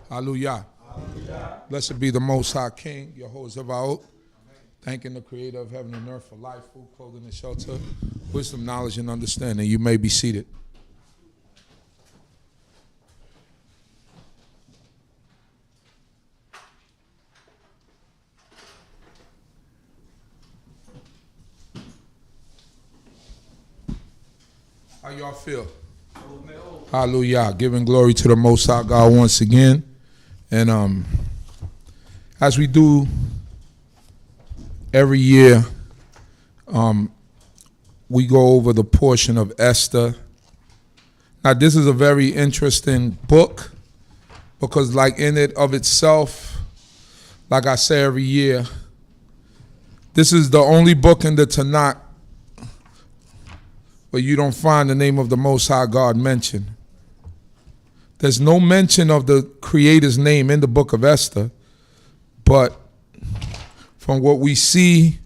Hallelujah. Hallelujah. Blessed be the Most High King, Yehovah. Thanking the Creator of heaven and earth for life, food, clothing, and shelter, wisdom, knowledge, and understanding. You may be seated. How y'all feel? Hallelujah. Giving glory to the Most High God once again. And as we do every year, we go over the portion of Esther. Now, this is a very interesting book because, like, in it of itself, like I say every year, this is the only book in the Tanakh where you don't find the name of the Most High God mentioned. There's no mention of the Creator's name in the book of Esther, but from what we see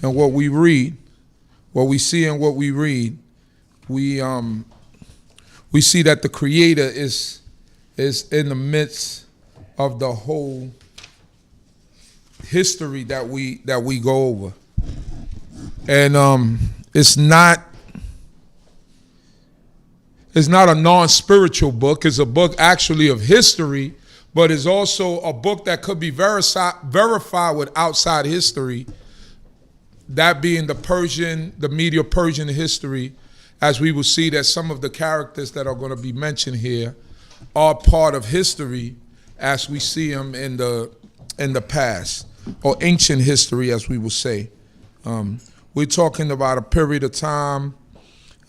and what we read, we see that the Creator is in the midst of the whole history that we go over, and it's not a non-spiritual book. It's a book actually of history, but it's also a book that could be verified with outside history, that being the Medo-Persian history, as we will see that some of the characters that are going to be mentioned here are part of history as we see them in the past, or ancient history, as we will say. We're talking about a period of time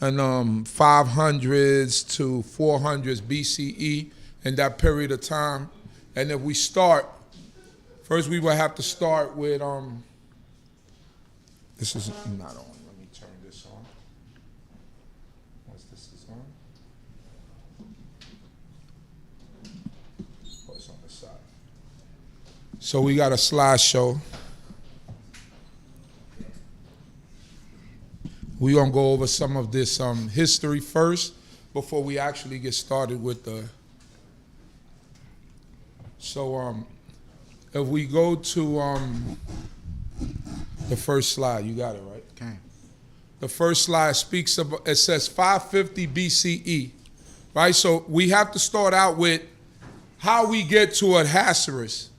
in 500s to 400s BCE, in that period of time. And if we start, first we will have to start with, this is not on, let me turn this on. Once this is on. Oh, it's on the side. So we got a slideshow. We're going to go over some of this history first before we actually get started with the... So if we go to the first slide, you got it, right? Okay. The first slide speaks about, it says 550 BCE, right? So we have to start out with how we get to Ahasuerus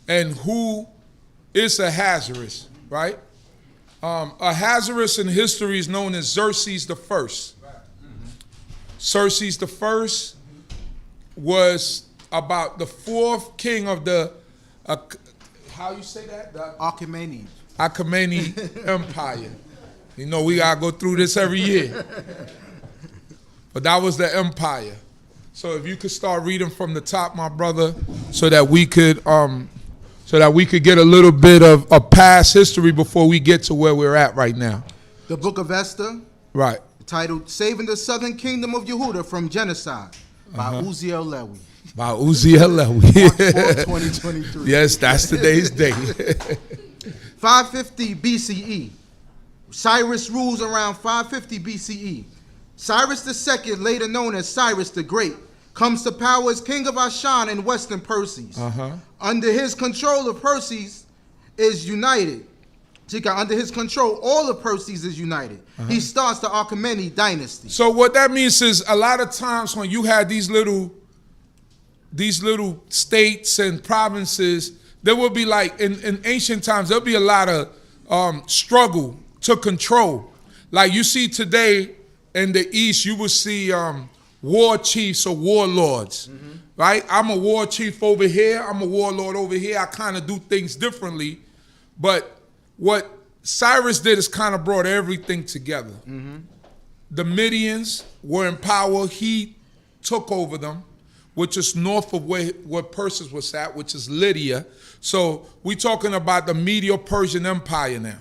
and who is Ahasuerus, right? Ahasuerus in history is known as Xerxes the First. Xerxes the First was about the fourth king of the, how you say that? The Achaemenid Empire. You know, we gotta go through this every year. But that was the empire. So if you could start reading from the top, my brother, so that we could get a little bit of a past history before we get to where we're at right now. The book of Esther, right? Titled "Saving the Southern Kingdom of Yehuda from Genocide" by Uzziel Lewi. By Uzziel Lewi. March 4, 2023. Yes, that's today's date. 550 BCE. Cyrus rules around 550 BCE. Cyrus II, later known as Cyrus the Great, comes to power as king of Ashan in western Persia. Under his control, the Persians is united. Under his control, all of Persia is united. He starts the Achaemenid dynasty. So what that means is a lot of times when you had these little states and provinces, there will be, like in ancient times, there'll be a lot of struggle to control. Like you see today in the East, you will see war chiefs or warlords, right? I'm a war chief over here. I'm a warlord over here. I kind of do things differently. But what Cyrus did is kind of brought everything together. The Medians were in power. He took over them, which is north of where Persia was at, which is Lydia. So we're talking about the Medo-Persian Empire now.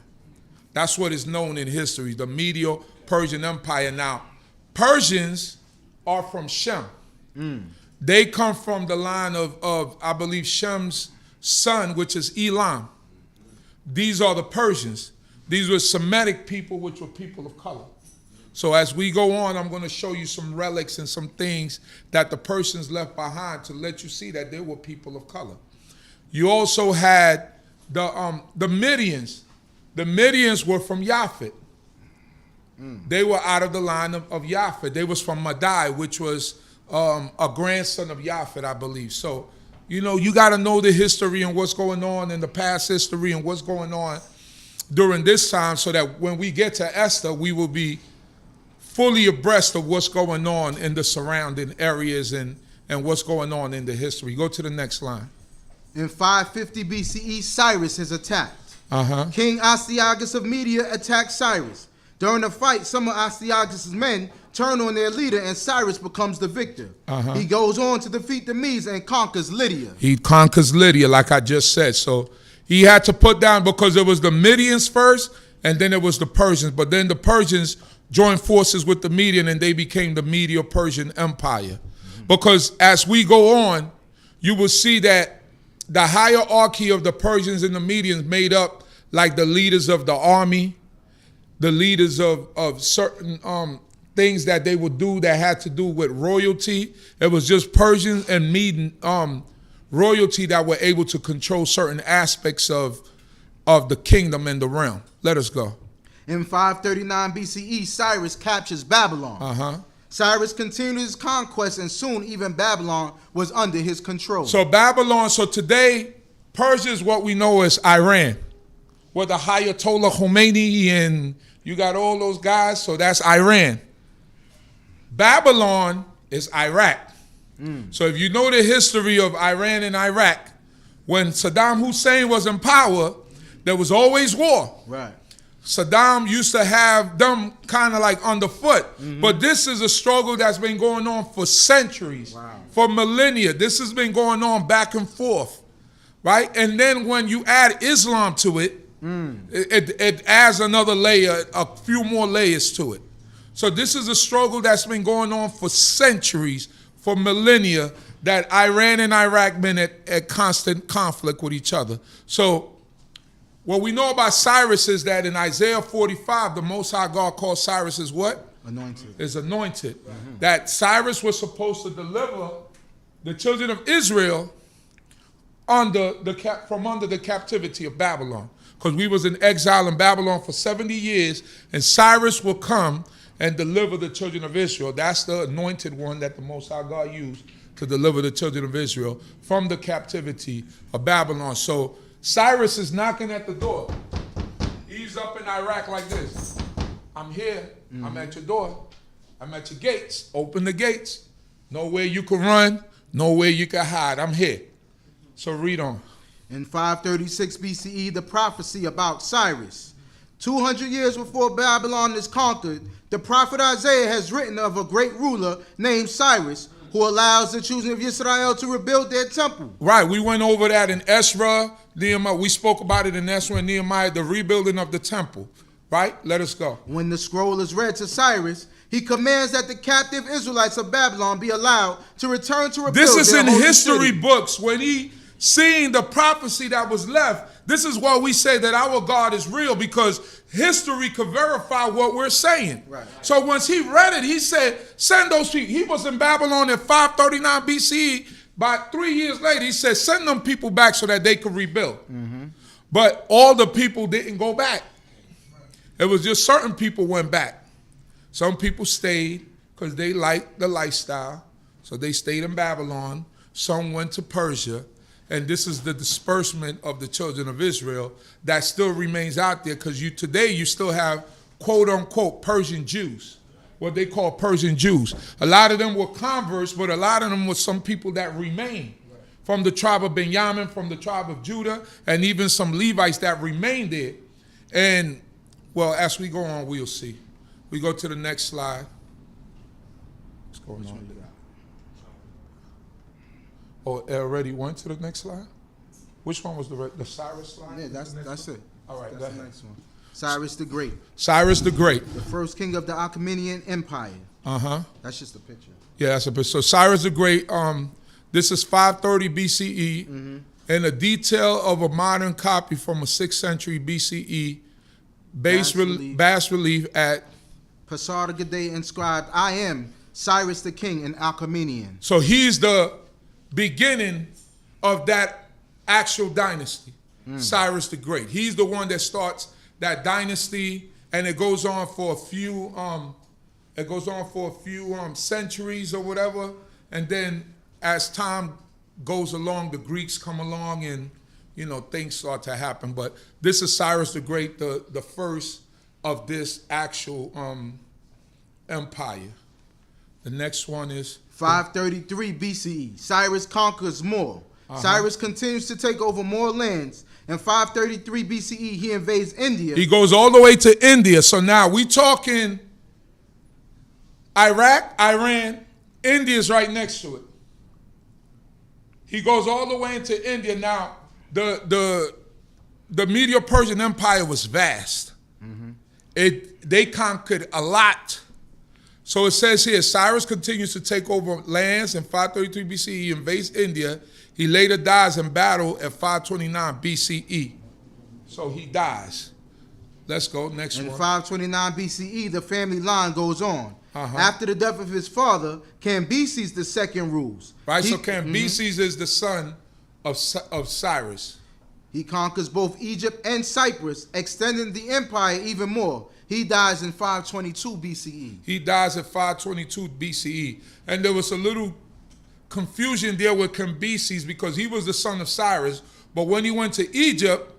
That's what is known in history, the Medo-Persian Empire. Now, Persians are from Shem. They come from the line of I believe, Shem's son, which is Elam. These are the Persians. These were Semitic people, which were people of color. So as we go on, I'm going to show you some relics and some things that the Persians left behind to let you see that they were people of color. You also had the Midians. The Midians were from Japhet. They were out of the line of Japhet. They was from Madai, which was a grandson of Japhet, I believe. So, you know, you got to know the history and what's going on in the past history and what's going on during this time so that when we get to Esther, we will be fully abreast of what's going on in the surrounding areas and what's going on in the history. Go to the next line. In 550 BCE, Cyrus is attacked. King Astyages of Media attacked Cyrus. During the fight, some of Astyages' men turn on their leader and Cyrus becomes the victor. He goes on to defeat the Medes and conquers Lydia. He conquers Lydia, like I just said. So he had to put down, because it was the Midians first and then it was the Persians. But then the Persians joined forces with the Median and they became the Medio-Persian Empire. Because as we go on, you will see that the hierarchy of the Persians and the Medians made up like the leaders of the army, the leaders of certain things that they would do that had to do with royalty. It was just Persian and Median royalty that were able to control certain aspects of the kingdom and the realm. Let us go. In 539 BCE, Cyrus captures Babylon. Cyrus continued his conquest, and soon even Babylon was under his control. So Babylon, so today, Persia is what we know as Iran, where the Ayatollah Khomeini and you got all those guys, so that's Iran. Babylon is Iraq. So if you know the history of Iran and Iraq, when Saddam Hussein was in power, there was always war. Right. Saddam used to have them kind of like underfoot. But this is a struggle that's been going on for centuries, for millennia. This has been going on back and forth, right? And then when you add Islam to it, it adds another layer, a few more layers to it. So this is a struggle that's been going on for centuries, for millennia, that Iran and Iraq been at constant conflict with each other. So what we know about Cyrus is that in Isaiah 45, the Most High God called Cyrus is what? Anointed. Is anointed. That Cyrus was supposed to deliver the children of Israel from under the captivity of Babylon. Because we was in exile in Babylon for 70 years, and Cyrus will come and deliver the children of Israel. That's the anointed one that the Most High God used to deliver the children of Israel from the captivity of Babylon. So Cyrus is knocking at the door. He's up in Iraq like this. I'm here. I'm at your door. I'm at your gates. Open the gates. Nowhere you can run. Nowhere you can hide. I'm here. So read on. In 536 BCE, the prophecy about Cyrus. 200 years before Babylon is conquered, the prophet Isaiah has written of a great ruler named Cyrus, who allows the children of Yisrael to rebuild their temple. Right, we went over that in Ezra, Nehemiah. We spoke about it in Ezra and Nehemiah, the rebuilding of the temple. Right, let us go. When the scroll is read to Cyrus, he commands that the captive Israelites of Babylon be allowed to return to rebuild their holy city. This is in history books. When he seen the prophecy that was left, this is why we say that our God is real, because history could verify what we're saying. Right. So once he read it, he said, send those people. He was in Babylon in 539 BCE. By 3 years later, he said, send them people back so that they could rebuild. But all the people didn't go back. It was just certain people went back. Some people stayed because they liked the lifestyle. So they stayed in Babylon. Some went to Persia. And this is the disbursement of the children of Israel that still remains out there, because today you still have quote-unquote Persian Jews, what they call Persian Jews. A lot of them were converts, but a lot of them were some people that remained from the tribe of Benjamin, from the tribe of Judah, and even some Levites that remained there. And, well, as we go on, we'll see. We go to the next slide. What's going on there? Oh, it already went to the next slide? Which one was the Cyrus slide? Yeah, that's it. All right, that's the next one. Cyrus the Great. Cyrus the Great. The first king of the Achaemenid Empire. That's just a picture. Yeah, that's a picture. So Cyrus the Great, this is 530 BCE, and a detail of a modern copy from a 6th century BCE bas relief at Pasargadae inscribed, I am Cyrus the king in Achaemenian. So he's the beginning of that actual dynasty, Cyrus the Great. He's the one that starts that dynasty, and it goes on for a few centuries or whatever. And then as time goes along, the Greeks come along, and things start to happen. But this is Cyrus the Great, the first of this actual empire. The next one is 533 BCE. Cyrus conquers more. Cyrus continues to take over more lands. In 533 BCE, he invades India. He goes all the way to India. So now we talking Iraq, Iran, India's right next to it. He goes all the way into India. Now, the Medo-Persian Empire was vast. They conquered a lot. So it says here, Cyrus continues to take over lands in 533 BCE. He invades India. He later dies in battle at 529 BCE. So he dies. Let's go, next one. In 529 BCE, the family line goes on. After the death of his father, Cambyses II rules. Right, so Cambyses is the son of Cyrus. He conquers both Egypt and Cyprus, extending the empire even more. He dies in 522 BCE. He dies at 522 BCE. And there was a little confusion there with Cambyses because he was the son of Cyrus. But when he went to Egypt,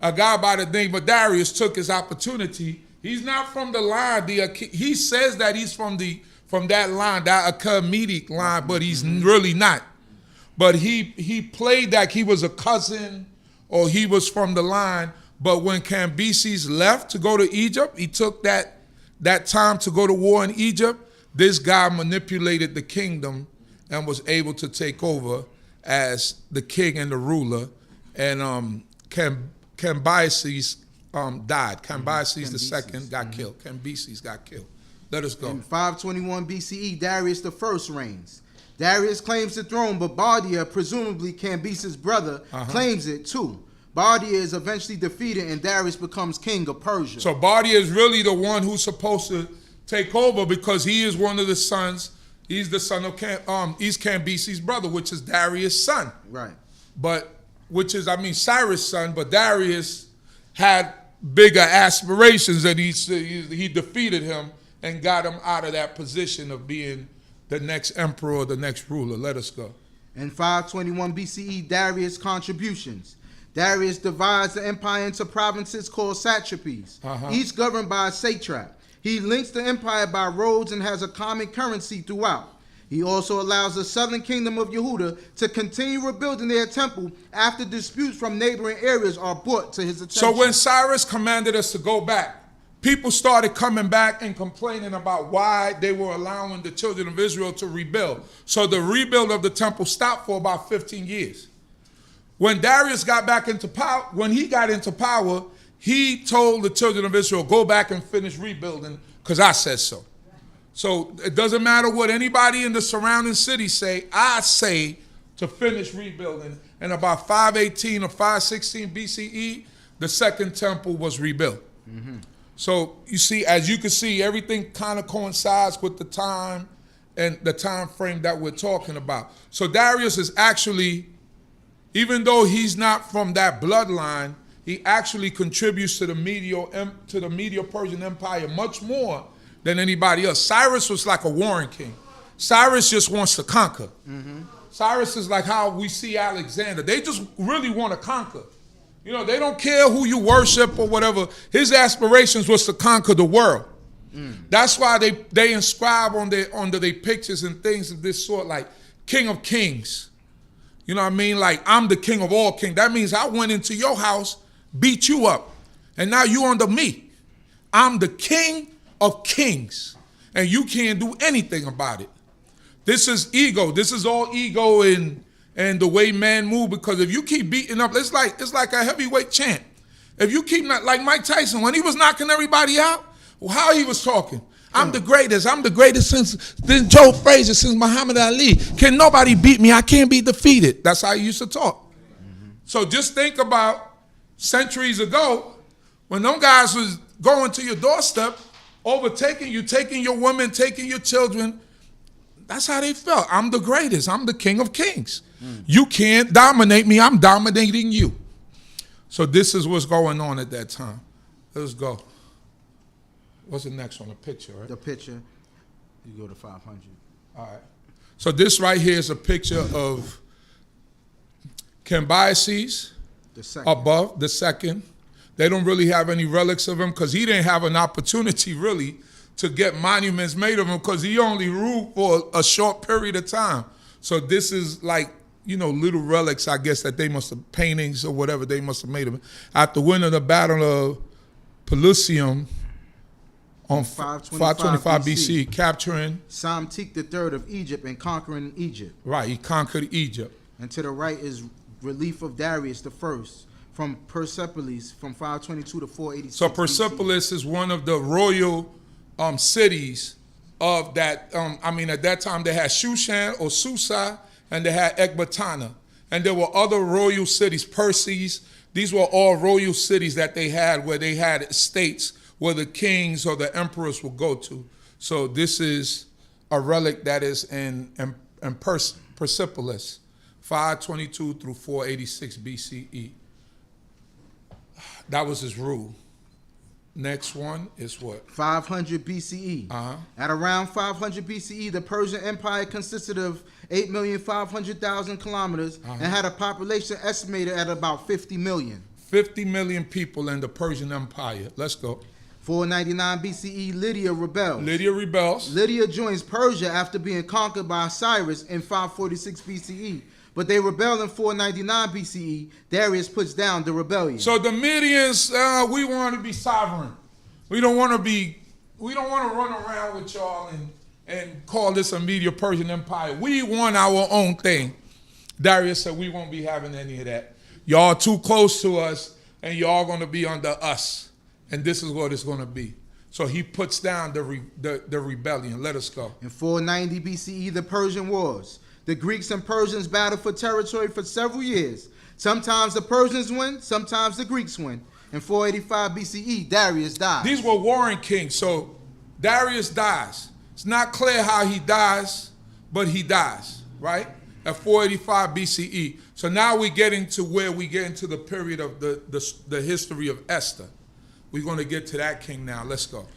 a guy by the name of Darius took his opportunity. He's not from the line. He says that he's from that line, that Achaemenic line, but he's really not. But he played like he was a cousin or he was from the line. But when Cambyses left to go to Egypt, he took that time to go to war in Egypt. This guy manipulated the kingdom and was able to take over as the king and the ruler. And Cambyses died. Cambyses II got killed. Cambyses got killed. Let us go. In 521 BCE, Darius I reigns. Darius claims the throne, but Bardia, presumably Cambyses' brother, claims it too. Bardia is eventually defeated, and Darius becomes king of Persia. So Bardia is really the one who's supposed to take over because he is one of the sons. He's the son of he's Cambyses' brother, which is Darius' son. Right. But Cyrus' son, but Darius had bigger aspirations, and he defeated him and got him out of that position of being the next emperor or the next ruler. Let us go. In 521 BCE, Darius' contributions. Darius divides the empire into provinces called satrapies, each governed by a satrap. He links the empire by roads and has a common currency throughout. He also allows the southern kingdom of Yehuda to continue rebuilding their temple after disputes from neighboring areas are brought to his attention. So when Cyrus commanded us to go back, people started coming back and complaining about why they were allowing the children of Israel to rebuild. So the rebuild of the temple stopped for about 15 years. When Darius got back into power, he told the children of Israel, go back and finish rebuilding because I said so. So it doesn't matter what anybody in the surrounding city say, I say to finish rebuilding. And about 518 or 516 BCE, the second temple was rebuilt. So you see, as you can see, everything kind of coincides with the time and the time frame that we're talking about. So Darius is actually, even though he's not from that bloodline, he actually contributes to the Medo-Persian Empire much more than anybody else. Cyrus was like a warring king. Cyrus just wants to conquer. Cyrus is like how we see Alexander. They just really want to conquer. They don't care who you worship or whatever. His aspirations was to conquer the world. That's why they inscribe under their pictures and things of this sort, like King of Kings. You know what I mean? Like, I'm the king of all kings. That means I went into your house, beat you up, and now you under me. I'm the king of kings, and you can't do anything about it. This is ego. This is all ego and the way man move, because if you keep beating up, it's like a heavyweight champ. If you keep not, like Mike Tyson, when he was knocking everybody out, how he was talking. I'm the greatest. I'm the greatest since Joe Frazier, since Muhammad Ali. Can nobody beat me? I can't be defeated. That's how he used to talk. So just think about centuries ago when them guys was going to your doorstep overtaking you, taking your women, taking your children. That's how they felt. I'm the greatest. I'm the King of Kings. You can't dominate me. I'm dominating you. So this is what's going on at that time. Let's go. What's the next one? A picture, right? The picture. You go to 500. All right. So this right here is a picture of Cambyses above, the second. They don't really have any relics of him because he didn't have an opportunity really to get monuments made of him because he only ruled for a short period of time. So this is like, you know, little relics, I guess, that they must have, paintings or whatever they must have made of him. After winning the Battle of Pelusium on 525 BC, capturing Psamtik III of Egypt and conquering Egypt. Right, he conquered Egypt. And to the right is relief of Darius I from Persepolis from 522 to 486. So Persepolis is one of the royal cities of that. At that time they had Shushan or Susa, and they had Ecbatana, and there were other royal cities, Perses. These were all royal cities that they had, where they had estates where the kings or the emperors would go to. So this is a relic that is in Persepolis, 522 through 486 BCE. That was his rule. Next one is what? 500 BCE. At around 500 BCE, the Persian Empire consisted of 8,500,000 kilometers and had a population estimated at about 50 million. 50 million people in the Persian Empire. Let's go. 499 BCE, Lydia rebels. Lydia rebels. Lydia joins Persia after being conquered by Cyrus in 546 BCE. But they rebel in 499 BCE. Darius puts down the rebellion. So the Medians, we want to be sovereign. We don't want to run around with y'all and call this a Media Persian Empire. We want our own thing. Darius said we won't be having any of that. Y'all too close to us, and y'all going to be under us. And this is what it's going to be. So he puts down the rebellion. Let us go. In 490 BCE, the Persian Wars. The Greeks and Persians battled for territory for several years. Sometimes the Persians win, sometimes the Greeks win. In 485 BCE, Darius dies. These were warring kings, so Darius dies. It's not clear how he dies, but he dies, right? At 485 BCE. So now we get into where we get into the period of the history of Esther. We're going to get to that king now. Let's go.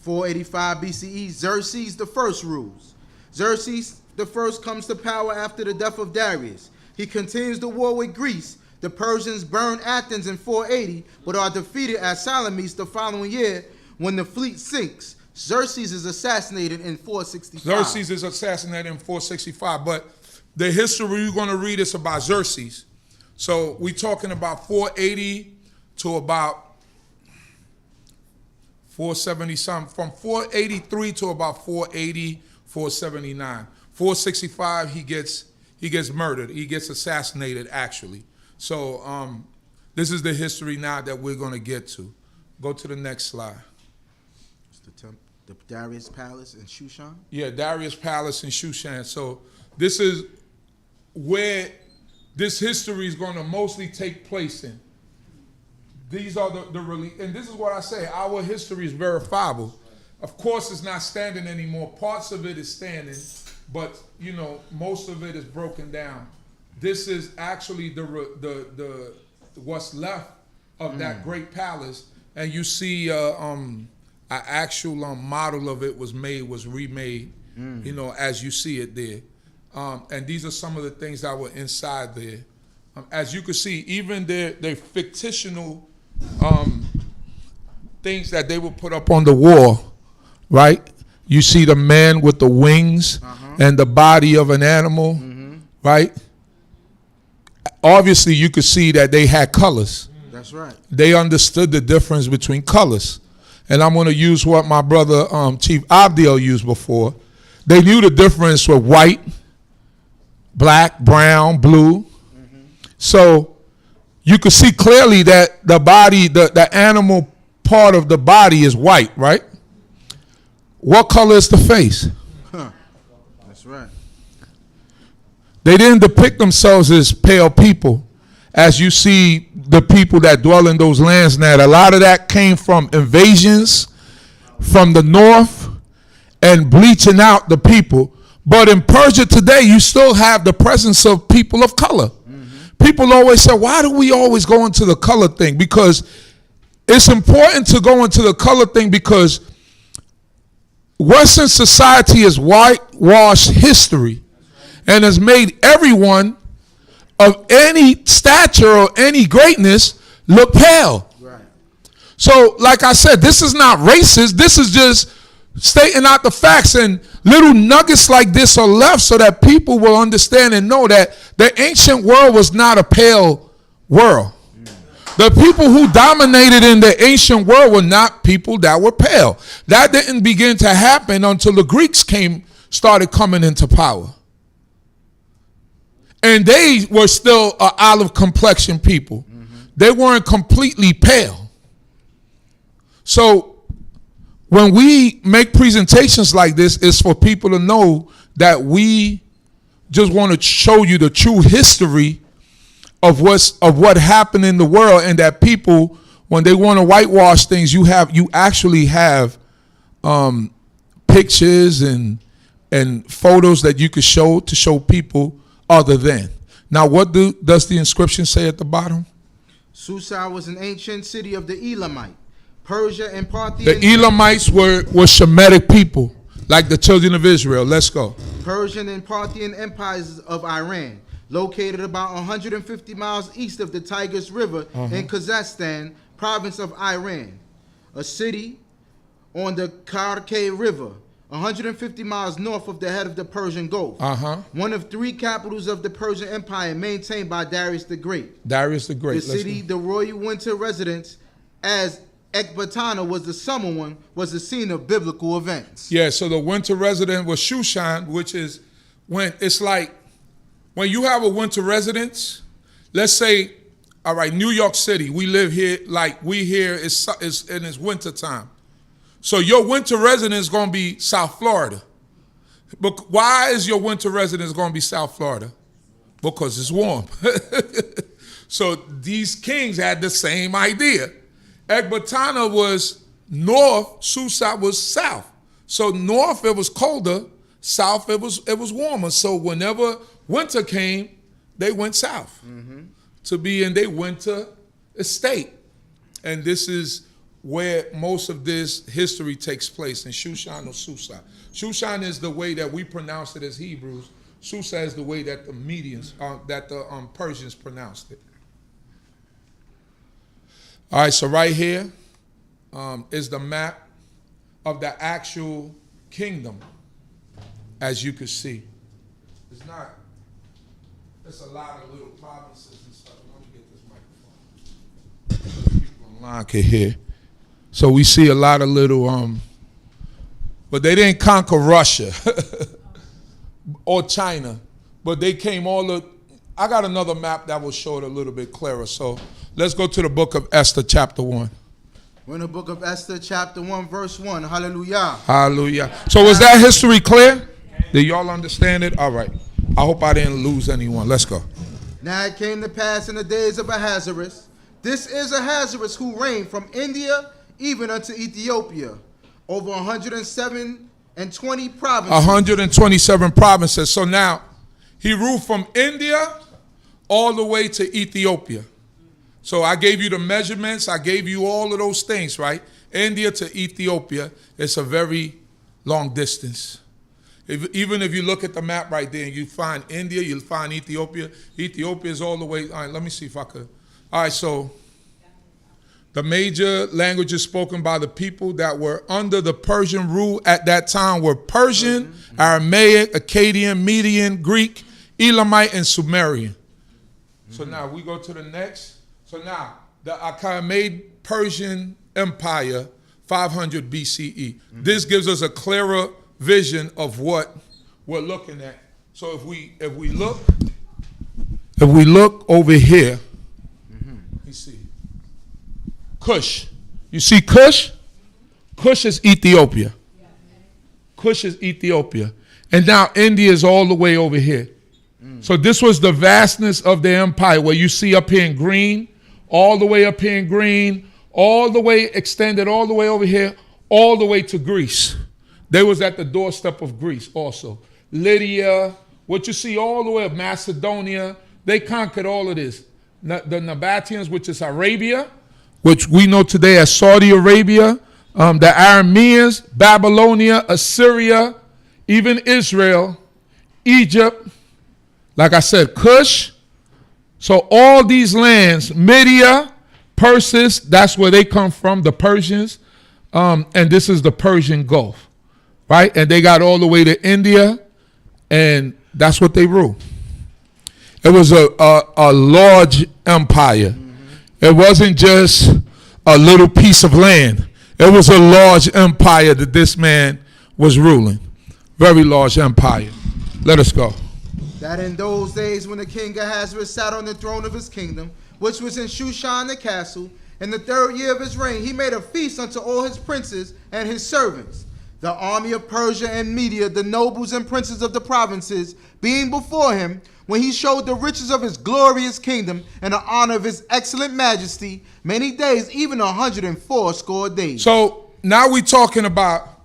485 BCE, Xerxes the first rules. Xerxes the first comes to power after the death of Darius. He continues the war with Greece. The Persians burn Athens in 480, but are defeated at Salamis the following year when the fleet sinks. Xerxes is assassinated in 465. Xerxes is assassinated in 465, but the history we're going to read is about Xerxes. So we're talking about 480 to about 470 something. From 483 to about 480, 479. 465, he gets murdered. He gets assassinated, actually. So this is the history now that we're going to get to. Go to the next slide. It's the Darius Palace in Shushan? Yeah, Darius Palace in Shushan. So this is where this history is going to mostly take place in. These are and this is what I say, our history is verifiable. Of course, it's not standing anymore. Parts of it is standing, but you know, most of it is broken down. This is actually the what's left of that great palace, and you see an actual model of it was remade, you know, as you see it there. And these are some of the things that were inside there. As you can see, even their fictional things that they would put up on the wall, right? You see the man with the wings and the body of an animal, right? Obviously, you could see that they had colors. That's right. They understood the difference between colors. And I'm going to use what my brother Chief Abdiel used before. They knew the difference with white, black, brown, blue. So you could see clearly that the body, the animal part of the body is white, right? What color is the face? That's right. They didn't depict themselves as pale people, as you see the people that dwell in those lands now. A lot of that came from invasions from the north and bleaching out the people. But in Persia today, you still have the presence of people of color. People always say, why do we always go into the color thing? Because it's important to go into the color thing because Western society has whitewashed history and has made everyone of any stature or any greatness look pale. Right. So, like I said, this is not racist. This is just stating out the facts, and little nuggets like this are left so that people will understand and know that the ancient world was not a pale world. The people who dominated in the ancient world were not people that were pale. That didn't begin to happen until the Greeks started coming into power. And they were still an olive complexion people. They weren't completely pale. So when we make presentations like this, it's for people to know that we just want to show you the true history of what happened in the world, and that people, when they want to whitewash things, you actually have pictures and photos that you could show to show people other than. Now, what does the inscription say at the bottom? Susa was an ancient city of the Elamite, Persia and Parthian. The Elamites were Shemitic people, like the children of Israel. Let's go. Persian and Parthian empires of Iran, located about 150 miles east of the Tigris River in Kazakhstan, province of Iran. A city on the Karkay River, 150 miles north of the head of the Persian Gulf. One of three capitals of the Persian Empire maintained by Darius the Great. Darius the Great. The city, the royal winter residence, as Ecbatana was the summer one, was the scene of biblical events. Yeah, so the winter residence was Shushan, which is when it's like when you have a winter residence, let's say, all right, New York City, we live here, like we here, it's in it's winter time. So your winter residence is going to be South Florida. But why is your winter residence going to be South Florida? Because it's warm. So these kings had the same idea. Ecbatana was north, Susa was south. So north it was colder, south it was warmer. So whenever winter came, they went south to be in their winter estate. And this is where most of this history takes place, in Shushan or Susa. Shushan is the way that we pronounce it as Hebrews. Susa is the way that the the Persians pronounced it. All right, so right here is the map of the actual kingdom, as you can see. It's a lot of little provinces and stuff. Let me get this microphone. People online can hear. So we see a lot of little, but they didn't conquer Russia or China, but they came I got another map that will show it a little bit clearer. So let's go to the book of Esther, chapter 1. We're in the book of Esther, chapter 1, verse 1. Hallelujah. Hallelujah. So was that history clear? Did y'all understand it? All right. I hope I didn't lose anyone. Let's go. Now it came to pass in the days of Ahasuerus. This is Ahasuerus who reigned from India even unto Ethiopia, over 120 provinces. 127 provinces. So now he ruled from India all the way to Ethiopia. So I gave you the measurements. I gave you all of those things, right? India to Ethiopia, it's a very long distance. Even if you look at the map right there and you find India, you'll find Ethiopia. Ethiopia is all the way. All right, let me see if I could. All right, so the major languages spoken by the people that were under the Persian rule at that time were Persian, Aramaic, Akkadian, Median, Greek, Elamite, and Sumerian. So now we go to the next. So now the Achaemenid Persian Empire, 500 BCE. This gives us a clearer vision of what we're looking at. So if we look over here, you see Cush. You see Cush? Cush is Ethiopia. Cush is Ethiopia. And now India is all the way over here. So this was the vastness of the empire, where you see up here in green, all the way up here in green, all the way extended all the way over here, all the way to Greece. They was at the doorstep of Greece also. Lydia, what you see all the way up Macedonia, they conquered all of this. The Nabateans, which is Arabia, which we know today as Saudi Arabia, the Arameans, Babylonia, Assyria, even Israel, Egypt, like I said, Cush. So all these lands, Media, Persis, that's where they come from, the Persians, and this is the Persian Gulf, right? And they got all the way to India, and that's what they rule. It was a large empire. Mm-hmm. It wasn't just a little piece of land. It was a large empire that this man was ruling. Very large empire. Let us go. That in those days when the king Ahasuerus sat on the throne of his kingdom, which was in Shushan the castle, in the 3rd year of his reign, he made a feast unto all his princes and his servants. The army of Persia and Media, the nobles and princes of the provinces, being before him, when he showed the riches of his glorious kingdom and the honor of his excellent majesty, many days, even 180 days. So now we're talking about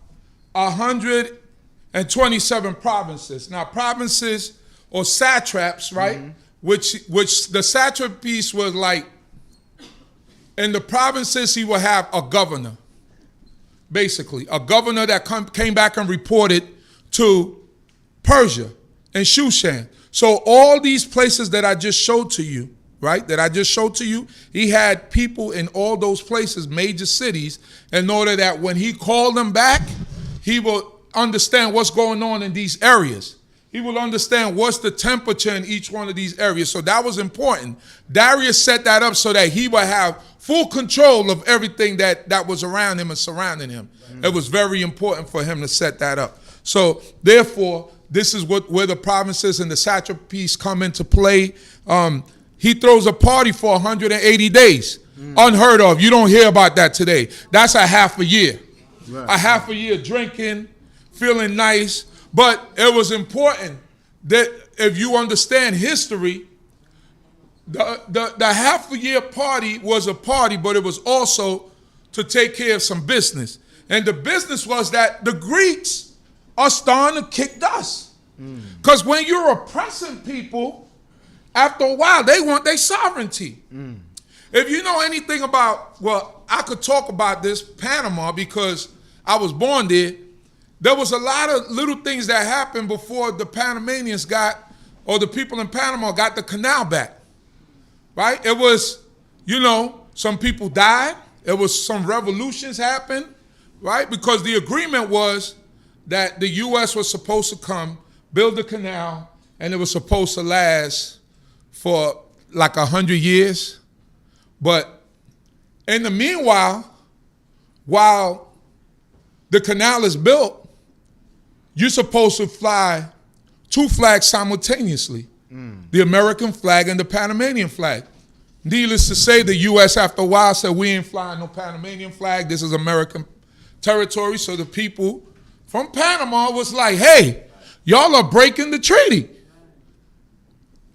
127 provinces. Now provinces or satraps, right? Mm-hmm. Which the satrap piece was like, in the provinces he will have a governor. Basically, a governor that came back and reported to Persia and Shushan. So all these places that I just showed to you, right, he had people in all those places, major cities, in order that when he called them back, he will understand what's going on in these areas. He will understand what's the temperature in each one of these areas. So that was important. Darius set that up so that he would have full control of everything that was around him and surrounding him. Mm-hmm. It was very important for him to set that up. So therefore, this is where the provinces and the satrapies come into play. He throws a party for 180 days. Unheard of. You don't hear about that today. That's a half a year. Right. A half a year drinking, feeling nice. But it was important that if you understand history, the half a year party was a party, but it was also to take care of some business. And the business was that the Greeks are starting to kick dust. Because when you're oppressing people, after a while, they want their sovereignty. If you know anything about, well, I could talk about this, Panama, because I was born there. There was a lot of little things that happened before the Panamanians or the people in Panama got the canal back, right? It was, some people died. It was some revolutions happened, right? Because the agreement was that the U.S. was supposed to come, build the canal, and it was supposed to last for like 100 years. But in the meanwhile, while the canal is built, you're supposed to fly 2 flags simultaneously, the American flag and the Panamanian flag. Needless to say, the U.S. after a while said, we ain't flying no Panamanian flag. This is American territory. So the people from Panama was like, hey, y'all are breaking the treaty.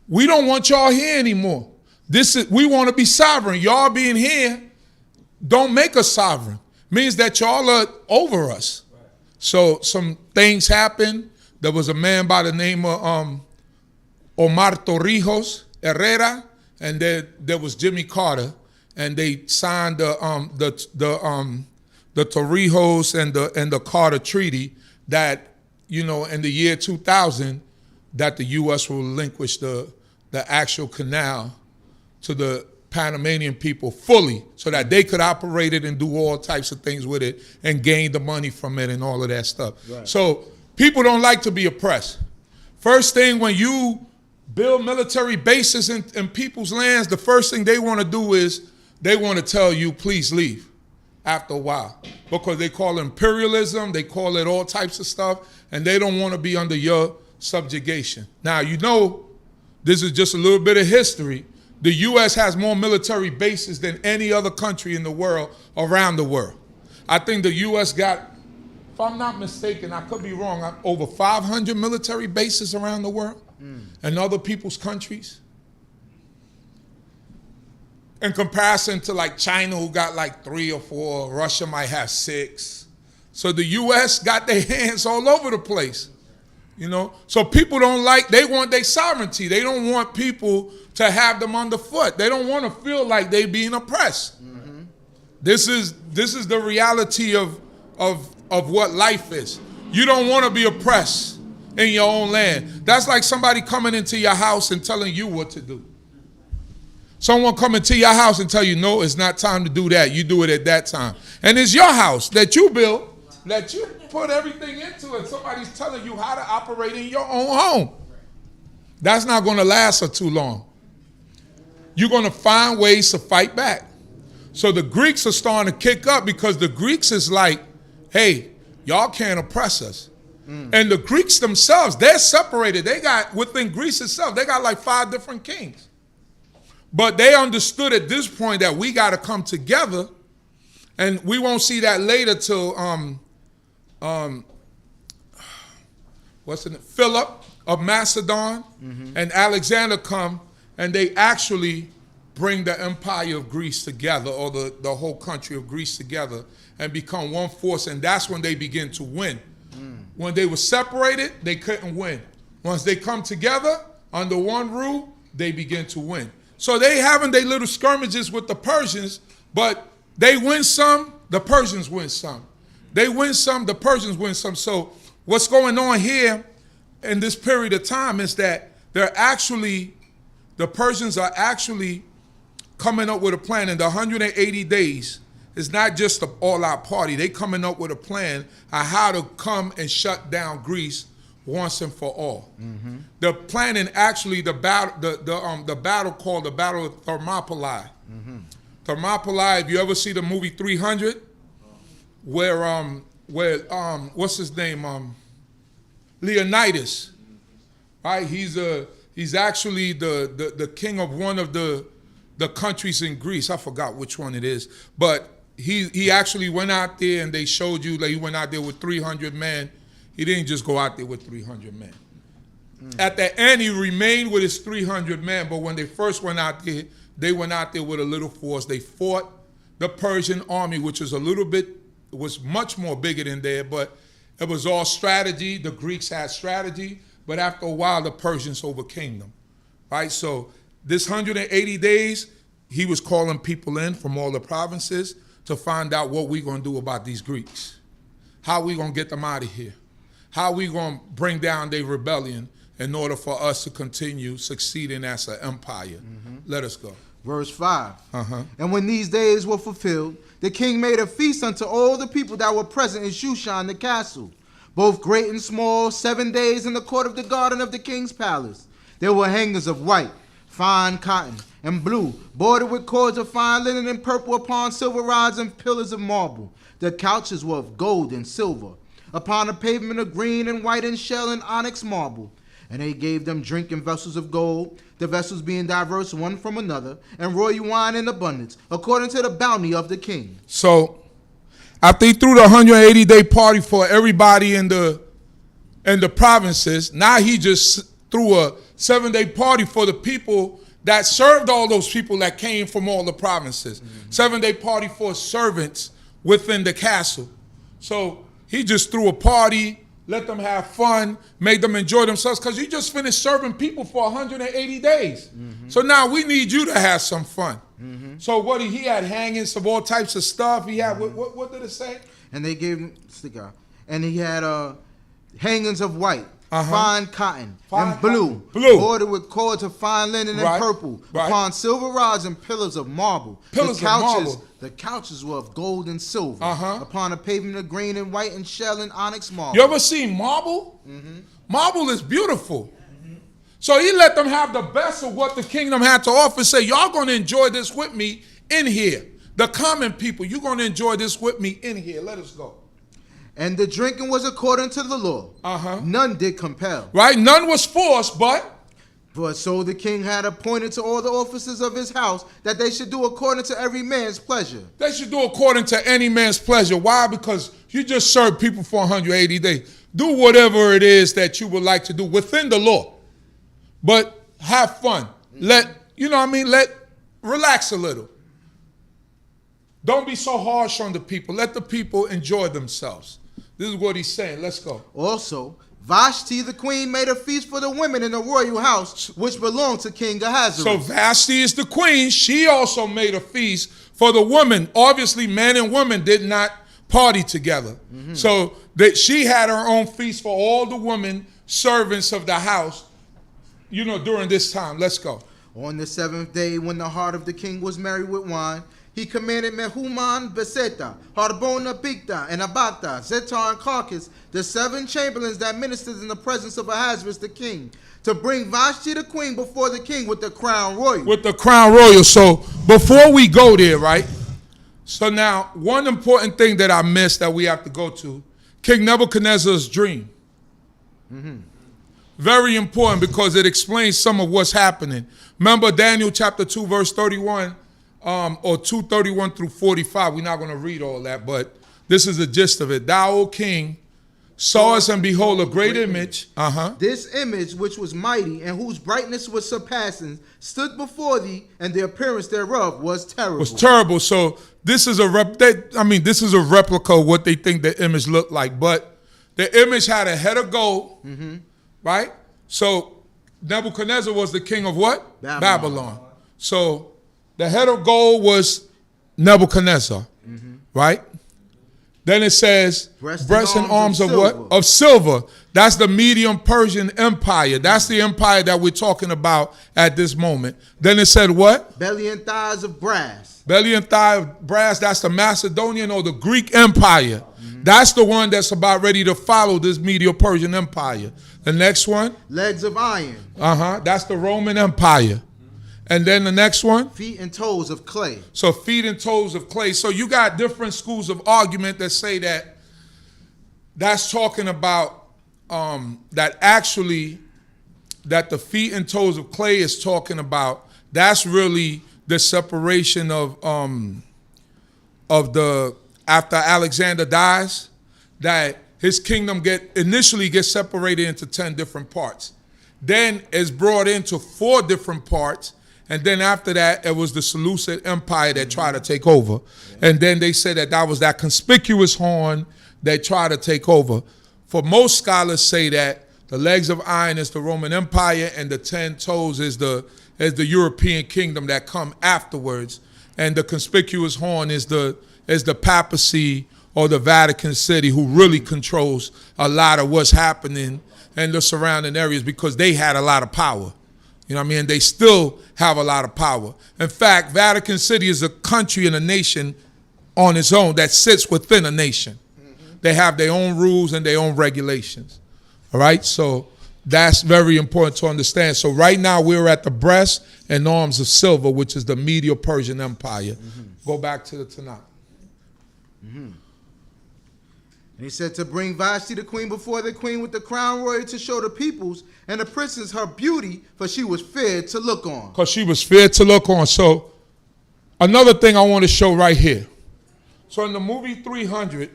We don't want y'all here anymore. We want to be sovereign. Y'all being here don't make us sovereign. Means that y'all are over us. So some things happened. There was a man by the name of Omar Torrijos Herrera, and there was Jimmy Carter, and they signed the Torrijos and the Carter Treaty that, in the year 2000, that the U.S. will relinquish the actual canal to the Panamanian people fully so that they could operate it and do all types of things with it and gain the money from it and all of that stuff. Right. So people don't like to be oppressed. First thing, when you build military bases in people's lands, the first thing they want to do is they want to tell you, please leave after a while, because they call it imperialism, they call it all types of stuff, and they don't want to be under your subjugation. Now, this is just a little bit of history. The U.S. has more military bases than any other country in the world, around the world. I think the U.S. got, if I'm not mistaken, I could be wrong, over 500 military bases around the world and other people's countries. In comparison to like China, who got like 3 or 4, Russia might have 6, So the U.S. got their hands all over the place. You know, so people they want their sovereignty. They don't want people to have them underfoot. They don't want to feel like they being oppressed. Mm-hmm. This is the reality of what life is. You don't want to be oppressed in your own land. That's like somebody coming into your house and telling you what to do. Someone coming to your house and tell you, no, it's not time to do that. You do it at that time. And it's your house that you built, that you put everything into it. Somebody's telling you how to operate in your own home. That's not going to last for too long. You're going to find ways to fight back. So the Greeks are starting to kick up because the Greeks is like, hey, y'all can't oppress us. And the Greeks themselves, they're separated. They got, within Greece itself, they got like 5 different kings. But they understood at this point that we got to come together, and we won't see that later till Philip of Macedon and Alexander come, and they actually bring the empire of Greece together, or the whole country of Greece together, and become one force, and that's when they begin to win. When they were separated, they couldn't win. Once they come together under one rule, they begin to win. So they having their little skirmishes with the Persians, but they win some, the Persians win some. They win some, the Persians win some. So what's going on here in this period of time is that the Persians are actually coming up with a plan. In the 180 days, it's not just an all-out party. They coming up with a plan on how to come and shut down Greece once and for all. Mm-hmm. The planning actually the battle called the Battle of Thermopylae. Mm-hmm. Thermopylae, if you ever see the movie 300, where what's his name? Leonidas, right? He's actually the king of one of the countries in Greece. I forgot which one it is, but he actually went out there, and they showed you that he went out there with 300 men. He didn't just go out there with 300 men. At the end, he remained with his 300 men, but when they first went out there, they went out there with a little force. They fought the Persian army, which was much more bigger than there, but it was all strategy. The Greeks had strategy, but after a while, the Persians overcame them, right? So this 180 days, he was calling people in from all the provinces to find out what we're going to do about these Greeks. How we going to get them out of here? How we going to bring down their rebellion in order for us to continue succeeding as an empire? Mm-hmm. Let us go. Verse 5. And when these days were fulfilled, the king made a feast unto all the people that were present in Shushan the castle, both great and small, 7 days in the court of the garden of the king's palace. There were hangers of white, fine cotton, and blue, bordered with cords of fine linen and purple upon silver rods and pillars of marble. The couches were of gold and silver, upon a pavement of green and white and shell and onyx marble. And they gave them drink in vessels of gold, the vessels being diverse one from another, and royal wine in abundance, according to the bounty of the king. So after he threw the 180-day party for everybody in the provinces, now he just threw a 7-day party for the people that served all those people that came from all the provinces. Mm-hmm. 7-day party for servants within the castle. So he just threw a party, let them have fun, made them enjoy themselves, because you just finished serving people for 180 days. Mm-hmm. So now we need you to have some fun. Mm-hmm. So he had hangings of all types of stuff. He had, what did it say? And they gave him, and he had hangings of white, fine cotton, and blue, bordered with cords of fine linen and purple, upon silver rods and pillars of marble. The couches were of gold and silver, upon a pavement of green and white and shell and onyx marble. You ever seen marble? Mm-hmm. Marble is beautiful. Mm-hmm. So he let them have the best of what the kingdom had to offer. Say, y'all going to enjoy this with me in here. The common people, you're going to enjoy this with me in here. Let us go. And the drinking was according to the law. None did compel. Right? None was forced, but so the king had appointed to all the officers of his house that they should do according to every man's pleasure. They should do according to any man's pleasure. Why? Because you just serve people for 180 days. Do whatever it is that you would like to do within the law. But have fun. Relax a little. Don't be so harsh on the people. Let the people enjoy themselves. This is what he's saying. Let's go. Also, Vashti the queen made a feast for the women in the royal house, which belonged to King Ahasuerus. So Vashti is the queen. She also made a feast for the women. Obviously, men and women did not party together. So that she had her own feast for all the women servants of the house, during this time. Let's go. On the 7th day, when the heart of the king was merry with wine, he commanded Mehuman, Beseta, Harbona, Bigtha, and Abagtha, Zetar, and Carcass, the 7 chamberlains that ministered in the presence of Ahasuerus the king, to bring Vashti the queen before the king with the crown royal. With the crown royal. So before we go there, right? So now, one important thing that I missed that we have to go to, King Nebuchadnezzar's dream. Very important because it explains some of what's happening. Remember Daniel chapter 2, verse 31, or 231 through 45. We're not going to read all that, but this is the gist of it. Thou, O king, sawest and behold a great image. This image, which was mighty and whose brightness was surpassing, stood before thee, and the appearance thereof was terrible. So this is a replica of what they think the image looked like. But the image had a head of gold, right? So Nebuchadnezzar was the king of what? Babylon. So the head of gold was Nebuchadnezzar, right? Then it says, breast and arms of what? Of silver. That's the medium Persian empire. That's the empire that we're talking about at this moment. Then it said what? Belly and thighs of brass. Belly and thigh of brass, that's the Macedonian or the Greek empire. That's the one that's about ready to follow this Medo-Persian empire. The next one? Legs of iron. That's the Roman Empire. And then the next one? Feet and toes of clay. So feet and toes of clay. So you got different schools of argument that say that that's talking about that the feet and toes of clay is talking about, that's really the separation of the, after Alexander dies, that his kingdom initially gets separated into 10 different parts. Then it's brought into 4 different parts. And then after that, it was the Seleucid Empire that tried to take over. And then they said that was that conspicuous horn that tried to take over. For most scholars say that the legs of iron is the Roman Empire and the 10 toes is the European kingdom that come afterwards. And the conspicuous horn is the papacy or the Vatican City, who really controls a lot of what's happening in the surrounding areas because they had a lot of power. You know what I mean? They still have a lot of power. In fact, Vatican City is a country and a nation on its own that sits within a nation. They have their own rules and their own regulations. All right? So that's very important to understand. So right now we're at the breast and arms of silver, which is the Medo-Persian Empire. Go back to the Tanakh. And he said to bring Vashti the queen before the queen with the crown royal to show the peoples and the princes her beauty, for she was fair to look on. Because she was fair to look on. So another thing I want to show right here. So in the movie 300,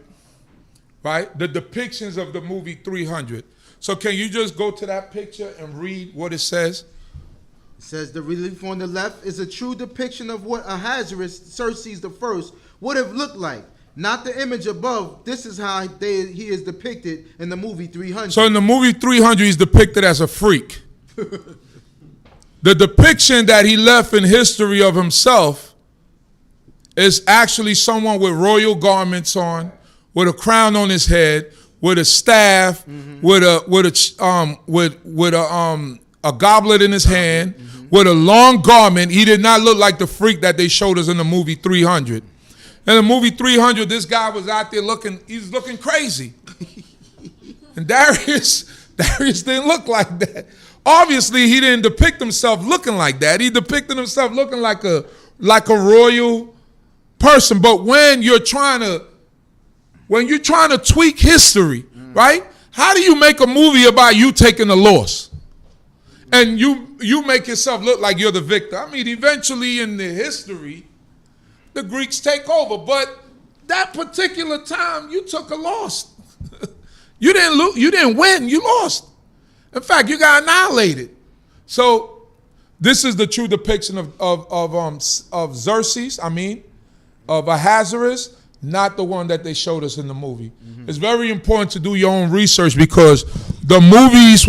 right, the depictions of the movie 300. So can you just go to that picture and read what it says? It says the relief on the left is a true depiction of what Ahasuerus, Xerxes I, would have looked like. Not the image above. This is how he is depicted in the movie 300. So in the movie 300, he's depicted as a freak. The depiction that he left in history of himself is actually someone with royal garments on, with a crown on his head, with a staff, with a goblet in his hand, with a long garment. He did not look like the freak that they showed us in the movie 300. In the movie 300, this guy was out there he's looking crazy. And Darius didn't look like that. Obviously, he didn't depict himself looking like that. He depicted himself looking like a royal person. But when you're trying to tweak history, right? How do you make a movie about you taking a loss? And you make yourself look like you're the victor. I mean, eventually in the history, the Greeks take over, but that particular time you took a loss. You didn't win, you lost. In fact, you got annihilated. So this is the true depiction of Xerxes, of Ahasuerus. not the one that they showed us in the movie. It's very important to do your own research because the movies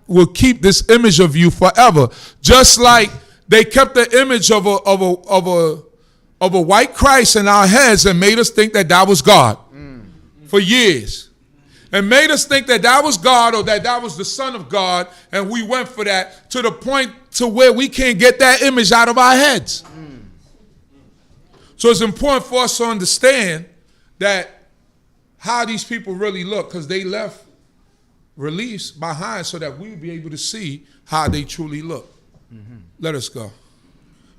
will keep this image of you forever. Just like they kept the image of a white Christ in our heads and made us think that was God for years. And made us think that was God or that was the Son of God, and we went for that to the point to where we can't get that image out of our heads. So it's important for us to understand that how these people really look, because they left reliefs behind so that we'll be able to see how they truly look. Let us go.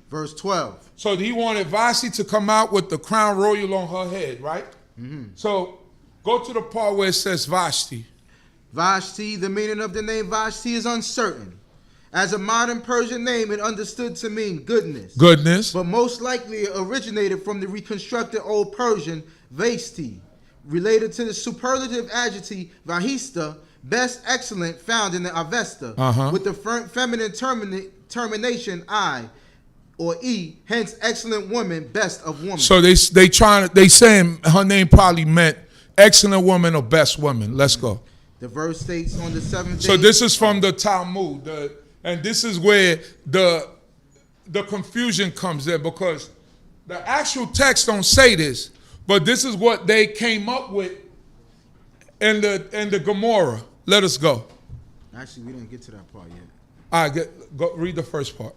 Verse 12. So he wanted Vashti to come out with the crown royal on her head, right? So go to the part where it says Vashti. Vashti, the meaning of the name Vashti is uncertain. As a modern Persian name, it understood to mean goodness. Goodness. But most likely it originated from the reconstructed Old Persian Vashti, related to the superlative adjective Vahista, best, excellent, found in the Avesta, with the feminine termination I or E, hence excellent woman, best of woman. So they saying her name probably meant excellent woman or best woman. Let's go. The verse states on the seventh day. So this is from the Talmud, and this is where the confusion comes in, because the actual text don't say this, but this is what they came up with in the Gomorrah. Let us go. Actually, we didn't get to that part yet. All right, go read the first part.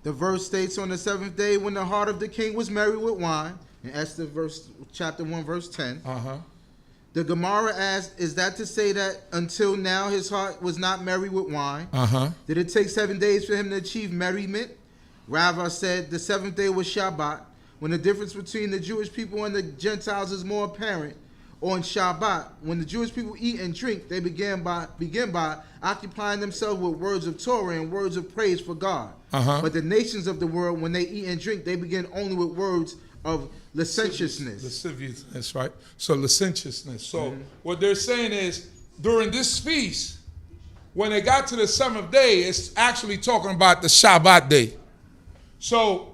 The verse states on the seventh day when the heart of the king was merry with wine, in Esther chapter 1, verse 10. The Gemara asked, is that to say that until now his heart was not merry with wine? Did it take 7 days for him to achieve merriment? Rava said the seventh day was Shabbat, when the difference between the Jewish people and the Gentiles is more apparent. On Shabbat, when the Jewish people eat and drink, they begin by occupying themselves with words of Torah and words of praise for God. But the nations of the world, when they eat and drink, they begin only with words of licentiousness. Lasciviousness, right? So licentiousness. So what they're saying is, during this feast, when they got to the seventh day, it's actually talking about the Shabbat day. So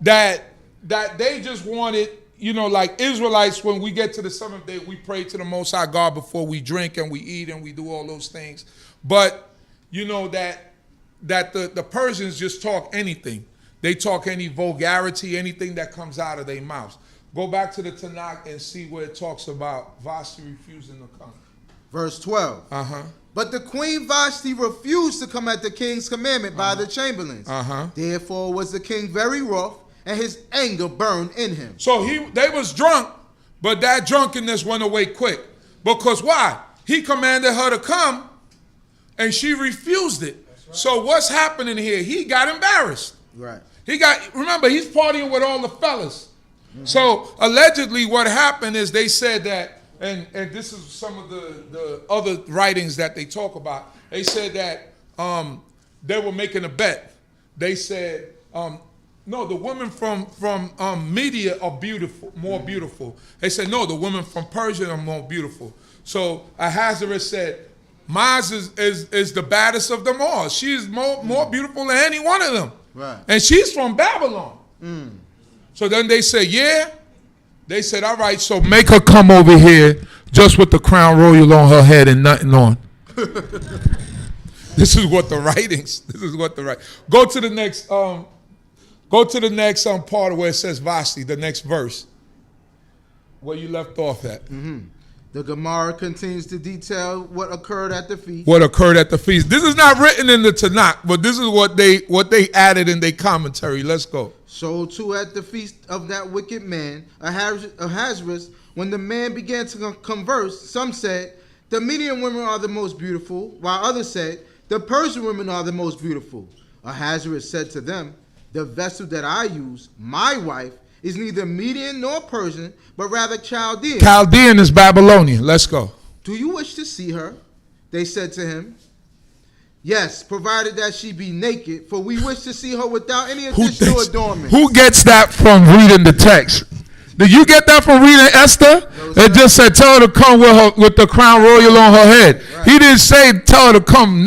that they just wanted, like Israelites, when we get to the seventh day, we pray to the Most High God before we drink and we eat and we do all those things. But that the Persians just talk anything. They talk any vulgarity, anything that comes out of their mouths. Go back to the Tanakh and see where it talks about Vashti refusing to come. Verse 12. But the queen Vashti refused to come at the king's commandment by the chamberlains. Therefore was the king very wroth, and his anger burned in him. So they was drunk, but that drunkenness went away quick. Because why? He commanded her to come, and she refused it. Right. So what's happening here? He got embarrassed. Right. Remember, he's partying with all the fellas. So allegedly what happened is they said that, and this is some of the other writings that they talk about. They said that they were making a bet. They said, no, the women from Media are beautiful, more beautiful. They said, no, the women from Persia are more beautiful. So Ahasuerus said, Maz is the baddest of them all. She is more beautiful than any one of them. Right. And she's from Babylon. So then they said, yeah. They said, all right, so make her come over here just with the crown royal on her head and nothing on. This is what the writings. Go to the next. Go to the next part where it says Vashti, the next verse, where you left off at. The Gemara continues to detail what occurred at the feast. This is not written in the Tanakh, but this is what they added in their commentary. Let's go. So too at the feast of that wicked man, Ahasuerus, when the man began to converse, some said, the Median women are the most beautiful, while others said, the Persian women are the most beautiful. Ahasuerus said to them, the vessel that I use, my wife, is neither Median nor Persian, but rather Chaldean. Chaldean is Babylonian. Let's go. Do you wish to see her? They said to him. Yes, provided that she be naked, for we wish to see her without any additional adornment. Who gets that from reading the text? Did you get that from reading Esther? It just said, tell her to come with the crown royal on her head. Right. He didn't say, tell her to come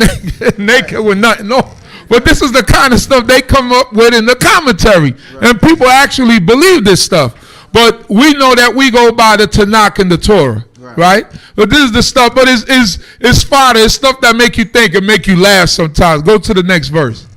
naked with nothing on. But this is the kind of stuff they come up with in the commentary. Right. And people actually believe this stuff. But we know that we go by the Tanakh and the Torah, right? But this is the stuff, but it's fodder. It's stuff that make you think and make you laugh sometimes. Go to the next verse.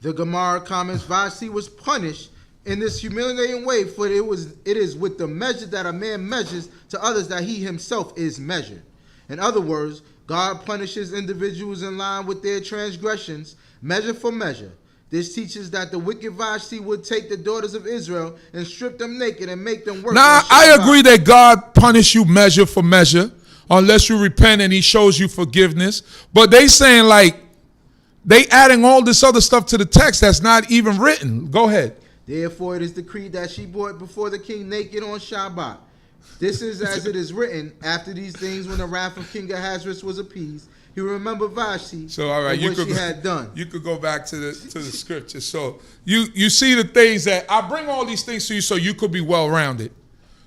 The Gemara comments, Vashti was punished in this humiliating way, for it is with the measure that a man measures to others that he himself is measured. In other words, God punishes individuals in line with their transgressions, measure for measure. This teaches that the wicked Vashti would take the daughters of Israel and strip them naked and make them work. Now, I agree that God punish you measure for measure, unless you repent and he shows you forgiveness. But they saying like, they adding all this other stuff to the text that's not even written. Go ahead. Therefore, it is decreed that she brought before the king naked on Shabbat. This is as it is written, after these things, when the wrath of King Ahasuerus was appeased, he remembered Vashti so, all right, and what she had done. You could go back to the scripture. So you see the things that I bring all these things to you so you could be well-rounded.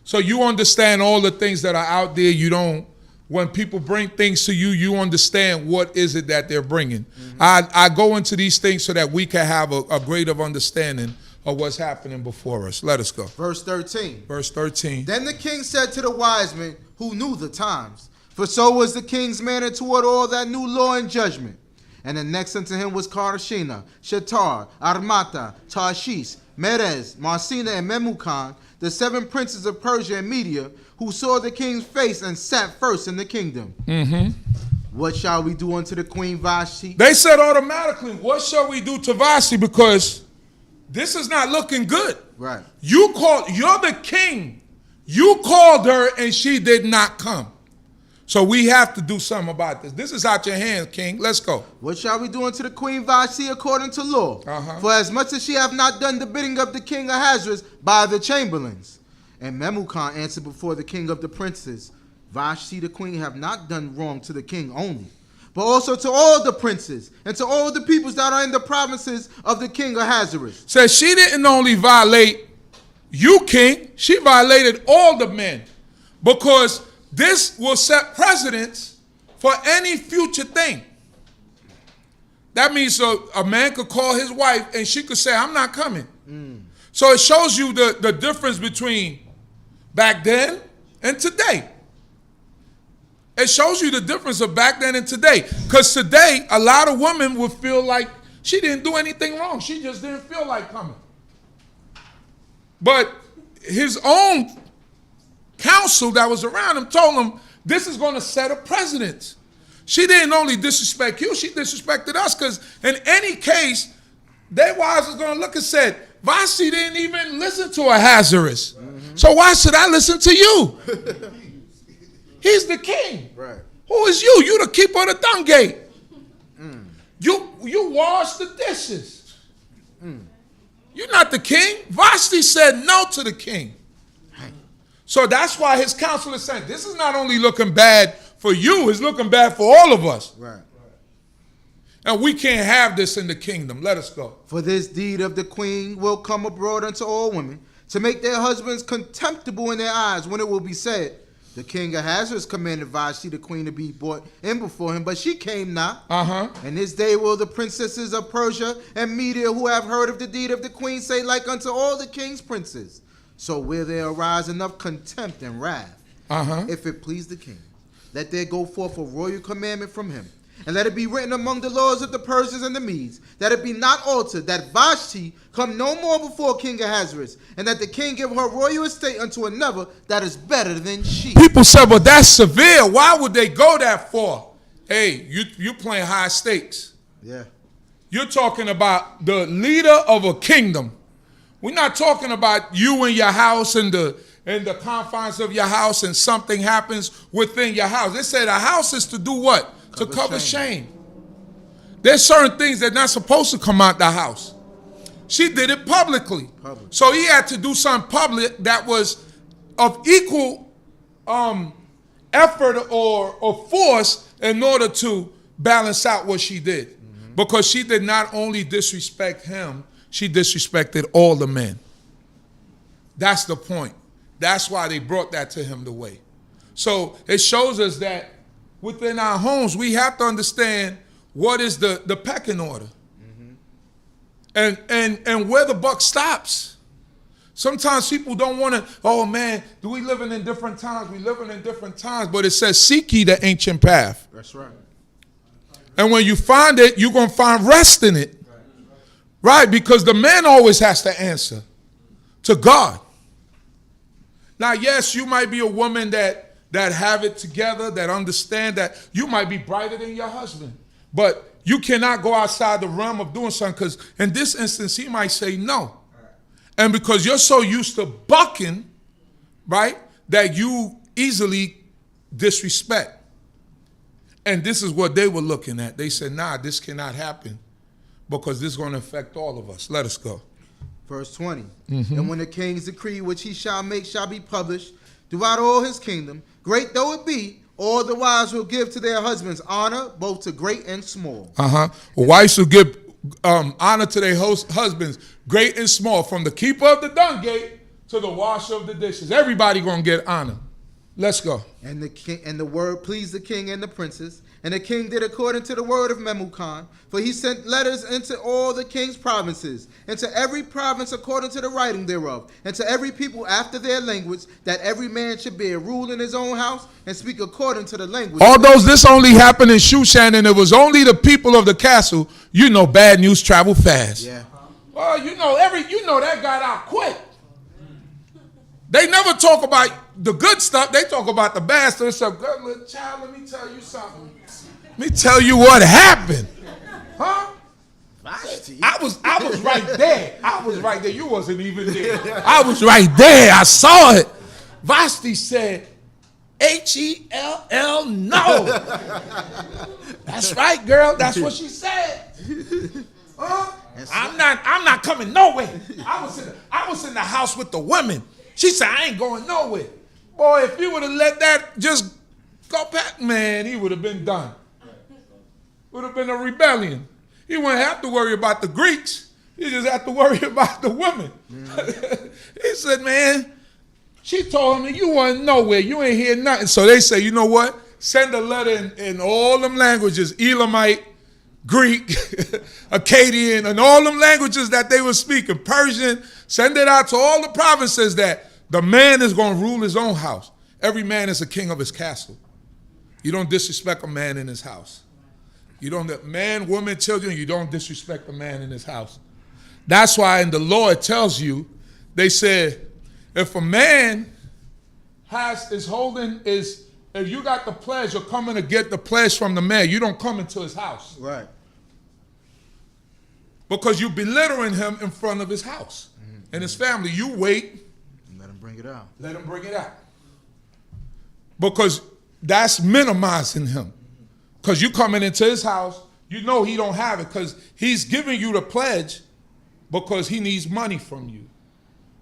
So you understand all the things that are out there. You don't, when people bring things to you, you understand what is it that they're bringing. I go into these things so that we can have a greater understanding of what's happening before us. Let us go. Verse 13. Verse 13. Then the king said to the wise men who knew the times, for so was the king's manner toward all that knew law and judgment. And the next unto him was Karashina, Shetar, Armata, Tarshish, Merez, Marsina, and Memucan, the 7 princes of Persia and Media, who saw the king's face and sat first in the kingdom. What shall we do unto the queen Vashti? They said automatically, what shall we do to Vashti? Because this is not looking good. Right. You're the king. You called her and she did not come. So we have to do something about this. This is out your hands, king. Let's go. What shall we do unto the queen Vashti according to law? For as much as she have not done the bidding of the king Ahasuerus by the chamberlains. And Memucan answered before the king of the princes, Vashti the queen have not done wrong to the king only, but also to all the princes and to all the peoples that are in the provinces of the king Ahasuerus. Says she didn't only violate you, king, she violated all the men, because this will set precedents for any future thing. That means so a man could call his wife and she could say, I'm not coming. So it shows you the difference between back then and today. It shows you the difference of back then and today. Because today, a lot of women would feel like she didn't do anything wrong. She just didn't feel like coming. But his own counsel that was around him told him, this is going to set a precedent. She didn't only disrespect you, she disrespected us. Because in any case, their wives was going to look and said, Vashti didn't even listen to Ahasuerus. So why should I listen to you? He's the king. Right. Who is you? You the keeper of the dung gate. You wash the dishes. You're not the king. Vashti said no to the king. So that's why his counsel is saying, this is not only looking bad for you, it's looking bad for all of us. Right. And we can't have this in the kingdom. Let us go. For this deed of the queen will come abroad unto all women, to make their husbands contemptible in their eyes, when it will be said, the king Ahasuerus commanded Vashti the queen to be brought in before him, but she came not. And this day will the princesses of Persia and Media, who have heard of the deed of the queen, say like unto all the king's princes. So will there arise enough contempt and wrath, if it please the king, let there go forth a royal commandment from him, and let it be written among the laws of the Persians and the Medes, that it be not altered, that Vashti come no more before King Ahasuerus, and that the king give her royal estate unto another that is better than she. People say, well, that's severe. Why would they go that far? Hey, you playing high stakes. Yeah. You're talking about the leader of a kingdom. We're not talking about you and your house and the confines of your house and something happens within your house. They said a house is to do what? To cover shame. There's certain things that are not supposed to come out the house. She did it publicly. So he had to do something public that was of equal effort or force in order to balance out what she did. Because she did not only disrespect him, she disrespected all the men. That's the point. That's why they brought that to him the way. So it shows us that within our homes, we have to understand what is the pecking order. And where the buck stops. Sometimes people don't want to, oh man, do we living in different times? We living in different times. But it says, seek ye the ancient path. That's right. And when you find it, you're going to find rest in it. Right? Because the man always has to answer to God. Now, yes, you might be a woman that have it together, that understand that you might be brighter than your husband. But you cannot go outside the realm of doing something, because in this instance, he might say no. And because you're so used to bucking, right, that you easily disrespect. And this is what they were looking at. They said, nah, this cannot happen, because this is going to affect all of us. Let us go. Verse 20. And when the king's decree which he shall make shall be published throughout all his kingdom, great though it be, all the wives will give to their husbands honor, both to great and small. Wives will give honor to their husbands, great and small, from the keeper of the dung gate to the washer of the dishes. Everybody gonna get honor. Let's go. And the king, and the word pleased the king and the princes, and the king did according to the word of Memucan, for he sent letters into all the king's provinces, and to every province according to the writing thereof, and to every people after their language, that every man should bear rule in his own house and speak according to the language. Although this only happened in Shushan, and it was only the people of the castle, you know bad news travel fast. Yeah. Well, you know that got out quick. They never talk about the good stuff. They talk about the bad stuff. So, good little child, let me tell you something. Let me tell you what happened. Huh? Vashti. I was right there. I was right there. You wasn't even there. I was right there. I saw it. Vashti said, H-E-L-L, no. That's right, girl. That's what she said. Huh? I'm not coming nowhere. I was in the house with the women. She said, I ain't going nowhere. Boy, if you would have let that just go back, man, he would have been done. Would have been a rebellion. He wouldn't have to worry about the Greeks. He just had to worry about the women. He said, man, she told him, you weren't nowhere. You ain't hear nothing. So they say, you know what? Send a letter in all them languages, Elamite, Greek, Akkadian, and all them languages that they were speaking, Persian. Send it out to all the provinces that the man is going to rule his own house. Every man is a king of his castle. You don't disrespect a man in his house. You don't, man, woman, children, you don't disrespect a man in his house. That's why in the law it tells you, they said, if a man if you got the pledge, you're coming to get the pledge from the man, you don't come into his house. Right. Because you're belittling him in front of his house and his family. You wait. And let him bring it out. Let him bring it out. Because that's minimizing him. Because you coming into his house, you know he don't have it, because he's giving you the pledge because he needs money from you.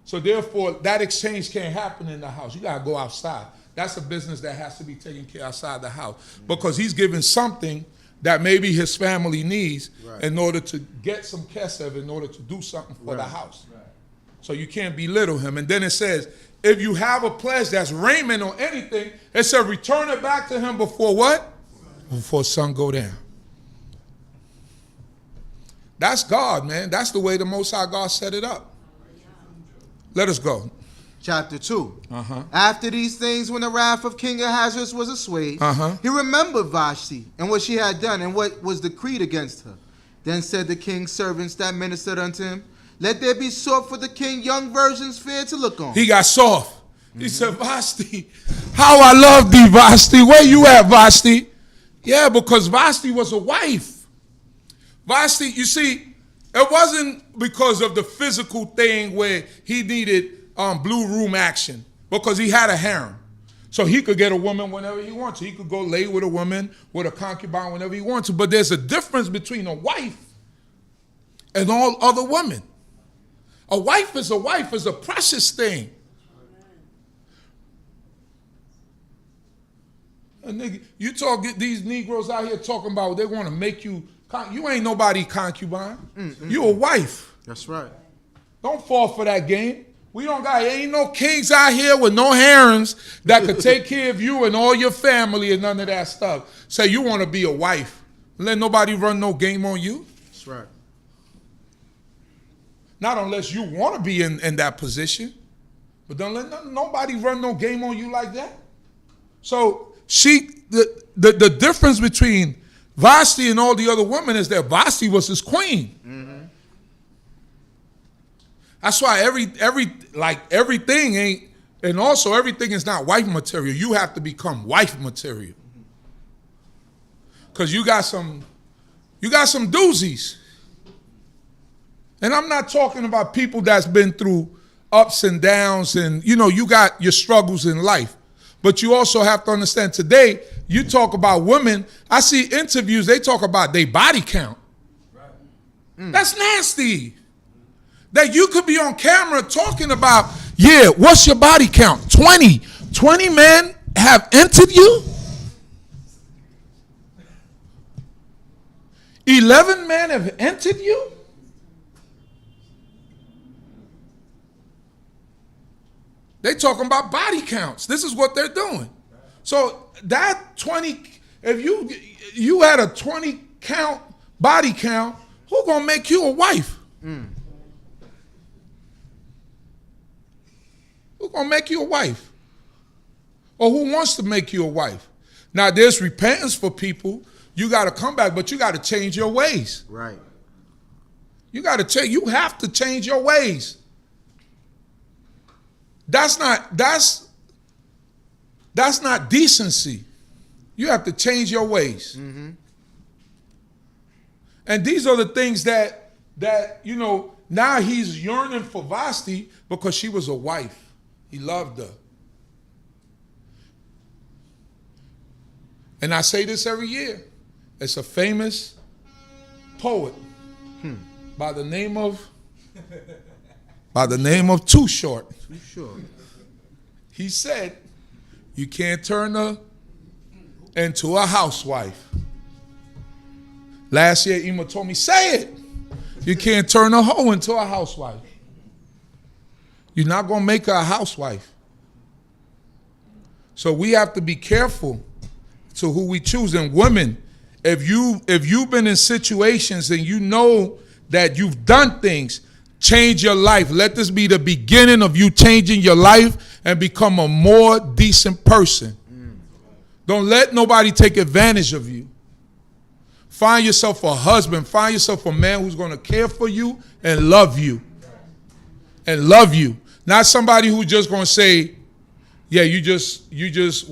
So therefore, that exchange can't happen in the house. You got to go outside. That's a business that has to be taken care of outside the house. Because he's giving something that maybe his family needs in order to get some kesef, in order to do something for the house. Right. So you can't belittle him. And then it says, if you have a pledge that's raiment or anything, it says return it back to him before what? Before sun go down. That's God, man. That's the way the Most High God set it up. Let us go. Chapter 2. After these things, when the wrath of King Ahasuerus was assuaged, he remembered Vashti and what she had done and what was decreed against her. Then said the king's servants that ministered unto him, let there be sought for the king young virgins fair to look on. He got soft. He said, Vashti, how I love thee, Vashti. Where you at, Vashti? Yeah, because Vashti was a wife. Vashti, you see, it wasn't because of the physical thing where he needed blue room action, because he had a harem. So he could get a woman whenever he wants to. He could go lay with a woman, with a concubine whenever he wants to. But there's a difference between a wife and all other women. A wife is a precious thing. And nigga, you talk these Negroes out here talking about they want to make you. You ain't nobody concubine. You a wife. That's right. Don't fall for that game. We don't got, ain't no kings out here with no harems that could take care of you and all your family and none of that stuff. Say you want to be a wife. Let nobody run no game on you. That's right. Not unless you want to be in that position. But don't let nobody run no game on you like that. So the difference between Vashti and all the other women is that Vashti was his queen. Mm-hmm. That's why everything ain't, and also everything is not wife material. You have to become wife material. Because you got some doozies. And I'm not talking about people that's been through ups and downs and, you got your struggles in life. But you also have to understand today, you talk about women, I see interviews, they talk about their body count. Right. That's nasty. That you could be on camera talking about, yeah, what's your body count? 20. 20 men have entered you? 11 men have entered you? They talking about body counts. This is what they're doing. So that 20, if you had a 20 count body count, who gonna make you a wife? Who gonna make you a wife? Or who wants to make you a wife? Now there's repentance for people. You got to come back, but you got to change your ways. Right. You got to change. You have to change your ways. That's not decency. You have to change your ways. Mm-hmm. And these are the things that now he's yearning for Vashti because she was a wife. He loved her. And I say this every year. It's a famous poet by the name of Too Short. Too Short. He said, you can't turn her into a housewife. Last year, Emma told me, say it. You can't turn a hoe into a housewife. You're not going to make her a housewife. So we have to be careful to who we choose. And women, if you've been in situations and you know that you've done things, change your life. Let this be the beginning of you changing your life and become a more decent person. Don't let nobody take advantage of you. Find yourself a husband. Find yourself a man who's going to care for you and love you. And love you. Not somebody who's just going to say, yeah, you just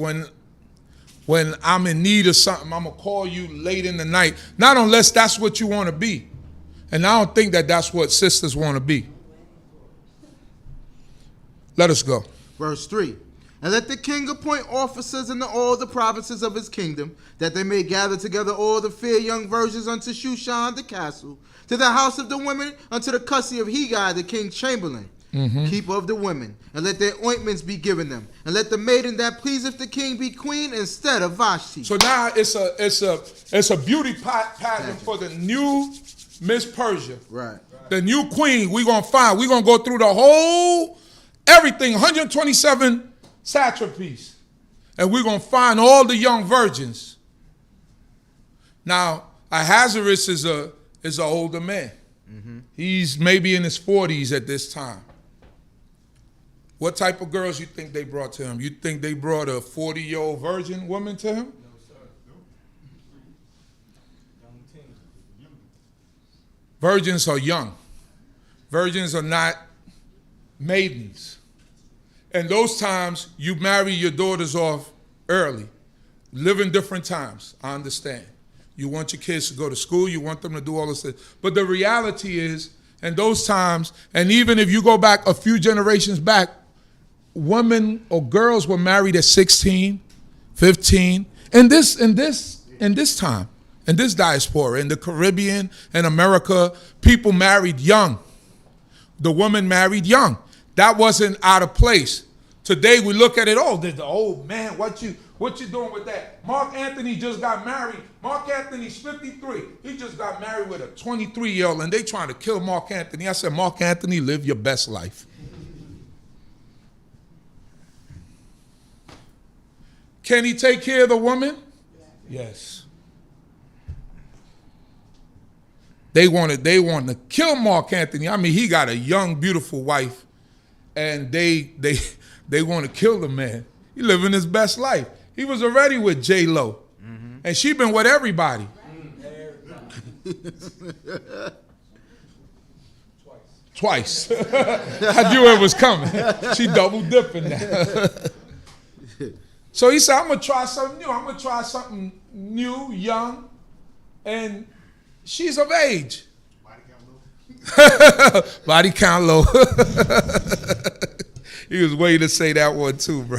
when I'm in need of something, I'm going to call you late in the night. Not unless that's what you want to be. And I don't think that that's what sisters want to be. Let us go. Verse 3. And let the king appoint officers in all the provinces of his kingdom, that they may gather together all the fair young virgins unto Shushan the castle, to the house of the women, unto the custody of Hegai the king's chamberlain, keeper of the women, and let their ointments be given them, and let the maiden that pleaseth the king be queen instead of Vashti. So now it's a beauty pageant for the new Miss Persia. Right. The new queen we're going to go through the whole, everything, 127 satrapies. And we're going to find all the young virgins. Now, Ahasuerus is an older man. He's maybe in his 40s at this time. What type of girls you think they brought to him? You think they brought a 40-year-old virgin woman to him? No, sir. Young teen. Virgins are young. Virgins are not maidens. And those times, you marry your daughters off early. Live in different times, I understand. You want your kids to go to school, you want them to do all this stuff. But the reality is, in those times, and even if you go back a few generations back, women or girls were married at 16, 15. In this time, in this diaspora, in the Caribbean and America, people married young. The woman married young. That wasn't out of place. Today we look at it, there's the old man, what you doing with that? Mark Anthony just got married. Mark Anthony's 53. He just got married with a 23-year-old, and they trying to kill Mark Anthony. I said, Mark Anthony, live your best life. Can he take care of the woman? Yes. They wanted to kill Mark Antony. I mean, he got a young, beautiful wife, and they want to kill the man. He living his best life. He was already with J-Lo, and she been with everybody. Twice. I knew it was coming. She double dipping now. So he said, I'm going to try something new. I'm going to try something new, young, and she's of age. Body count low. He was waiting to say that one too, bro.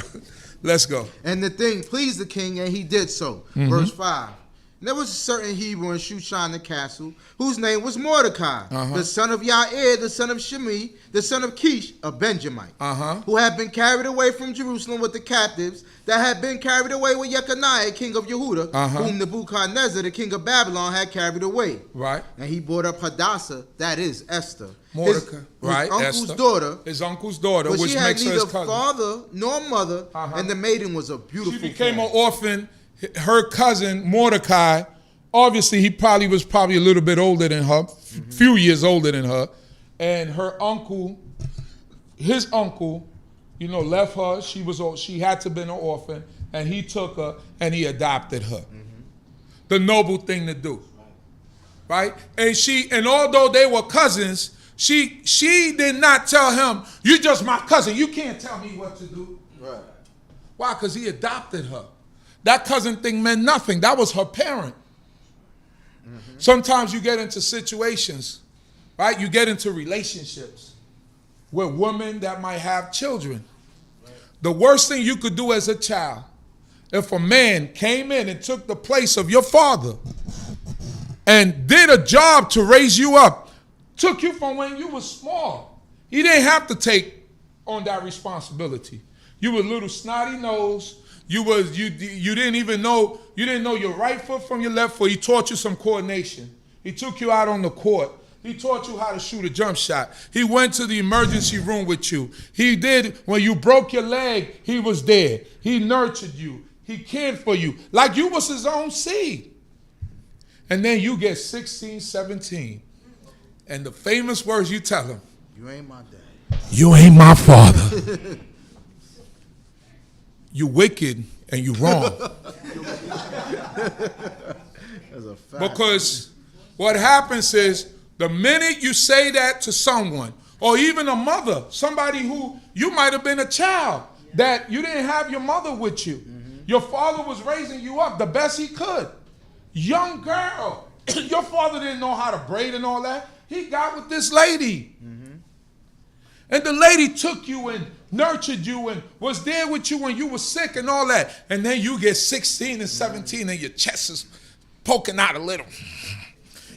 Let's go. And the thing pleased the king, and he did so. Verse 5. And there was a certain Hebrew in Shushan the castle, whose name was Mordecai, the son of Yair, the son of Shimei, the son of Kish, a Benjamite, who had been carried away from Jerusalem with the captives that had been carried away with Jeconiah, king of Yehuda, whom Nebuchadnezzar, the king of Babylon, had carried away. Right. And he brought up Hadassah, that is Esther, Mordecai, his uncle's daughter. His uncle's daughter, but which she had makes her neither his cousin. father nor mother, and the maiden was a beautiful. She became an orphan. Her cousin Mordecai, obviously he was probably a little bit older than her, few years older than her, and her uncle, his uncle, left her. She had to be an orphan, and he took her and he adopted her. The noble thing to do, right? And although they were cousins, she did not tell him, "You just my cousin. You can't tell me what to do." Right? Why? Because he adopted her. That cousin thing meant nothing. That was her parent. Sometimes you get into situations, right? You get into relationships with women that might have children. The worst thing you could do as a child, if a man came in and took the place of your father and did a job to raise you up, took you from when you were small, he didn't have to take on that responsibility. You were a little snotty nose. You didn't even know, you didn't know your right foot from your left foot. He taught you some coordination. He took you out on the court. He taught you how to shoot a jump shot. He went to the emergency room with you. He did, when you broke your leg, he was there. He nurtured you. He cared for you like you was his own seed. And then you get 16, 17. And the famous words you tell him, "You ain't my dad. You ain't my father." You wicked and you wrong. That's a fact. Because what happens is the minute you say that to someone, or even a mother, somebody who you might have been a child, that you didn't have your mother with you. Your father was raising you up the best he could. Young girl, your father didn't know how to braid and all that. He got with this lady. And the lady took you and nurtured you and was there with you when you were sick and all that. And then you get 16 and 17 and your chest is poking out a little.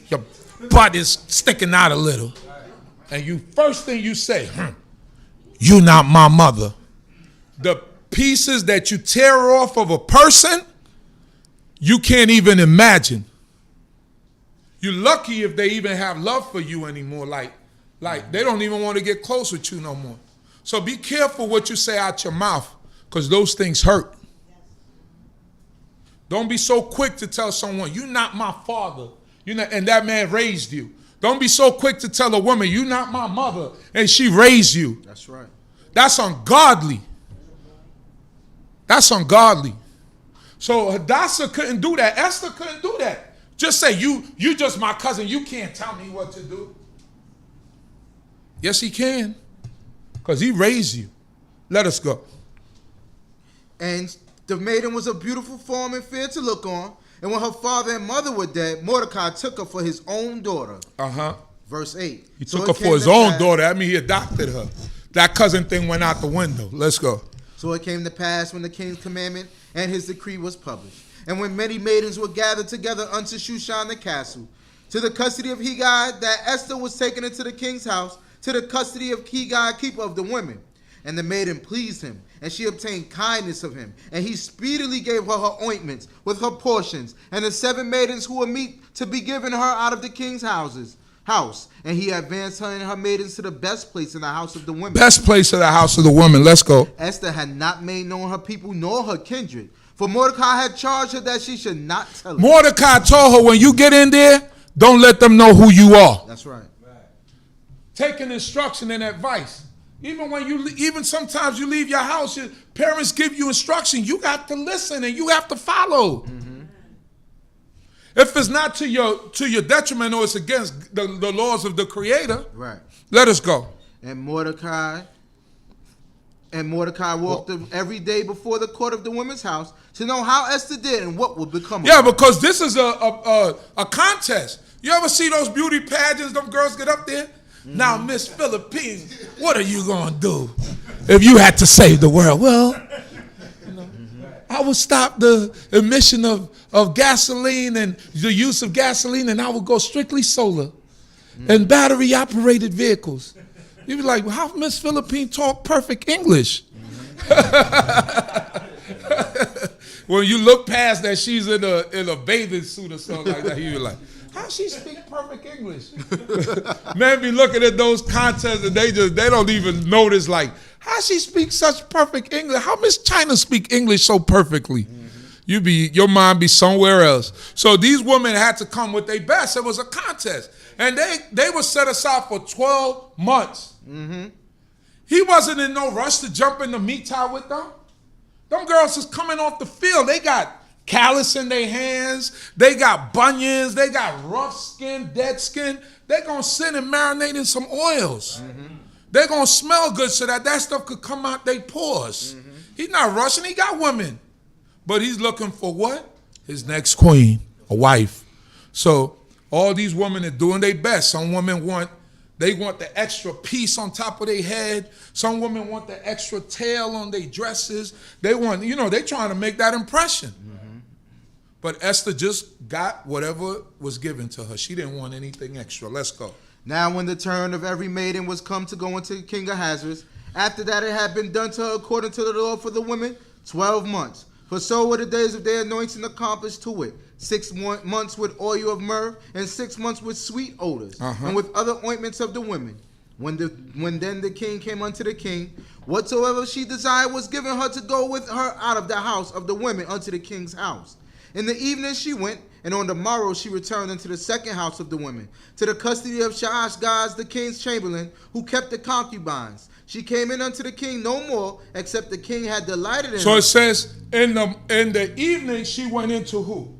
Your butt is sticking out a little. And first thing you say, "You not my mother." The pieces that you tear off of a person, you can't even imagine. You're lucky if they even have love for you anymore. Like they don't even want to get close with you no more. So be careful what you say out your mouth, because those things hurt. Don't be so quick to tell someone, "You're not my father," and that man raised you. Don't be so quick to tell a woman, "You're not my mother," and she raised you. That's right. That's ungodly. That's ungodly. So Hadassah couldn't do that. Esther couldn't do that. Just say, you just my cousin. You can't tell me what to do. Yes, he can. Because he raised you. Let us go. And the maiden was of beautiful form and fair to look on. And when her father and mother were dead, Mordecai took her for his own daughter. Verse 8. He took her for his own daughter. I mean, he adopted her. That cousin thing went out the window. Let's go. So it came to pass when the king's commandment and his decree was published, and when many maidens were gathered together unto Shushan the castle, to the custody of Hegai, that Esther was taken into the king's house, to the custody of Hegai, keeper of the women. And the maiden pleased him, and she obtained kindness of him. And he speedily gave her her ointments with her portions, and the 7 maidens who were meet to be given her out of the king's house. And he advanced her and her maidens to the best place in the house of the women. Best place in the house of the women. Let's go. Esther had not made known her people nor her kindred, for Mordecai had charged her that she should not tell it. Mordecai told her, when you get in there, Don't let them know who you are. That's right. Taking instruction and advice. Even sometimes you leave your house, your parents give you instruction. You got to listen and you have to follow. Mm-hmm. If it's not to your detriment or it's against the laws of the Creator, right? Let us go. And Mordecai walked every day before the court of the women's house to know how Esther did and what would become of her. Yeah, because this is a contest. You ever see those beauty pageants? Them girls get up there. Mm-hmm. Now, Miss Philippines, what are you gonna do if you had to save the world? Well, I would stop the emission of gasoline and the use of gasoline, and I would go strictly solar and battery operated vehicles. You'd be like, well, how Miss Philippine talk perfect English? When you look past that she's in a bathing suit or something like that, you'd be like, how she speak perfect English? Man be looking at those contests and they don't even notice, like, how she speaks such perfect English? How Miss China speak English so perfectly? Mm-hmm. Your mind be somewhere else. So these women had to come with their best. It was a contest. And they were set aside for 12 months. Mm-hmm. He wasn't in no rush to jump in the meat tie with them. Them girls is coming off the field. They got callus in their hands. They got bunions. They got rough skin, dead skin. They're going to sit and marinate in some oils. Mm-hmm. They're going to smell good so that stuff could come out their pores. Mm-hmm. He's not rushing. He got women. But he's looking for what? His next queen, a wife. So all these women are doing their best. Some women want the extra piece on top of their head. Some women want the extra tail on their dresses. They want, they're trying to make that impression. Mm-hmm. But Esther just got whatever was given to her. She didn't want anything extra. Let's go. Now when the turn of every maiden was come to go into King Ahasuerus, after that it had been done to her according to the law for the women, 12 months. For so were the days of their anointing accomplished to it. 6 months with oil of myrrh, and 6 months with sweet odors, and with other ointments of the women. When then the king came unto the king, whatsoever she desired was given her to go with her out of the house of the women unto the king's house. In the evening she went, and on the morrow she returned unto the second house of the women, to the custody of Shaashgaz the king's chamberlain, who kept the concubines. She came in unto the king no more, except the king had delighted in her. So it says, in the evening she went into who?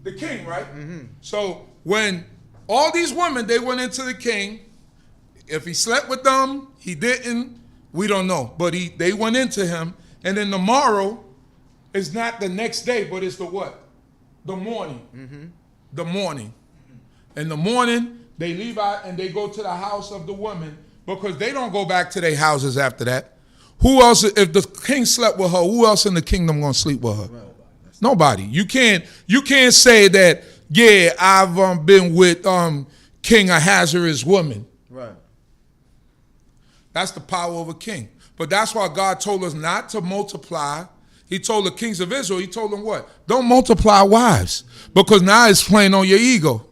The king, right? Mm-hmm. So when all these women, they went into the king. If he slept with them, he didn't, we don't know. But they went into him. And then the morrow is not the next day, but it's the what? The morning. Mm-hmm. The morning. In the morning, they leave out and they go to the house of the women, because they don't go back to their houses after that. Who else, if the king slept with her, who else in the kingdom going to sleep with her? Right. Nobody. You can't say that, yeah, I've been with King Ahasuerus' woman. Right. That's the power of a king. But that's why God told us not to multiply. He told the kings of Israel, he told them what? Don't multiply wives, because now it's playing on your ego.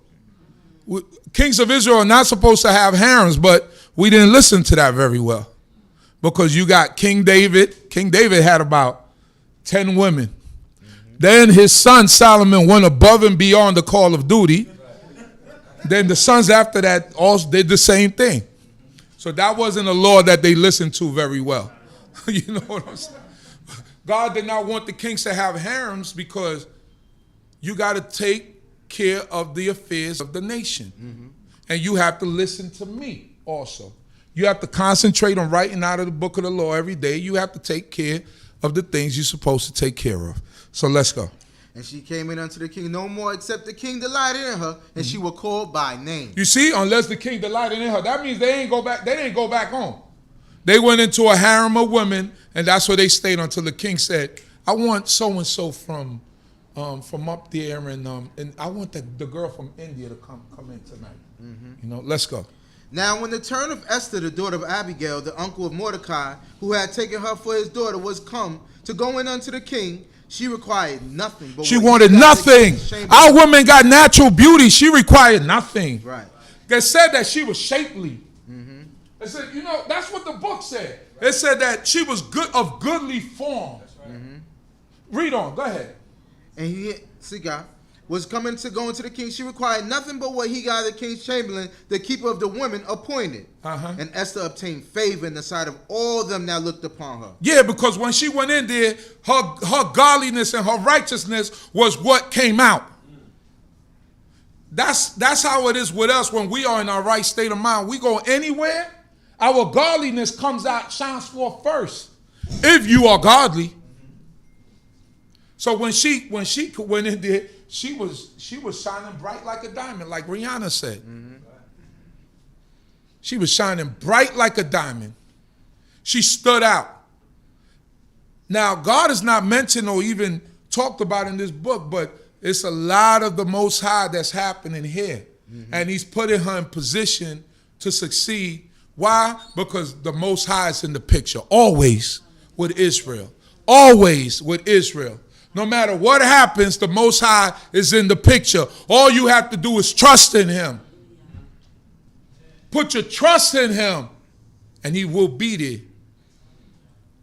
Kings of Israel are not supposed to have harems, but we didn't listen to that very well, because you got King David. King David had about 10 women. Then his son Solomon went above and beyond the call of duty. Then the sons after that also did the same thing. So that wasn't a law that they listened to very well. You know what I'm saying? God did not want the kings to have harems, because you got to take care of the affairs of the nation. Mm-hmm. And you have to listen to me also. You have to concentrate on writing out of the book of the law every day. You have to take care of the things you're supposed to take care of. So let's go. And she came in unto the king no more, except the king delighted in her, and she was called by name. You see, unless the king delighted in her, that means they didn't go back home. They went into a harem of women, and that's where they stayed until the king said, I want so-and-so from up there, and I want the girl from India to come in tonight. Mm-hmm. Let's go. Now when the turn of Esther, the daughter of Abigail, the uncle of Mordecai, who had taken her for his daughter, was come to go in unto the king, she required nothing. But she wanted nothing. Our woman got natural beauty. She required nothing. Right. They said that she was shapely. Mm-hmm. They said, that's what the book said. It said that she was good of goodly form. Right. Mm-hmm. Read on. Go ahead. was coming to go into the king, she required nothing but what he got the king's chamberlain, the keeper of the women, appointed. And Esther obtained favor in the sight of all them that looked upon her. Yeah, because when she went in there, her godliness and her righteousness was what came out. That's how it is with us when we are in our right state of mind. We go anywhere, our godliness comes out, shines forth first. If you are godly. So when she went in there, she was shining bright like a diamond, like Rihanna said. She was shining bright like a diamond. She stood out. Now, God is not mentioned or even talked about in this book, but it's a lot of the Most High that's happening here. And he's putting her in position to succeed. Why? Because the Most High is in the picture, always with Israel. Always with Israel. No matter what happens, the Most High is in the picture. All you have to do is trust in him. Put your trust in him, and he will be there.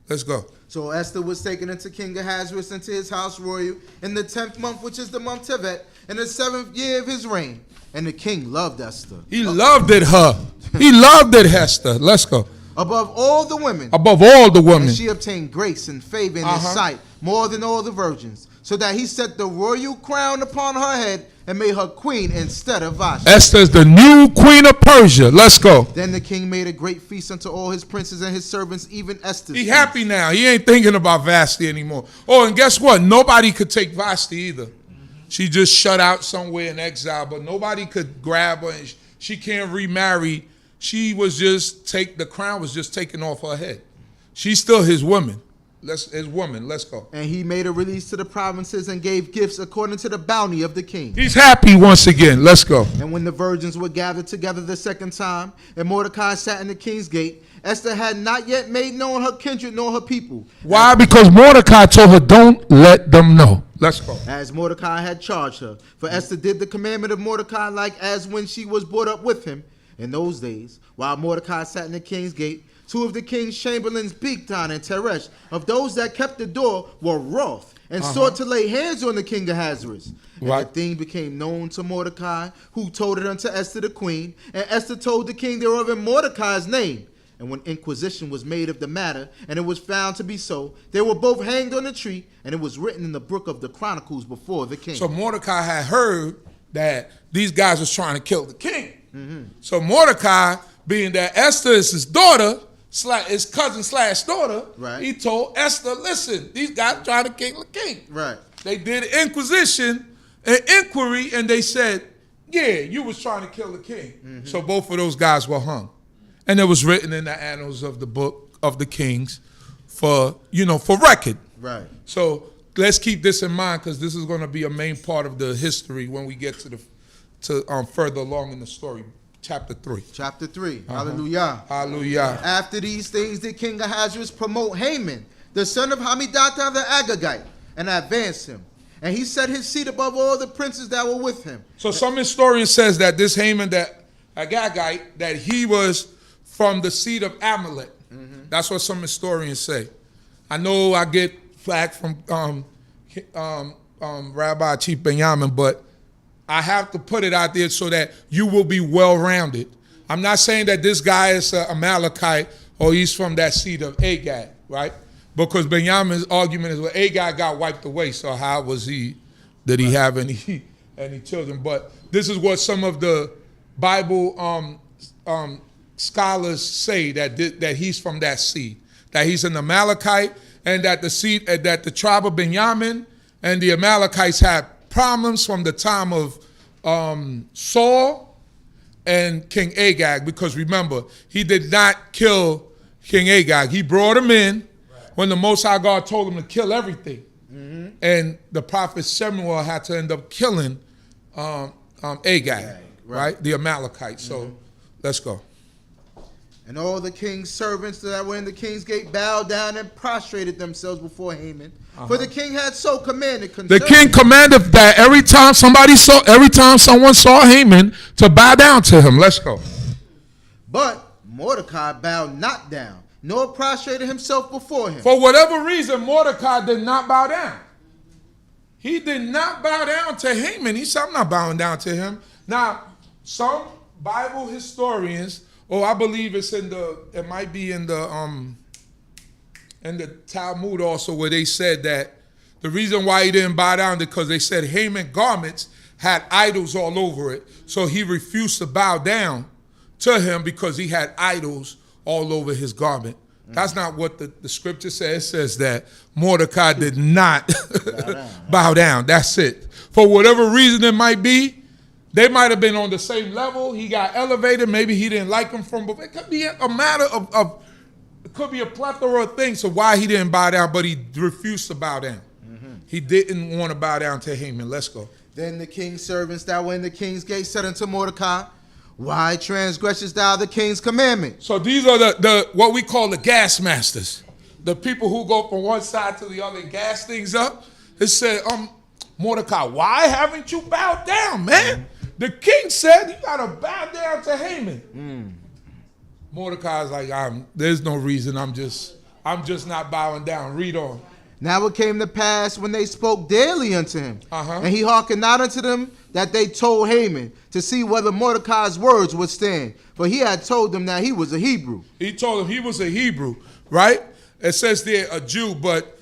Let's go. So Esther was taken into King Ahasuerus into his house royal in the 10th month, which is the month Tevet, in the 7th year of his reign. And the king loved Esther. He loved it, her. He loved it, Esther. Let's go. Above all the women. Above all the women. And she obtained grace and favor in his sight more than all the virgins, so that he set the royal crown upon her head and made her queen instead of Vashti. Esther's the new queen of Persia. Let's go. Then the king made a great feast unto all his princes and his servants, even Esther. He happy now. He ain't thinking about Vashti anymore. Oh, and guess what? Nobody could take Vashti either. She just shut out somewhere in exile, but nobody could grab her, and she can't remarry. She was just the crown was just taken off her head. She's still his woman. His woman. Let's go. And he made a release to the provinces and gave gifts according to the bounty of the king. He's happy once again. Let's go. And when the virgins were gathered together the second time, and Mordecai sat in the king's gate, Esther had not yet made known her kindred nor her people. Why? Because Mordecai told her, don't let them know. Let's go. As Mordecai had charged her. For Esther did the commandment of Mordecai like as when she was brought up with him. In those days, while Mordecai sat in the king's gate, two of the king's chamberlains, Bigtan and Teresh, of those that kept the door, were wroth and sought to lay hands on the king Ahasuerus. And the thing became known to Mordecai, who told it unto Esther the queen. And Esther told the king thereof in Mordecai's name. And when inquisition was made of the matter, and it was found to be so, they were both hanged on a tree, and it was written in the book of the Chronicles before the king. So Mordecai had heard that these guys was trying to kill the king. So Mordecai, being that Esther is his daughter, his cousin / daughter, he told Esther, listen, these guys trying to kill the king. They did inquisition, an inquiry, and they said, yeah, you was trying to kill the king. So both of those guys were hung. And it was written in the annals of the book of the kings for record. So let's keep this in mind, because this is going to be a main part of the history when we get to further along in the story. Chapter 3. Chapter 3. Hallelujah. Hallelujah. After these things did King Ahasuerus promote Haman, the son of Hammedatha the Agagite, and advance him. And he set his seat above all the princes that were with him. So some historian says that this Haman, that Agagite, that he was from the seed of Amalek. That's what some historians say. I know I get flack from Rabbi Chief Benjamin, but I have to put it out there so that you will be well-rounded. I'm not saying that this guy is an Amalekite or he's from that seed of Agag, right? Because Benjamin's argument is, well, Agag got wiped away, so how was he, did he have any children? But this is what some of the Bible scholars say, that he's from that seed, that he's an Amalekite, and that the tribe of Benjamin and the Amalekites had problems from the time of Saul and King Agag, because remember, he did not kill King Agag. He brought him in when the Most High God told him to kill everything. And the prophet Samuel had to end up killing Agag, right? The Amalekites. So let's go. And all the king's servants that were in the king's gate bowed down and prostrated themselves before Haman. For the king had so commanded. The king commanded that every time someone saw Haman, to bow down to him. Let's go. But Mordecai bowed not down, nor prostrated himself before him. For whatever reason, Mordecai did not bow down. He did not bow down to Haman. He said, I'm not bowing down to him. Now, some Bible historians, or I believe it might be in the Talmud also, where they said that the reason why he didn't bow down is because they said Haman's garments had idols all over it. So he refused to bow down to him because he had idols all over his garment. That's not what the scripture says. It says that Mordecai did not bow down. That's it. For whatever reason it might be, they might have been on the same level. He got elevated. Maybe he didn't like him from before. It could be a matter of it could be a plethora of things of why he didn't bow down, but he refused to bow down. He didn't want to bow down to Haman. Let's go. Then the king's servants that were in the king's gate said unto Mordecai, why transgressest thou the king's commandment? So these are the what we call the gas masters, the people who go from one side to the other and gas things up. It said, Mordecai, why haven't you bowed down, man? The king said you gotta bow down to Haman. Mordecai's like, there's no reason. I'm just not bowing down. Read on. Now it came to pass when they spoke daily unto him, and he hearkened not unto them, that they told Haman to see whether Mordecai's words would stand. For he had told them that he was a Hebrew. He told them he was a Hebrew, right? It says there a Jew, but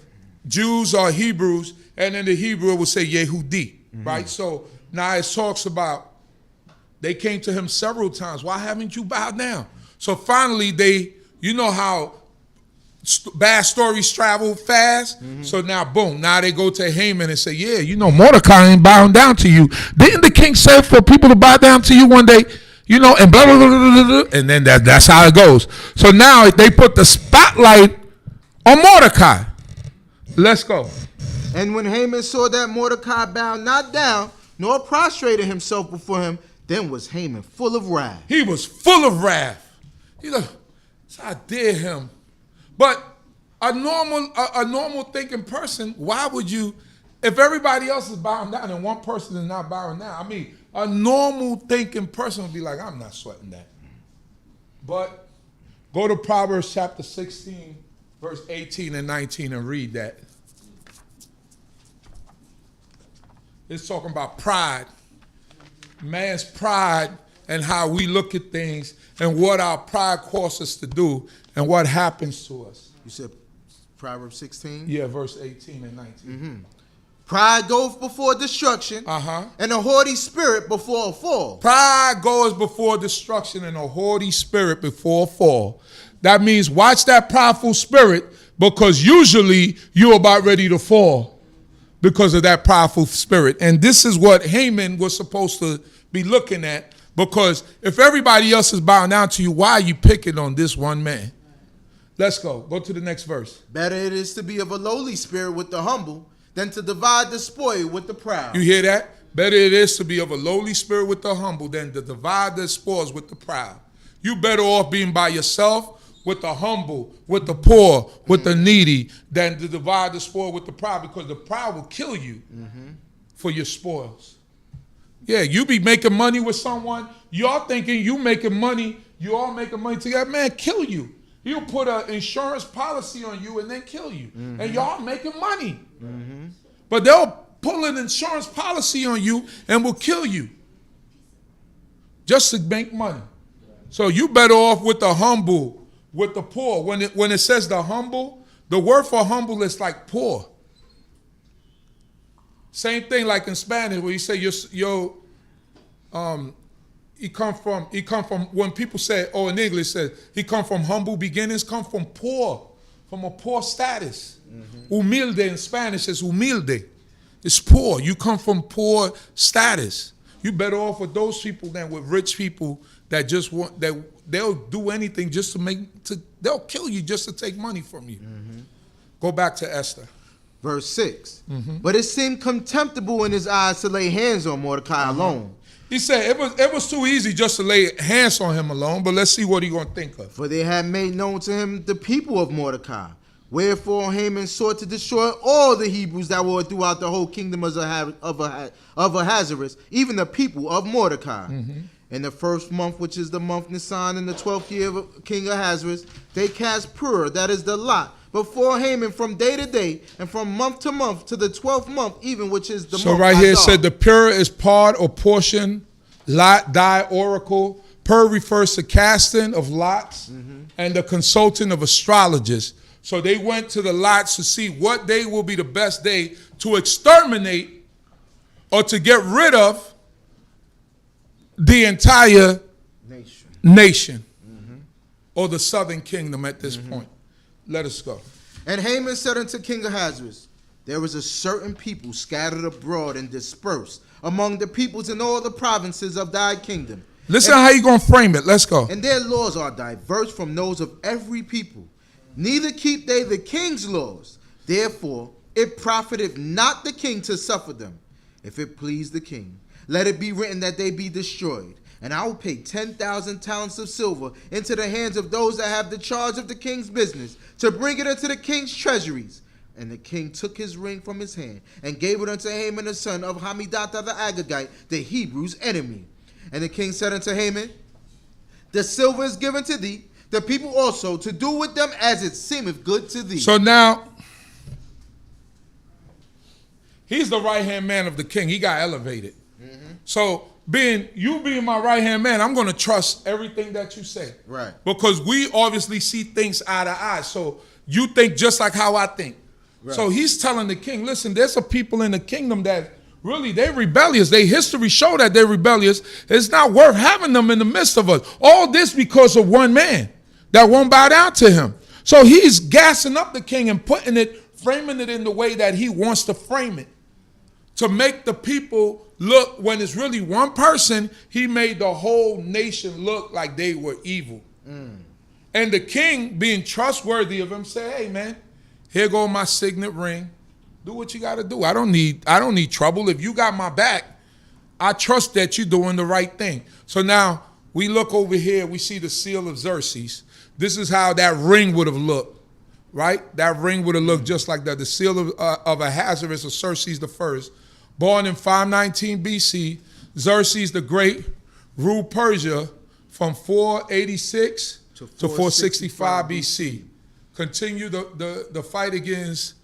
Jews are Hebrews, and in the Hebrew it will say Yehudi, right? So now it talks about they came to him several times. Why haven't you bowed down? So finally you know how bad stories travel fast. So now, boom, now they go to Haman and say, yeah, you know, Mordecai ain't bowing down to you. Didn't the king say for people to bow down to you one day? You know, and blah, blah, blah, blah, blah, blah. And then that's how it goes. So now they put the spotlight on Mordecai. Let's go. And when Haman saw that Mordecai bowed not down, nor prostrated himself before him, then was Haman full of wrath. He was full of wrath. He's like, I dare him. But a normal thinking person, why would you, if everybody else is bowing down and one person is not bowing down, I mean, a normal thinking person would be like, I'm not sweating that. But go to Proverbs chapter 16, verse 18 and 19 and read that. It's talking about pride. Man's pride and how we look at things and what our pride causes us to do and what happens to us. You said Proverbs 16? Yeah, verse 18 and 19. Pride goeth before destruction, and a haughty spirit before a fall. Pride goes before destruction and a haughty spirit before a fall. That means watch that prideful spirit, because usually you're about ready to fall because of that prideful spirit. And this is what Haman was supposed to be looking at, because if everybody else is bowing down to you, why are you picking on this one man? Let's go. Go to the next verse. Better it is to be of a lowly spirit with the humble than to divide the spoil with the proud. You hear that? Better it is to be of a lowly spirit with the humble than to divide the spoils with the proud. You better off being by yourself with the humble, with the poor, with the needy, than to divide the spoil with the proud, because the proud will kill you for your spoils. Yeah, you be making money with someone, y'all thinking you making money, you all making money together, man, kill you. He'll put an insurance policy on you and then kill you. And y'all making money. But they'll pull an insurance policy on you and will kill you just to make money. So you better off with the humble, with the poor. When it says the humble, the word for humble is like poor. Same thing like in Spanish where you say he come from when people say, oh, in English says he come from humble beginnings, come from a poor status. Humilde in Spanish is humilde. It's poor. You come from poor status. You better off with those people than with rich people that just want, that they'll do anything just they'll kill you just to take money from you. Go back to Esther. Verse 6. But it seemed contemptible in his eyes to lay hands on Mordecai alone. He said it was too easy just to lay hands on him alone, but let's see what he's going to think of. For they had made known to him the people of Mordecai. Wherefore Haman sought to destroy all the Hebrews that were throughout the whole kingdom of Ahasuerus, even the people of Mordecai. In the first month, which is the month Nisan, in the 12th year of King Ahasuerus, they cast pur, that is the lot, before Haman from day to day, and from month to month, to the 12th month even, which is the month. So right here it Adar. said the pur is part or portion, lot, die, oracle. Pur refers to casting of lots and the consulting of astrologers. So they went to the lots to see what day will be the best day to exterminate or to get rid of the entire nation or the southern kingdom at this point. Let us go. And Haman said unto King Ahasuerus, there is a certain people scattered abroad and dispersed among the peoples in all the provinces of thy kingdom. Listen how you going to frame it. Let's go. And their laws are diverse from those of every people. Neither keep they the king's laws. Therefore, it profiteth not the king to suffer them. If it please the king, let it be written that they be destroyed. And I will pay 10,000 talents of silver into the hands of those that have the charge of the king's business, to bring it into the king's treasuries. And the king took his ring from his hand, and gave it unto Haman the son of Hammedatha the Agagite, the Hebrew's enemy. And the king said unto Haman, the silver is given to thee, the people also, to do with them as it seemeth good to thee. So now, he's the right-hand man of the king. He got elevated. So you being my right-hand man, I'm going to trust everything that you say. Right. Because we obviously see things eye to eye. So you think just like how I think. Right. So he's telling the king, listen, there's some people in the kingdom that really, they're rebellious. Their history show that they're rebellious. It's not worth having them in the midst of us. All this because of one man that won't bow down to him. So he's gassing up the king and framing it in the way that he wants to frame it. To make the people look, when it's really one person, he made the whole nation look like they were evil. And the king, being trustworthy of him, said, hey man, here go my signet ring. Do what you got to do. I don't need trouble. If you got my back, I trust that you're doing the right thing. So now we look over here, we see the seal of Xerxes. This is how that ring would have looked, right? That ring would have looked just like that. The seal of Ahasuerus, or Xerxes the first, born in 519 BC, Xerxes the Great ruled Persia from 486 to 465 BC. Continued the fight against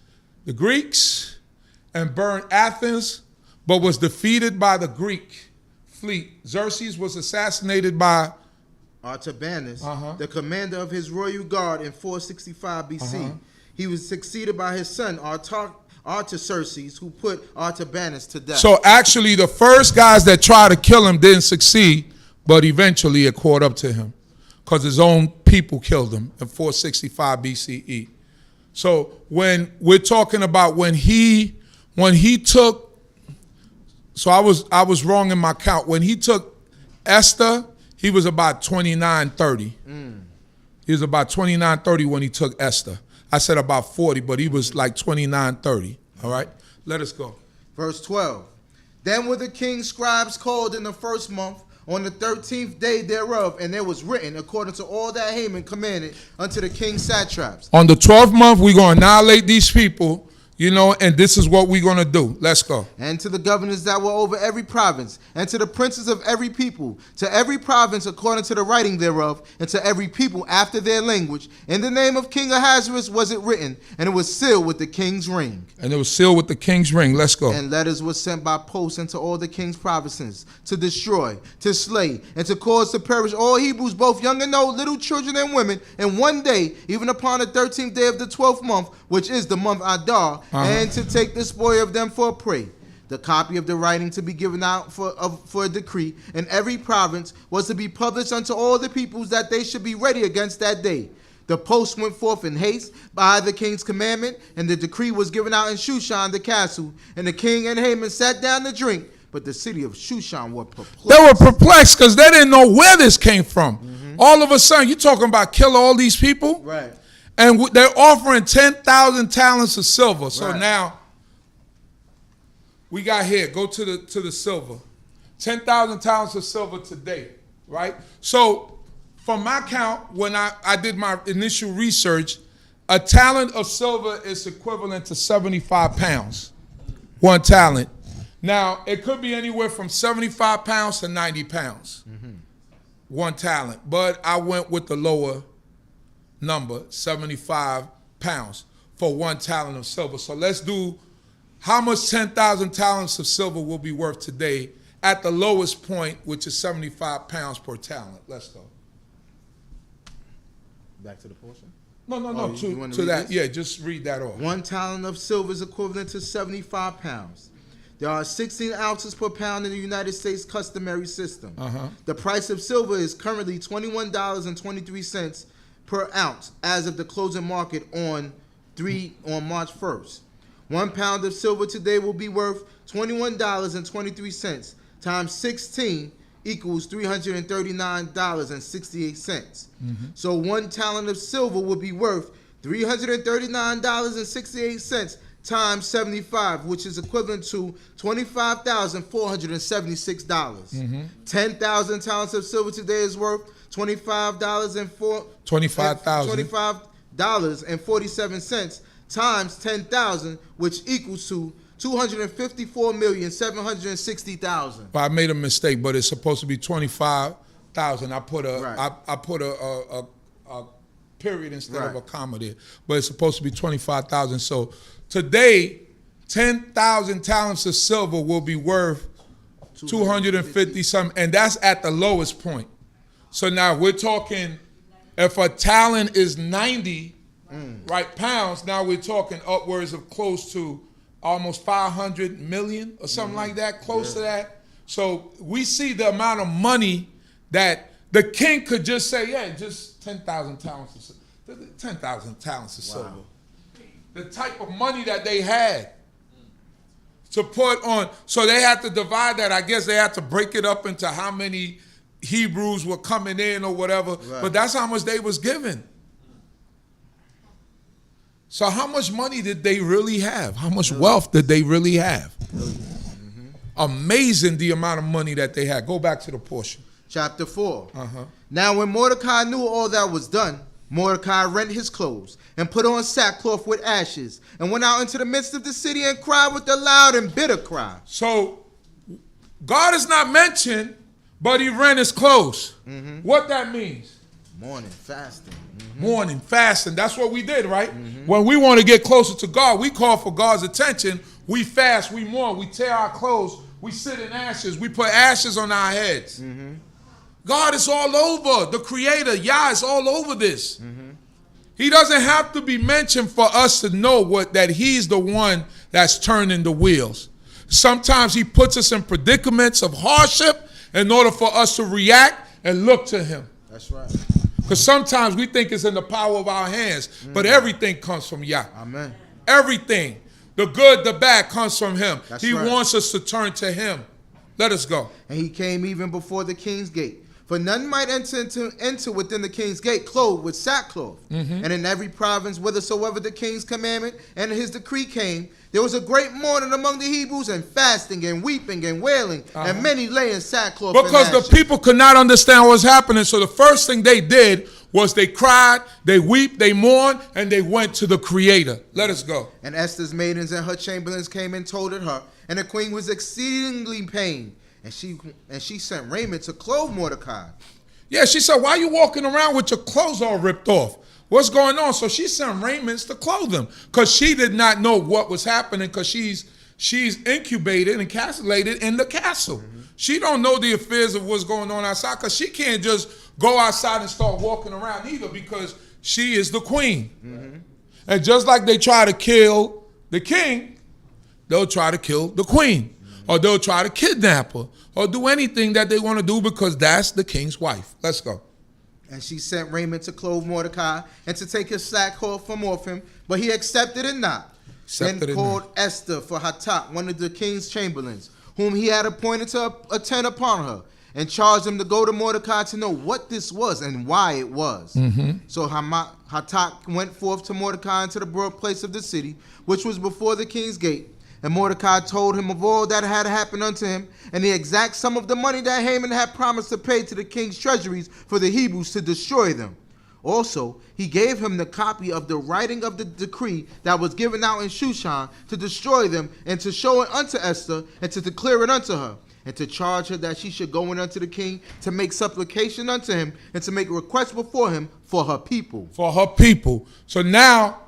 the Greeks and burned Athens, but was defeated by the Greek fleet. Xerxes was assassinated by Artabanus, the commander of his royal guard, in 465 BC. He was succeeded by his son Artaxerxes, who put Artabanus to death. So actually the first guys that tried to kill him didn't succeed, but eventually it caught up to him because his own people killed him in 465 BCE. So when we're talking about when he took, so I was wrong in my count. When he took Esther, he was about 29, 30. He was about 29, 30 when he took Esther. I said about 40, but he was like 29, 30. All right, let us go. Verse 12. Then were the king's scribes called in the first month, on the 13th day thereof, and there was written according to all that Haman commanded unto the king's satraps. On the 12th month, we're going to annihilate these people, and this is what we're going to do. Let's go. And to the governors that were over every province, and to the princes of every people, to every province according to the writing thereof, and to every people after their language, in the name of King Ahasuerus was it written, and it was sealed with the king's ring. And it was sealed with the king's ring. Let's go. And letters were sent by post into all the king's provinces, to destroy, to slay, and to cause to perish all Hebrews, both young and old, little children and women, in one day, even upon the 13th day of the 12th month, which is the month Adar, and to take the spoil of them for a prey. The copy of the writing to be given out for a decree in every province was to be published unto all the peoples, that they should be ready against that day. The post went forth in haste by the king's commandment, and the decree was given out in Shushan the castle. And the king and Haman sat down to drink, but the city of Shushan were perplexed. They were perplexed because they didn't know where this came from. All of a sudden, you're talking about kill all these people? Right. And they're offering 10,000 talents of silver. So now we got here. Go to the silver. 10,000 talents of silver today, right? So from my count, when I did my initial research, a talent of silver is equivalent to 75 pounds. 1 talent. Now, it could be anywhere from 75 pounds to 90 pounds. 1 talent, but I went with the lower number, 75 pounds for 1 talent of silver. So let's do how much 10,000 talents of silver will be worth today at the lowest point, which is 75 pounds per talent. Let's go. Back to the portion. No, Oh, you wanna to read that. this? Yeah, just read that off. 1 talent of silver is equivalent to 75 pounds. There are 16 ounces per pound in the United States customary system. The price of silver is currently $21.23 per ounce as of the closing market on March 1st. 1 pound of silver today will be worth $21.23 times 16 equals $339.68. So 1 talent of silver will be worth $339.68 times 75, which is equivalent to $25,476. 10,000 talents of silver today is worth $25,047 times 10,000, which equals to $254,760,000. But I made a mistake, but it's supposed to be 25,000. I put a Right. I put a period instead of a comma there, but it's supposed to be 25,000. So today, 10,000 talents of silver will be worth 250 something, and that's at the lowest point. So now we're talking, if a talent is 90 right pounds, now we're talking upwards of close to almost 500 million or something like that, close to that. So we see the amount of money that the king could just say, yeah, just 10,000 talents of silver. 10,000 talents of silver. The type of money that they had to put on. So they had to divide that. I guess they had to break it up into how many Hebrews were coming in or whatever. Right. But that's how much they was given. So how much money did they really have? How much wealth did they really have? Amazing the amount of money that they had. Go back to the portion. Chapter 4. Now when Mordecai knew all that was done, Mordecai rent his clothes and put on sackcloth with ashes and went out into the midst of the city and cried with a loud and bitter cry. So God is not mentioned, but he rent his clothes. What that means? Mourning, fasting. Mourning, fasting. That's what we did, right? When we want to get closer to God, we call for God's attention. We fast, we mourn, we tear our clothes, we sit in ashes, we put ashes on our heads. God is all over. The Creator, Yah, is all over this. He doesn't have to be mentioned for us to know that he's the one that's turning the wheels. Sometimes he puts us in predicaments of hardship in order for us to react and look to him. That's right. Because sometimes we think it's in the power of our hands, but everything comes from Yah. Amen. Everything, the good, the bad, comes from him. That's He right. wants us to turn to him. Let us go. And he came even before the king's gate. For none might enter within the king's gate clothed with sackcloth. And in every province, whithersoever the king's commandment and his decree came, there was a great mourning among the Hebrews, and fasting and weeping and wailing, and many lay in sackcloth. Because the people could not understand what was happening. So the first thing they did was they cried, they weep, they mourned, and they went to the Creator. Let us go. And Esther's maidens and her chamberlains came and told it her, and the queen was exceedingly pained. And she sent raiment to clothe Mordecai. Yeah, she said, why are you walking around with your clothes all ripped off? What's going on? So she sent raiments to clothe him because she did not know what was happening because she's incubated and castellated in the castle. She don't know the affairs of what's going on outside because she can't just go outside and start walking around either because she is the queen. And just like they try to kill the king, they'll try to kill the queen. Or they'll try to kidnap her or do anything that they want to do because that's the king's wife. Let's go. And she sent raiment to clothe Mordecai and to take his sackcloth from off him, but he accepted it not. Then called Esther for Hatak, one of the king's chamberlains, whom he had appointed to attend upon her, and charged him to go to Mordecai to know what this was and why it was. So Hatak went forth to Mordecai into the broad place of the city, which was before the king's gate. And Mordecai told him of all that had happened unto him, and the exact sum of the money that Haman had promised to pay to the king's treasuries for the Hebrews to destroy them. Also, he gave him the copy of the writing of the decree that was given out in Shushan to destroy them, and to show it unto Esther, and to declare it unto her. and to charge her that she should go in unto the king to make supplication unto him and to make request before him for her people. For her people. So now,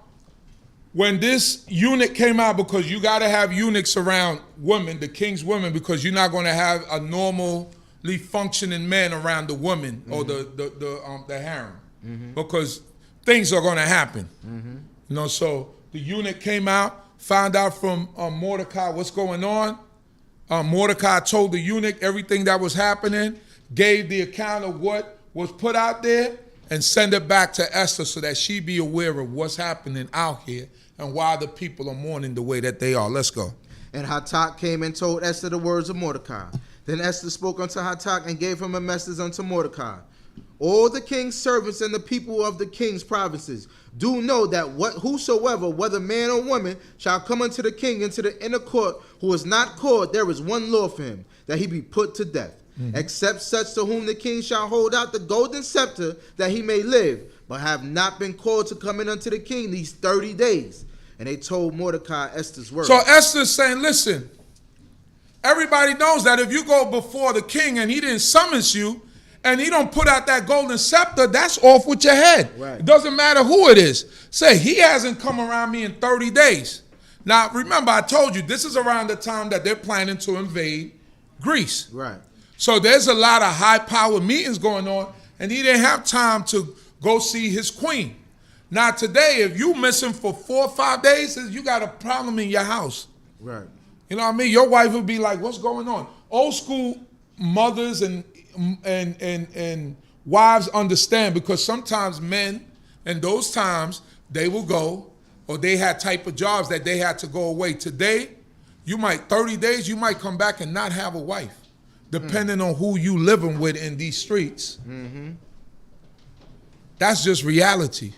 when this eunuch came out, because you got to have eunuchs around women, the king's women, because you're not going to have a normally functioning man around the woman or the harem, because things are going to happen. You know, so the eunuch came out, found out from Mordecai what's going on. Mordecai told the eunuch everything that was happening, gave the account of what was put out there, and send it back to Esther so that she be aware of what's happening out here and why the people are mourning the way that they are. Let's go. And Hatak came and told Esther the words of Mordecai. Then Esther spoke unto Hatak and gave him a message unto Mordecai. All the king's servants and the people of the king's provinces do know that whosoever, whether man or woman, shall come unto the king into the inner court, who is not called, there is one law for him, that he be put to death. Except such to whom the king shall hold out the golden scepter, that he may live, but have not been called to come in unto the king these 30 days. And they told Mordecai Esther's words. So Esther's saying, listen, everybody knows that if you go before the king and he didn't summons you, and he don't put out that golden scepter, that's off with your head. Right. It doesn't matter who it is. Say, he hasn't come around me in 30 days. Now, remember, I told you, this is around the time that they're planning to invade Greece. Right. So there's a lot of high-powered meetings going on, and he didn't have time to go see his queen. Now, today, if you miss him for 4 or 5 days, you got a problem in your house. Right. You know what I mean? Your wife would be like, what's going on? Old school mothers and wives understand, because sometimes men in those times, they will go, or they had type of jobs that they had to go away. Today, 30 days, you might come back and not have a wife, depending on who you living with in these streets. That's just reality.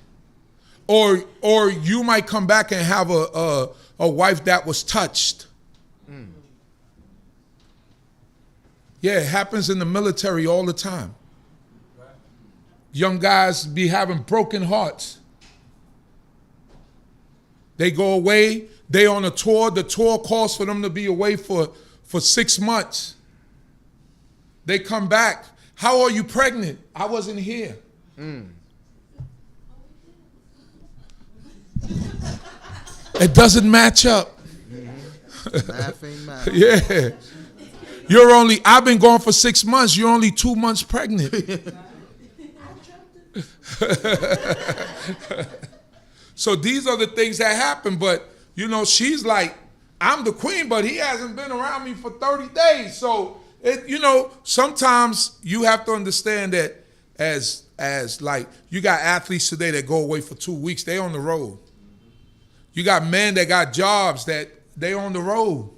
Or you might come back and have a wife that was touched. Yeah, it happens in the military all the time. Young guys be having broken hearts. They go away, they on a tour. The tour calls for them to be away for 6 months. They come back. How are you pregnant? I wasn't here. It doesn't match up. Laughing matter. Yeah. I've been gone for 6 months. You're only 2 months pregnant. So these are the things that happen. But, she's like, I'm the queen, but he hasn't been around me for 30 days. So, sometimes you have to understand that as like, you got athletes today that go away for 2 weeks. They on the road. You got men that got jobs that they on the road.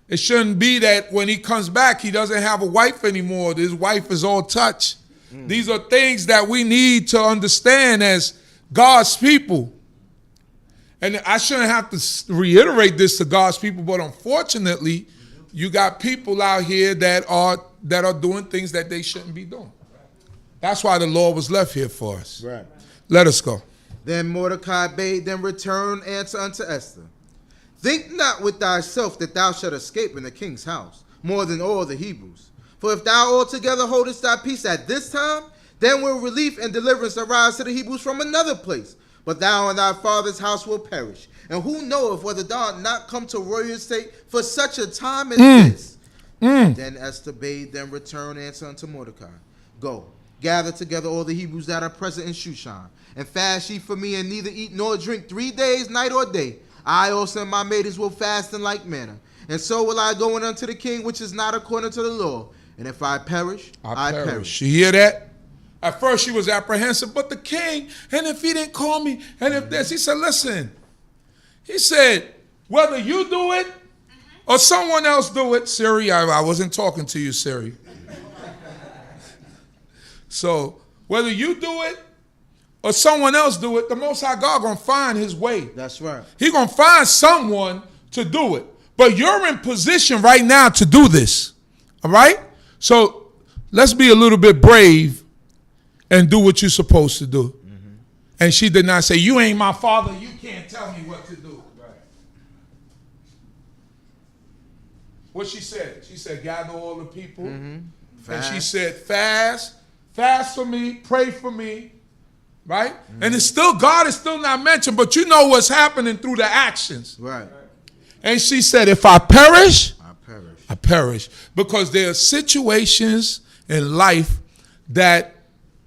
It shouldn't be that when he comes back, he doesn't have a wife anymore. His wife is all touched. These are things that we need to understand as God's people. And I shouldn't have to reiterate this to God's people, but unfortunately, you got people out here that are doing things that they shouldn't be doing. That's why the law was left here for us. Right. Let us go. Then Mordecai bade them return answer unto Esther. Think not with thyself that thou shalt escape in the king's house, more than all the Hebrews. For if thou altogether holdest thy peace at this time, then will relief and deliverance arise to the Hebrews from another place. But thou and thy father's house will perish. And who knoweth whether thou art not come to royal estate for such a time as this? Then Esther bade them return answer unto Mordecai. Go, gather together all the Hebrews that are present in Shushan, and fast ye for me, and neither eat nor drink 3 days, night or day. I also and my maidens will fast in like manner. And so will I go in unto the king, which is not according to the law. And if I perish, I perish. You hear that? At first she was apprehensive, but the king, and if he didn't call me, and if this, he said, listen. He said, whether you do it or someone else do it, Siri, I wasn't talking to you, Siri. So whether you do it or someone else do it, the Most High God going to find his way. That's right. He going to find someone to do it. But you're in position right now to do this. All right? So let's be a little bit brave and do what you're supposed to do. And she did not say, you ain't my father. You can't tell me what to do. Right. What she said? She said, gather all the people. And Fast. she said, fast for me, pray for me. Right? And it's still, God is still not mentioned, but you know what's happening through the actions. Right. And she said, if I perish, I perish. I perish. Because there are situations in life that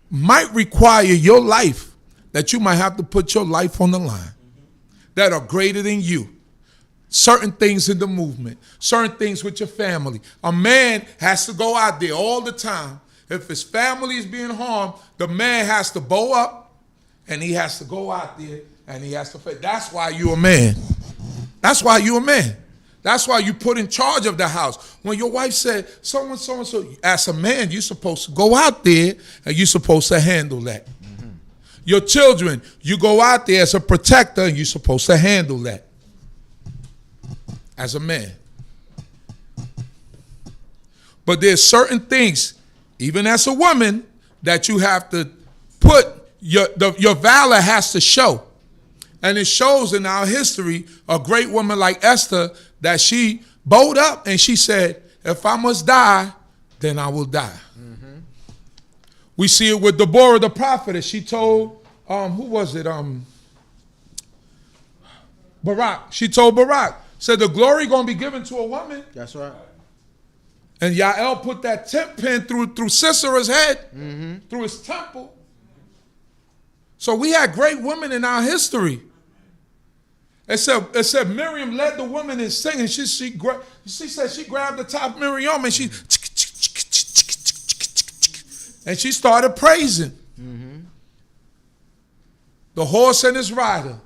might require your life, that you might have to put your life on the line, that are greater than you. Certain things in the movement, certain things with your family. A man has to go out there all the time. If his family is being harmed, the man has to bow up and he has to go out there and he has to fight. That's why you're a man. That's why you're a man. That's why you put in charge of the house. When your wife said, so and so, as a man, you're supposed to go out there and you're supposed to handle that. Your children, you go out there as a protector and you're supposed to handle that. As a man. But there's certain things, even as a woman, that you have to put, your valor has to show. And it shows in our history, a great woman like Esther, that she bowed up and she said, if I must die, then I will die. We see it with Deborah the prophetess. She told, who was it? Barak. She told Barak, said the glory going to be given to a woman. That's right. And Yael put that tent pin through Sisera's head, through his temple. So we had great women in our history. It said Miriam led the women in singing. She said she grabbed the top of Miriam and she started praising. The horse and his rider.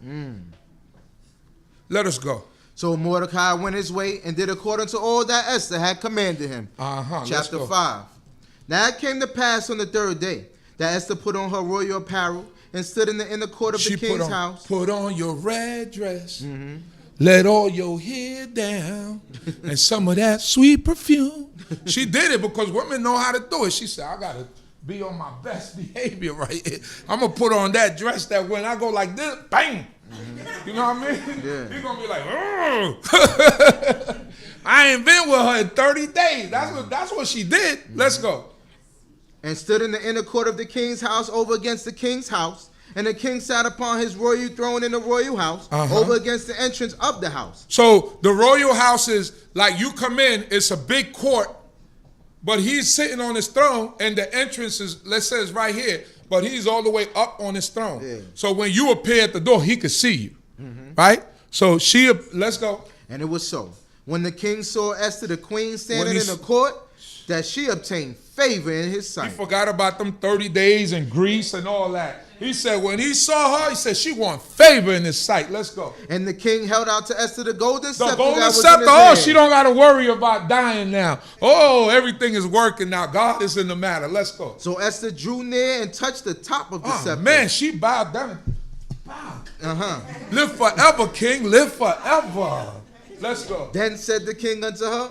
Let us go. So Mordecai went his way and did according to all that Esther had commanded him. Chapter 5. Now it came to pass on the third day that Esther put on her royal apparel and stood in the inner court of the king's house. Put on your red dress. Let all your hair down. And some of that sweet perfume. She did it because women know how to do it. She said, I got to be on my best behavior right here. I'm going to put on that dress that when I go like this, bang. You know what I mean? Yeah. He's going to be like, I ain't been with her in 30 days. That's what she did. Let's go. And stood in the inner court of the king's house over against the king's house. And the king sat upon his royal throne in the royal house over against the entrance of the house. So the royal house is like you come in, it's a big court, but he's sitting on his throne and the entrance is, let's say it's right here, but he's all the way up on his throne. Yeah. So when you appear at the door, he could see you, right? So let's go. And it was so. When the king saw Esther the queen standing in the court, that she obtained favor in his sight. He forgot about them 30 days in Greece and all that. He said when he saw her, he said she want favor in his sight. Let's go. And the king held out to Esther the golden scepter. The golden that was scepter. in his Oh, hand. she don't got to worry about dying now. Oh, everything is working now. God is in the matter. Let's go. So Esther drew near and touched the top of the scepter. Man, she bowed down. Live forever, king. Live forever. Let's go. Then said the king unto her,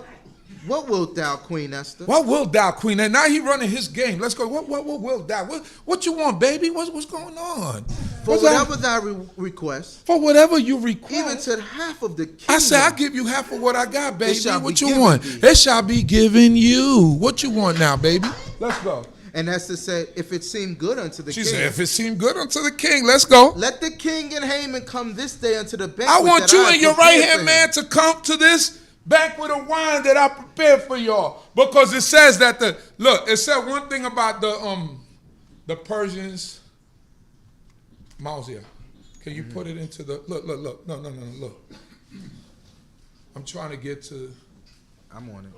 what wilt thou, Queen Esther? What will thou, Queen? And now he running his game. Let's go. What will thou? What you want, baby? What's going on? For whatever thy request. For whatever you request. Even to half of the kingdom. I say, I'll give you half of what I got, baby. What you given want? thee. It shall be given you. What you want now, baby? Let's go. And Esther said, if it seem good unto the king. She said, if it seem good unto the king, let's go. Let the king and Haman come this day unto the banquet. I want you and your right hand man man to come to this banquet of wine that I prepared for y'all. Because it says that it said one thing about the Persians. Uzziel, can you put it into the look. No, look. I'm trying to get to. I'm on it.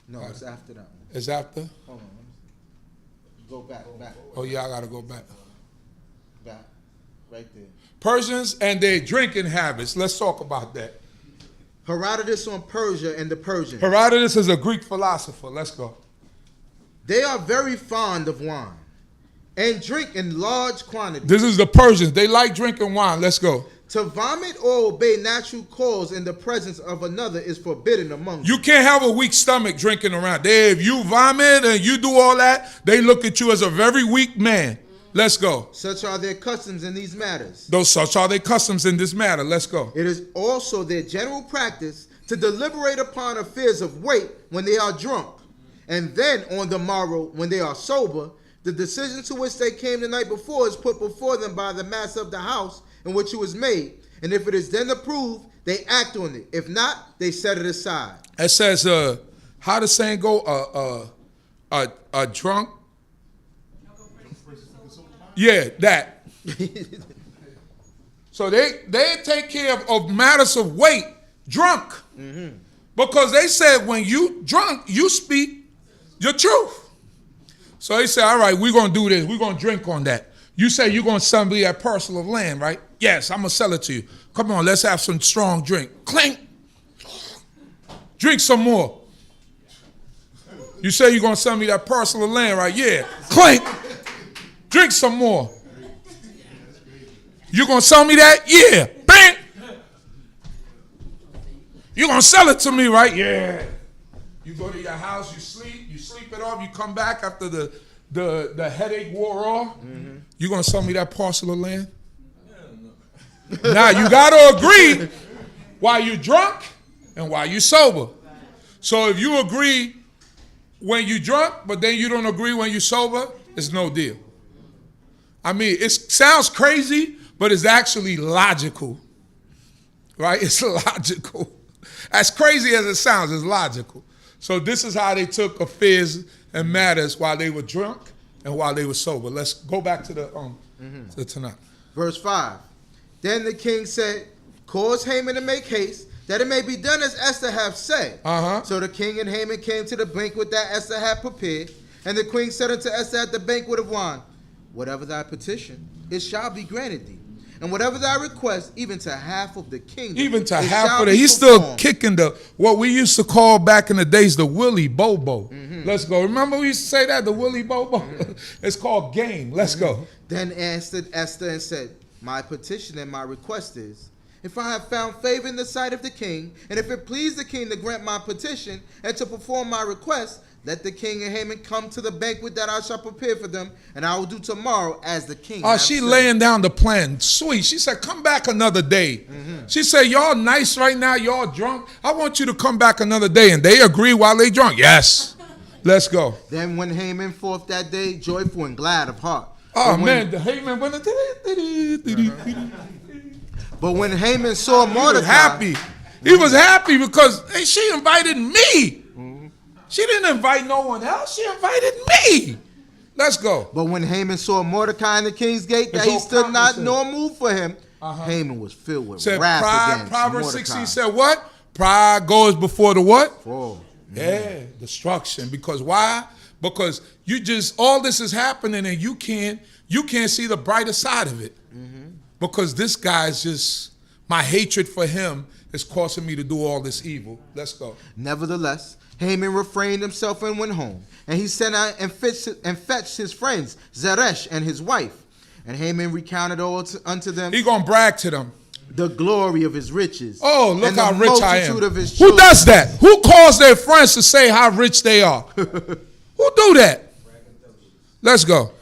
No, it's after that one. It's after? Hold on. Go back. Oh yeah, I gotta go back. Back. Right there. Persians and their drinking habits. Let's talk about that. Herodotus on Persia and the Persians. Herodotus is a Greek philosopher. Let's go. They are very fond of wine and drink in large quantities. This is the Persians. They like drinking wine. Let's go. To vomit or obey natural cause in the presence of another is forbidden among them. You can't have a weak stomach drinking around. If you vomit and you do all that, they look at you as a very weak man. Let's go. Such are their customs in these matters. Such are their customs in this matter. Let's go. It is also their general practice to deliberate upon affairs of weight when they are drunk, and then on the morrow when they are sober, the decision to which they came the night before is put before them by the master of the house in which it was made. And if it is then approved, they act on it. If not, they set it aside. It says, how the saying go? A drunk. Yeah, that. So they take care of matters of weight drunk. Mm-hmm. Because they said when you drunk, you speak your truth. So they said, all right, we're going to do this. We're going to drink on that. You say you're going to sell me that parcel of land, right? Yes, I'm going to sell it to you. Come on, let's have some strong drink. Clink. Drink some more. You say you're going to sell me that parcel of land, right? Yeah. Clink. Drink some more. You going to sell me that? Yeah. Bang. You going to sell it to me, right? Yeah. You go to your house, you sleep it off, you come back after the headache wore off. Mm-hmm. You going to sell me that parcel of land? Now, you got to agree while you're drunk and while you're sober. So if you agree when you're drunk, but then you don't agree when you're sober, it's no deal. I mean, it sounds crazy, but it's actually logical, right? It's logical. As crazy as it sounds, it's logical. So this is how they took affairs and matters while they were drunk and while they were sober. Let's go back to the Tanakh. Verse 5. Then the king said, cause Haman to make haste, that it may be done as Esther hath said. So the king and Haman came to the banquet that Esther had prepared. And the queen said unto Esther at the banquet of wine, whatever thy petition, it shall be granted thee. And whatever thy request, even to half of the kingdom. Even to half of it. He's still kicking what we used to call back in the days the Willy Bobo. Mm-hmm. Let's go. Remember we used to say that, the Willy Bobo? Mm-hmm. It's called game. Let's go. Then answered Esther and said, my petition and my request is, if I have found favor in the sight of the king, and if it please the king to grant my petition and to perform my request, let the king and Haman come to the banquet that I shall prepare for them, and I will do tomorrow as the king. Oh, she laying down the plan. Sweet. She said, come back another day. Mm-hmm. She said, y'all nice right now. Y'all drunk. I want you to come back another day. And they agree while they drunk. Yes. Let's go. Then when Haman forth that day, joyful and glad of heart. Oh, man. The Haman went. But when Haman saw Mordecai. He was happy because hey, she invited me. She didn't invite no one else. She invited me. Let's go. But when Haman saw Mordecai in the king's gate, that he stood not nor moved for him, Haman was filled with wrath against Proverbs Mordecai. 16 said what? Pride goes before the what? Fall. Yeah, destruction. Because why? Because you just, all this is happening and you can't see the brighter side of it. Mm-hmm. Because this guy's just, my hatred for him is causing me to do all this evil. Let's go. Nevertheless, Haman refrained himself and went home. And he sent out and fetched his friends, Zeresh and his wife. And Haman recounted all unto them. He gonna brag to them. The glory of his riches. Oh, look and how rich I am. Of his Who does that? Who calls their friends to say how rich they are? Who do that? Let's go.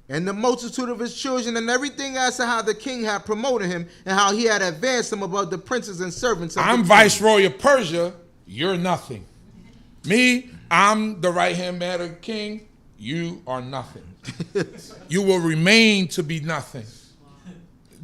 And the multitude of his children and everything as to how the king had promoted him and how he had advanced him above the princes and servants of I'm viceroy of Persia. You're nothing. Me, I'm the right-hand man of the king. You are nothing. You will remain to be nothing.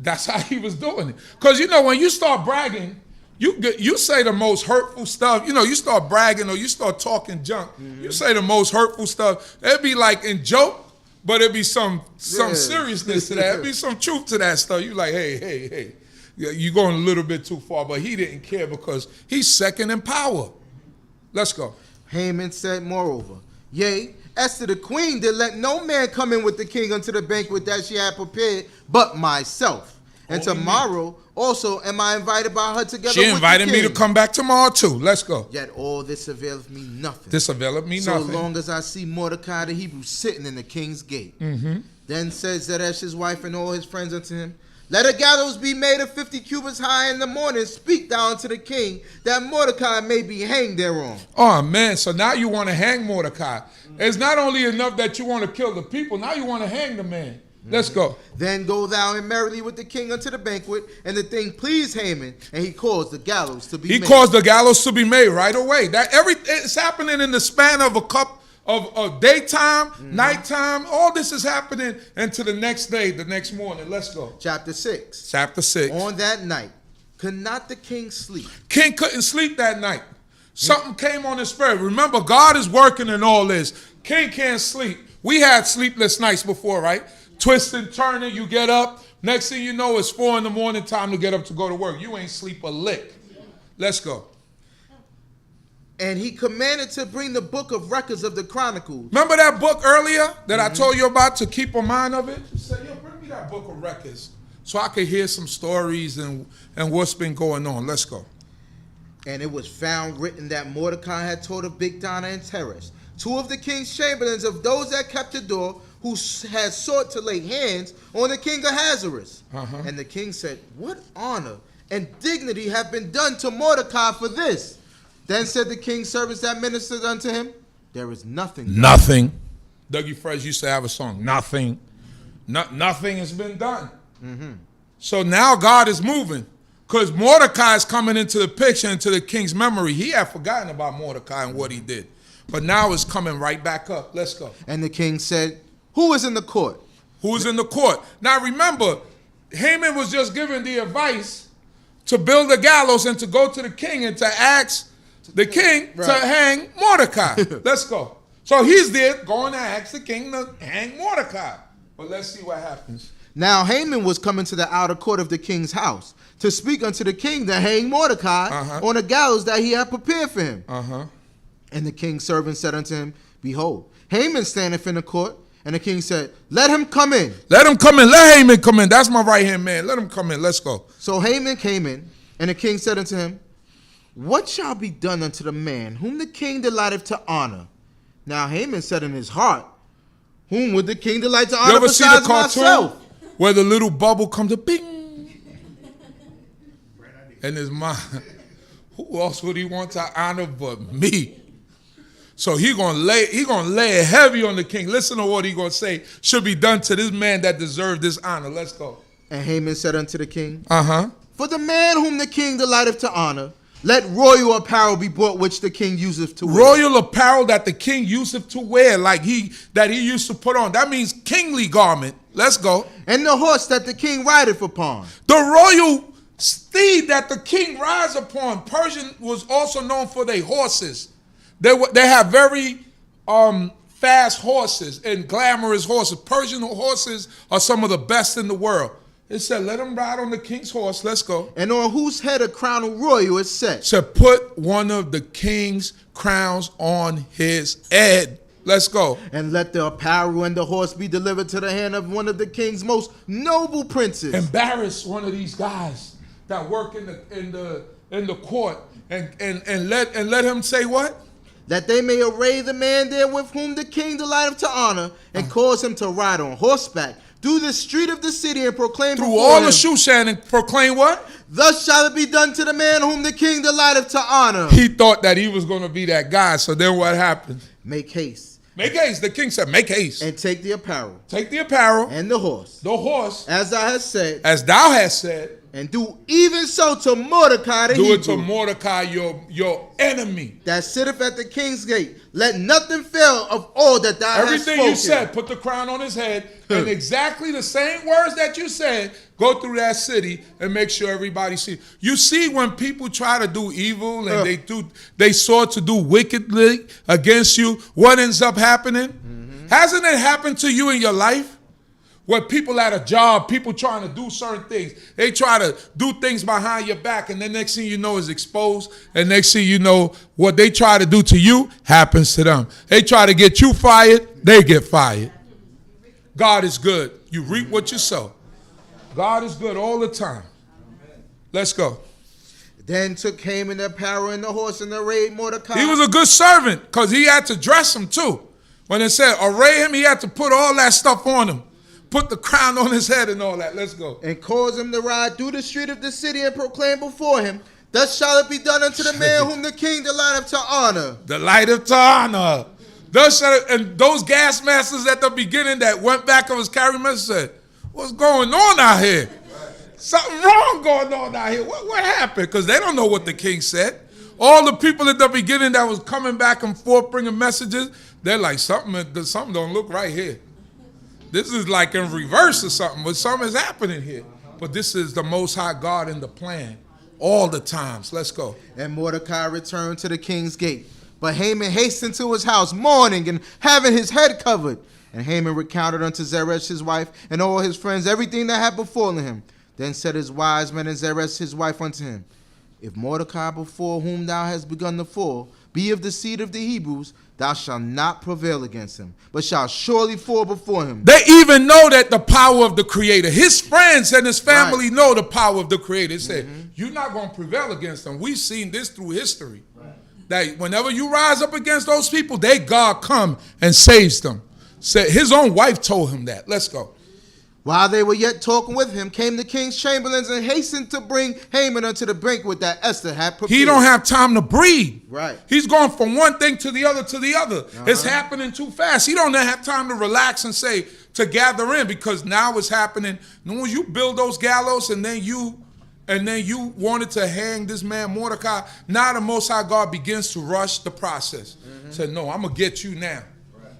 That's how he was doing it. Because, you know, when you start bragging, you say the most hurtful stuff. You know, you start bragging or you start talking junk. Mm-hmm. You say the most hurtful stuff. It'd be like in joke, but it'd be some seriousness to that. It'd be some truth to that stuff. You like, hey. You're going a little bit too far. But he didn't care because he's second in power. Let's go. Haman said, moreover, yea, Esther the queen did let no man come in with the king unto the banquet that she had prepared, but myself. And tomorrow also am I invited by her together with the king. She invited me to come back tomorrow too. Let's go. Yet all this availeth me nothing. This availeth me nothing. So long as I see Mordecai the Hebrew sitting in the king's gate. Mm-hmm. Then said Zeresh his wife and all his friends unto him, let a gallows be made of 50 cubits high in the morning. Speak thou unto the king, that Mordecai may be hanged thereon. Oh, man. So now you want to hang Mordecai. It's not only enough that you want to kill the people. Now you want to hang the man. Let's go. Then go thou and merrily with the king unto the banquet, and the thing pleased Haman, and he caused the gallows to be made. He caused the gallows to be made right away. It's happening in the span of a cup of daytime, nighttime. All this is happening into the next day, the next morning. Let's go. Chapter 6. Chapter 6. On that night, could not the king sleep? King couldn't sleep that night. Something came on his spirit. Remember, God is working in all this. King can't sleep. We had sleepless nights before, right? Twisting, turning, you get up. Next thing you know, it's 4 in the morning, time to get up to go to work. You ain't sleep a lick. Let's go. And he commanded to bring the book of records of the Chronicles. Remember that book earlier that I told you about, to keep a mind of it? He said, yo, bring me that book of records so I could hear some stories and what's been going on. Let's go. And it was found written that Mordecai had told of BINAH and Teresh, 2 of the king's chamberlains, of those that kept the door, who had sought to lay hands on the king Ahasuerus. And the king said, what honor and dignity have been done to Mordecai for this? Then said the king's servants that ministered unto him, there is nothing done. Nothing. Dougie Fresh used to have a song, nothing. Nothing has been done. So now God is moving, because Mordecai is coming into the picture, into the king's memory. He had forgotten about Mordecai and what he did. But now it's coming right back up. Let's go. And the king said, who is in the court? Who is in the court? Now remember, Haman was just given the advice to build a gallows and to go to the king and to ask the king to hang Mordecai. Let's go. So he's there going to ask the king to hang Mordecai. But let's see what happens. Now Haman was coming to the outer court of the king's house to speak unto the king to hang Mordecai on a gallows that he had prepared for him. And the king's servant said unto him, behold, Haman standeth in the court. And the king said, let him come in. Let him come in. Let Haman come in. That's my right-hand man. Let him come in. Let's go. So Haman came in, and the king said unto him, what shall be done unto the man whom the king delighteth to honor? Now Haman said in his heart, whom would the king delight to honor you ever see the besides cartoon myself? Where the little bubble comes to bing? And his mind, who else would he want to honor but me? So he gonna lay it heavy on the king. Listen to what he gonna say should be done to this man that deserved this honor. Let's go. And Haman said unto the king, for the man whom the king delighteth to honor, let royal apparel be brought which the king useth to wear. Royal apparel that the king useth to wear, like he used to put on. That means kingly garment. Let's go. And the horse that the king rideth upon. The royal steed that the king rides upon. Persian was also known for their horses. They have very fast horses and glamorous horses. Persian horses are some of the best in the world. It said, let him ride on the king's horse. Let's go. And on whose head a crown of royal is set. It said, put one of the king's crowns on his head. Let's go. And let the apparel and the horse be delivered to the hand of one of the king's most noble princes. Embarrass one of these guys that work in the court and let him say what? That they may array the man there with whom the king delighteth to honor, and cause him to ride on horseback through the street of the city, and proclaim through before all him, the Shushan, and proclaim what? thus shall it be done to the man whom the king delighteth to honor. He thought that he was going to be that guy. So then what happened? Make haste. Make haste. The king said, make haste. And take the apparel. Take the apparel. And the horse. The horse. As thou hast said. As thou hast said. And do even so to Mordecai the Hebrew. Do it to Mordecai, your enemy. That sitteth at the king's gate. Let nothing fail of all that thou hast spoken. Everything you said, put the crown on his head. And exactly the same words that you said, go through that city and make sure everybody sees. You see, when people try to do evil and they sought to do wickedly against you, what ends up happening? Hasn't it happened to you in your life? Where people at a job, people trying to do certain things. They try to do things behind your back, and the next thing you know is exposed. And next thing you know, what they try to do to you happens to them. They try to get you fired, they get fired. God is good. You reap what you sow. God is good all the time. Let's go. Then took Haman the apparel and the horse and arrayed Mordecai. He was a good servant because he had to dress him too. When it said array him, he had to put all that stuff on him. Put the crown on his head and all that. Let's go. And cause him to ride through the street of the city and proclaim before him, thus shall it be done unto the man whom the king delighteth to honor. Delighteth to honor. And those gas masters at the beginning that went back and was carrying messages said, what's going on out here? Something wrong going on out here. What happened? Because they don't know what the king said. All the people at the beginning that was coming back and forth bringing messages, they're like, something don't look right here. This is like in reverse or something, but something is happening here. But this is the Most High God in the plan all the times. Let's go. And Mordecai returned to the king's gate. But Haman hastened to his house, mourning and having his head covered. And Haman recounted unto Zeresh his wife and all his friends everything that had befallen him. Then said his wise men and Zeresh his wife unto him, if Mordecai before whom thou hast begun to fall be of the seed of the Hebrews, thou shalt not prevail against him, but shalt surely fall before him. They even know that the power of the Creator. His friends and his family know the power of the Creator. They say, you're not going to prevail against them. We've seen this through history. That whenever you rise up against those people, God come and saves them. Said his own wife told him that. Let's go. While they were yet talking with him, came the king's chamberlains and hastened to bring Haman unto the banquet that Esther had prepared. He don't have time to breathe. Right. He's going from one thing to the other to the other. It's happening too fast. He don't have time to relax and say, to gather in, because now it's happening. When you build those gallows and then you wanted to hang this man Mordecai, now the Most High God begins to rush the process. Said, no, I'm going to get you now.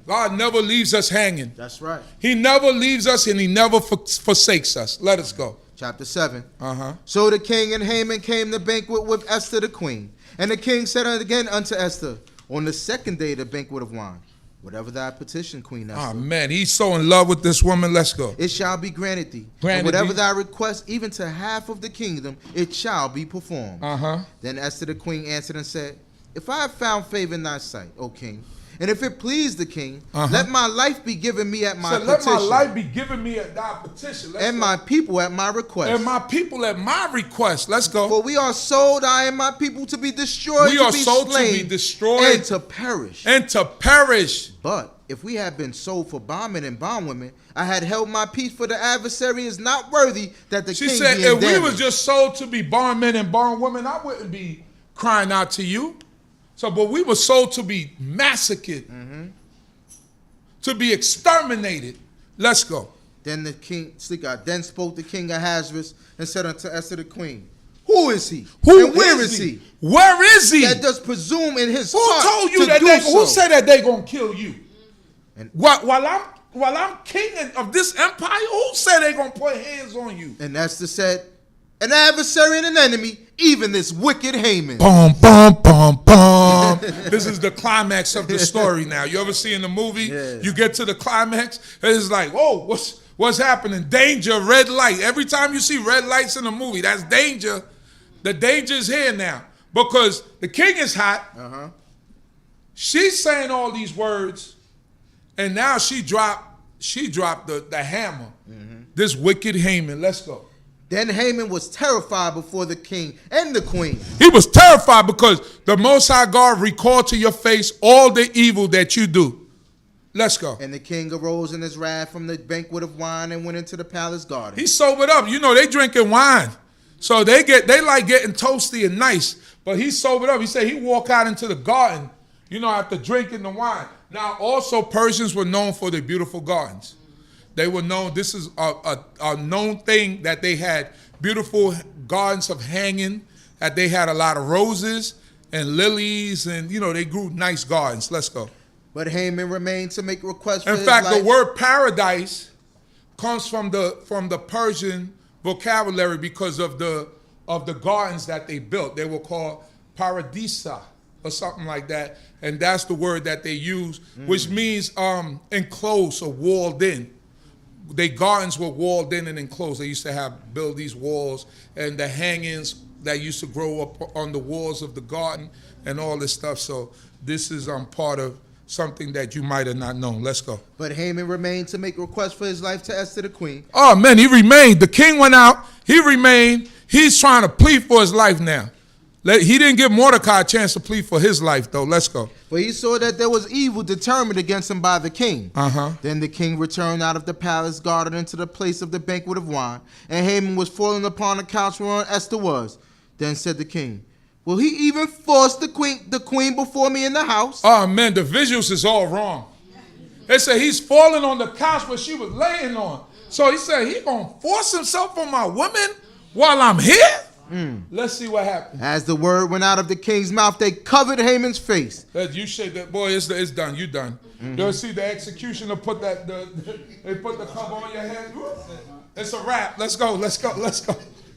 God never leaves us hanging. That's right. He never leaves us and he never forsakes us. Let us go. Chapter 7. So the king and Haman came to banquet with Esther the queen. And the king said again unto Esther, on the second day of the banquet of wine, whatever thy petition, Queen Esther. Oh, man, he's so in love with this woman. Let's go. It shall be granted thee. Granted and whatever thee. thy request, even to half of the kingdom, it shall be performed. Then Esther the queen answered and said, if I have found favor in thy sight, O king, and if it please the king, let my life be given me at my petition. Let my life be given me at thy petition. And my people at my request. And my people at my request. Let's go. For we are sold, I and my people, to be destroyed, we to are be sold slain, to be destroyed, and to perish. And to perish. But if we had been sold for bondmen and bondwomen, I had held my peace, for the adversary is not worthy that the king be said, endeavored. if we was just sold to be bondmen and bondwomen, I wouldn't be crying out to you. So, but we were sold to be massacred, to be exterminated. Let's go. Then the king, then spoke the king Ahasuerus and said unto Esther the queen, who is he? And where is he? Where is he? That does presume in his who heart told you to that do they, so? who said that they gonna kill you? And while I'm king of this empire, who said they gonna put hands on you? And Esther said, an adversary and an enemy, even this wicked Haman. Bum, bum, bum, bum. This is the climax of the story now. You ever see in the movie, you get to the climax, and it's like, oh, what's happening? Danger, red light. Every time you see red lights in a movie, that's danger. The danger is here now. Because the king is hot. She's saying all these words, and now she dropped the hammer. This wicked Haman. Let's go. Then Haman was terrified before the king and the queen. He was terrified because the Most High God recalled to your face all the evil that you do. Let's go. And the king arose in his wrath from the banquet of wine and went into the palace garden. He sobered up. You know, they drinking wine. So they like getting toasty and nice. But he sobered up. He said he walked out into the garden, you know, after drinking the wine. Now, also, Persians were known for their beautiful gardens. They were known, this is a known thing, that they had beautiful gardens of hanging, that they had a lot of roses and lilies, and, you know, they grew nice gardens. Let's go. But Haman remained to make requests for his life. In fact, the word paradise comes from the Persian vocabulary because of the gardens that they built. They were called paradisa or something like that, and that's the word that they use, which means enclosed or walled in. Their gardens were walled in and enclosed. They used to build these walls, and the hangings that used to grow up on the walls of the garden and all this stuff. So this is part of something that you might have not known. Let's go. But Haman remained to make requests for his life to Esther the queen. Oh, man, he remained. The king went out. He remained. He's trying to plead for his life now. He didn't give Mordecai a chance to plead for his life, though. Let's go. For he saw that there was evil determined against him by the king. Then the king returned out of the palace garden into the place of the banquet of wine, and Haman was fallen upon the couch whereon Esther was. Then said the king, Will he even force the queen before me in the house? Oh man, the visuals is all wrong. They say he's falling on the couch where she was laying on. So he said he gonna force himself on my woman while I'm here? Let's see what happens. As the word went out of the king's mouth, they covered Haman's face. You shake that, boy. It's done. You done. You see the executioner put that. They put the cover on your head. It's a wrap. Let's go.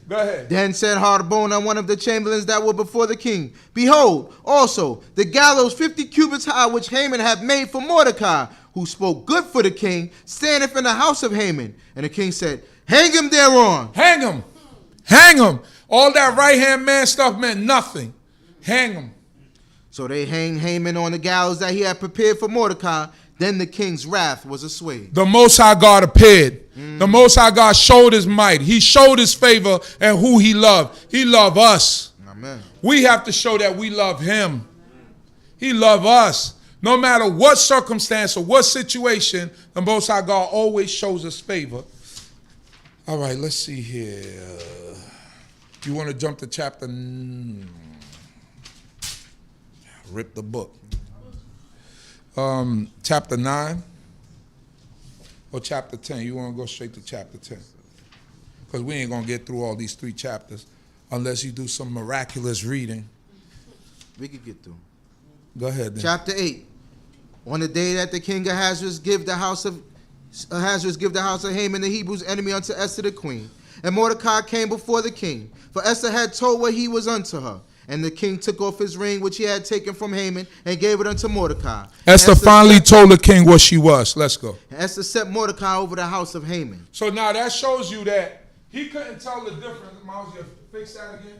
Go ahead. Then said Harbona, one of the chamberlains that were before the king, behold, also the gallows 50 cubits high, which Haman had made for Mordecai, who spoke good for the king, standeth in the house of Haman. And the king said, hang him thereon. Hang him. Hang him. All that right-hand man stuff meant nothing. Hang him. So they hanged Haman on the gallows that he had prepared for Mordecai. Then the king's wrath was assuaged. The Most High God appeared. The Most High God showed his might. He showed his favor and who he loved. He loved us. Amen. We have to show that we love him. He loved us. No matter what circumstance or what situation, the Most High God always shows us favor. All right, let's see here. You want to jump to chapter... Rip the book. Chapter 9 or chapter 10? You want to go straight to chapter 10? Because we ain't going to get through all these 3 chapters unless you do some miraculous reading. We could get through. Go ahead then. Chapter 8. On the day that the king Ahasuerus give the house of Haman the Hebrews' enemy unto Esther the queen. And Mordecai came before the king, for Esther had told what he was unto her. And the king took off his ring, which he had taken from Haman, and gave it unto Mordecai. Esther finally told the king what she was. Let's go. Esther set Mordecai over the house of Haman. So now that shows you that he couldn't tell the difference. Miles, you fix that again?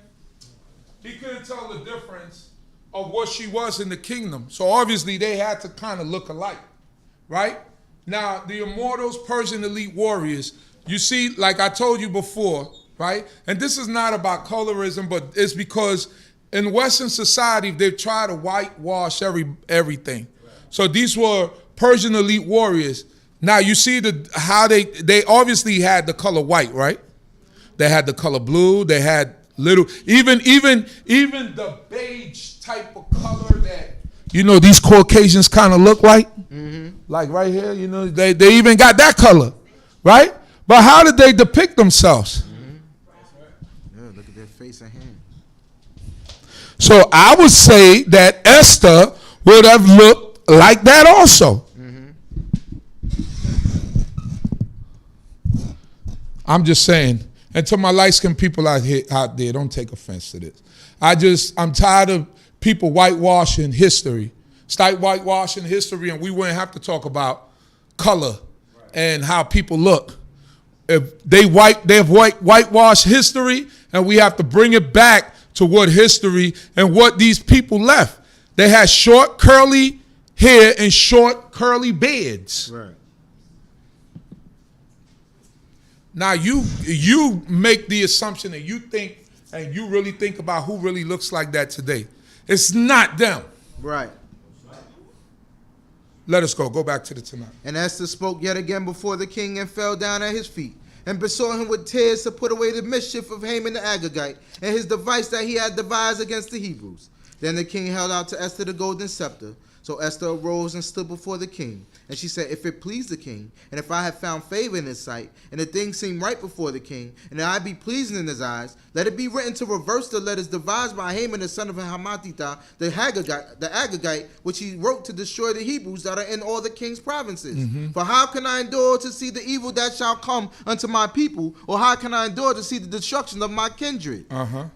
He couldn't tell the difference of what she was in the kingdom. So obviously they had to kind of look alike, right? Now, the immortals, Persian elite warriors, you see, like I told you before, right? And this is not about colorism, but it's because in Western society, they've tried to whitewash everything. So these were Persian elite warriors. Now you see how they obviously had the color white, right? They had the color blue. They had even the beige type of color that these Caucasians kind of look like. Like right here, they even got that color, right? But how did they depict themselves? Yeah, look at their face and hand. So I would say that Esther would have looked like that also. I'm just saying. And to my light-skinned people out there, don't take offense to this. I'm tired of people whitewashing history. Start whitewashing history and we wouldn't have to talk about color and how people look. If they've whitewashed history and we have to bring it back to what history and what these people left. They had short curly hair and short curly beards. Right. Now you make the assumption and you think and you really think about who really looks like that today. It's not them. Right. Let us go. Go back to the Tanakh. And Esther spoke yet again before the king and fell down at his feet and besought him with tears to put away the mischief of Haman the Agagite and his device that he had devised against the Hebrews. Then the king held out to Esther the golden scepter. So Esther arose and stood before the king. And she said, if it please the king, and if I have found favor in his sight, and the thing seem right before the king, and I be pleasing in his eyes, let it be written to reverse the letters devised by Haman the son of Hammedatha, the Agagite, which he wrote to destroy the Hebrews that are in all the king's provinces. For how can I endure to see the evil that shall come unto my people, or how can I endure to see the destruction of my kindred?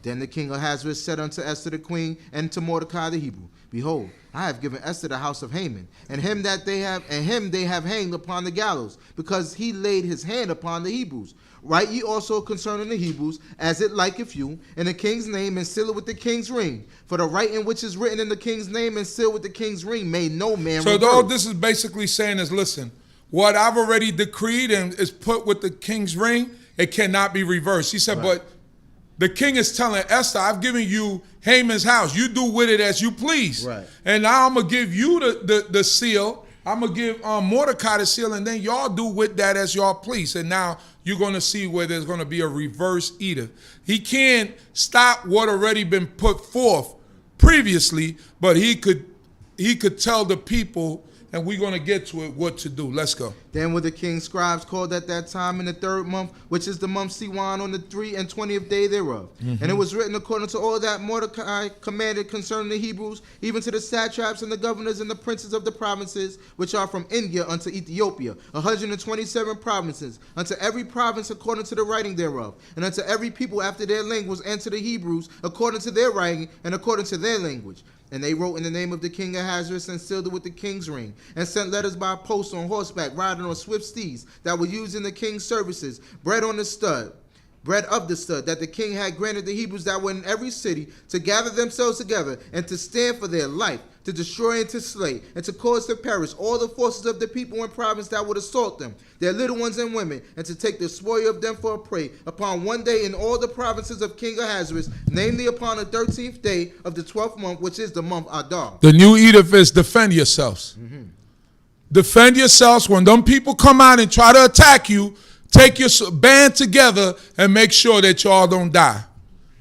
Then the king Ahasuerus said unto Esther the queen and to Mordecai the Hebrew, behold, I have given Esther the house of Haman, and him they have hanged upon the gallows, because he laid his hand upon the Hebrews. Write ye also concerning the Hebrews, as it liketh you, in the king's name, and seal it with the king's ring. For the writing which is written in the king's name and sealed with the king's ring may no man So reverse. all this is basically saying is, listen, what I've already decreed and is put with the king's ring, it cannot be reversed. He said, but the king is telling Esther, I've given you Haman's house. You do with it as you please. Right. And now I'm going to give you the seal I'm going to give Mordecai the seal, and then y'all do with that as y'all please. And now you're going to see where there's going to be a reverse edict. He can't stop what already been put forth previously, but he could tell the people, and we're going to get to it, what to do. Let's go. Then were the king's scribes called at that time in the 3rd month, which is the month Siwan, on the 3 and 20th day thereof. And it was written according to all that Mordecai commanded concerning the Hebrews, even to the satraps and the governors and the princes of the provinces, which are from India unto Ethiopia, 127 provinces, unto every province according to the writing thereof, and unto every people after their language, and to the Hebrews according to their writing and according to their language. And they wrote in the name of the king Ahasuerus, and sealed it with the king's ring, and sent letters by post on horseback, riding on swift steeds that were used in the king's services, bread of the stud, that the king had granted the Hebrews that were in every city, to gather themselves together, and to stand for their life, to destroy and to slay, and to cause to perish all the forces of the people and province that would assault them, their little ones and women, and to take the spoil of them for a prey, upon one day in all the provinces of King Ahasuerus, namely upon the 13th day of the 12th month, which is the month Adar. The new edict is defend yourselves. Defend yourselves. When them people come out and try to attack you, take your band together and make sure that y'all don't die.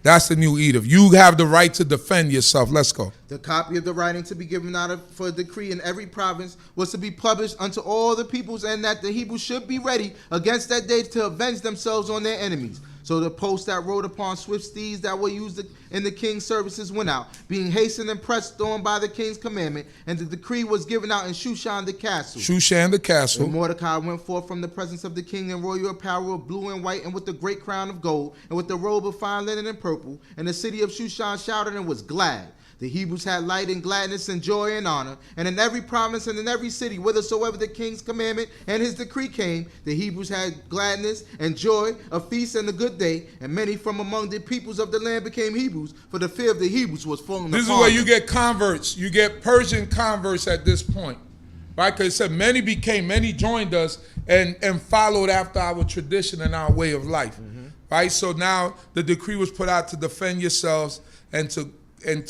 That's the new edict. You have the right to defend yourself. Let's go. The copy of the writing to be given out for a decree in every province was to be published unto all the peoples, and that the Hebrews should be ready against that day to avenge themselves on their enemies. So the post that rode upon swift steeds that were used in the king's services went out, being hastened and pressed on by the king's commandment, and the decree was given out in Shushan the castle. Shushan the castle. And Mordecai went forth from the presence of the king in royal apparel of blue and white, and with the great crown of gold, and with the robe of fine linen and purple. And the city of Shushan shouted and was glad. The Hebrews had light and gladness and joy and honor. And in every province and in every city, whithersoever the king's commandment and his decree came, the Hebrews had gladness and joy, a feast and a good day. And many from among the peoples of the land became Hebrews, for the fear of the Hebrews was fallen upon them. This is where you get converts. You get Persian converts at this point. Right? Because it said many joined us and followed after our tradition and our way of life. Right? So now the decree was put out to defend yourselves and to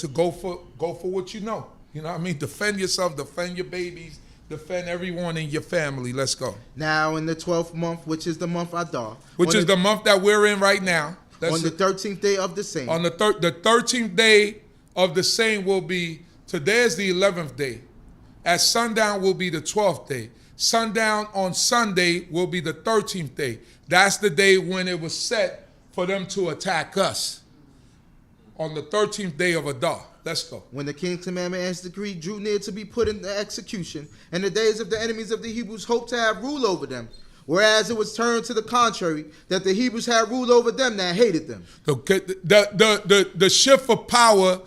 go for what you know. You know what I mean? Defend yourself, defend your babies, defend everyone in your family. Let's go. Now in the 12th month, which is the month Adar. Which is the month that we're in right now. On the 13th day of the same. On the 13th day of the same will be, today is the 11th day. At sundown will be the 12th day. Sundown on Sunday will be the 13th day. That's the day when it was set for them to attack us. On the 13th day of Adar. Let's go. When the king's commandment and his decree drew near to be put into execution, and the days of the enemies of the Hebrews hoped to have rule over them, whereas it was turned to the contrary, that the Hebrews had rule over them that hated them. The shift of power,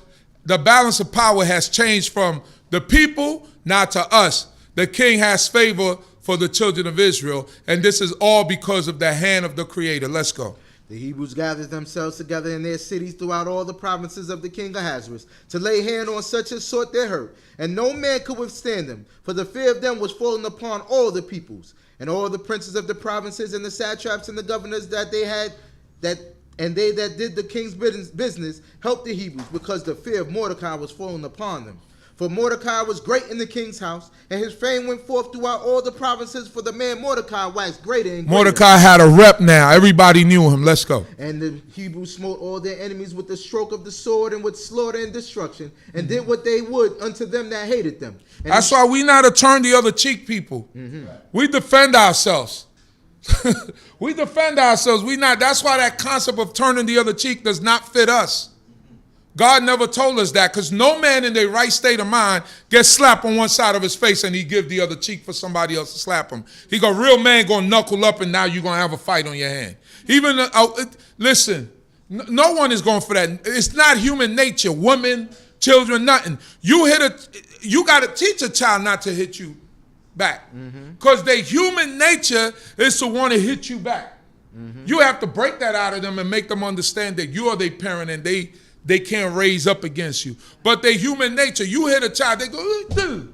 the balance of power has changed from the people now to us. The king has favor for the children of Israel, and this is all because of the hand of the Creator. Let's go. The Hebrews gathered themselves together in their cities throughout all the provinces of the king Ahasuerus, to lay hand on such as sought their hurt, and no man could withstand them, for the fear of them was fallen upon all the peoples. And all the princes of the provinces and the satraps and the governors that did the king's business helped the Hebrews, because the fear of Mordecai was fallen upon them. For Mordecai was great in the king's house, and his fame went forth throughout all the provinces, for the man Mordecai waxed greater and greater. Mordecai had a rep now. Everybody knew him. Let's go. And the Hebrews smote all their enemies with the stroke of the sword and with slaughter and destruction, and did what they would unto them that hated them. And that's why we not a turn the other cheek people. We defend ourselves. We defend ourselves. That's why that concept of turning the other cheek does not fit us. God never told us that, because no man in their right state of mind gets slapped on one side of his face and he give the other cheek for somebody else to slap him. He go, real man gonna knuckle up and now you're gonna have a fight on your hand. Even, listen, no one is going for that. It's not human nature. Women, children, nothing. You gotta teach a child not to hit you back. Because their human nature is to want to hit you back. You have to break that out of them and make them understand that you are their parent and they can't raise up against you. But their human nature, you hit a child, they go, dude.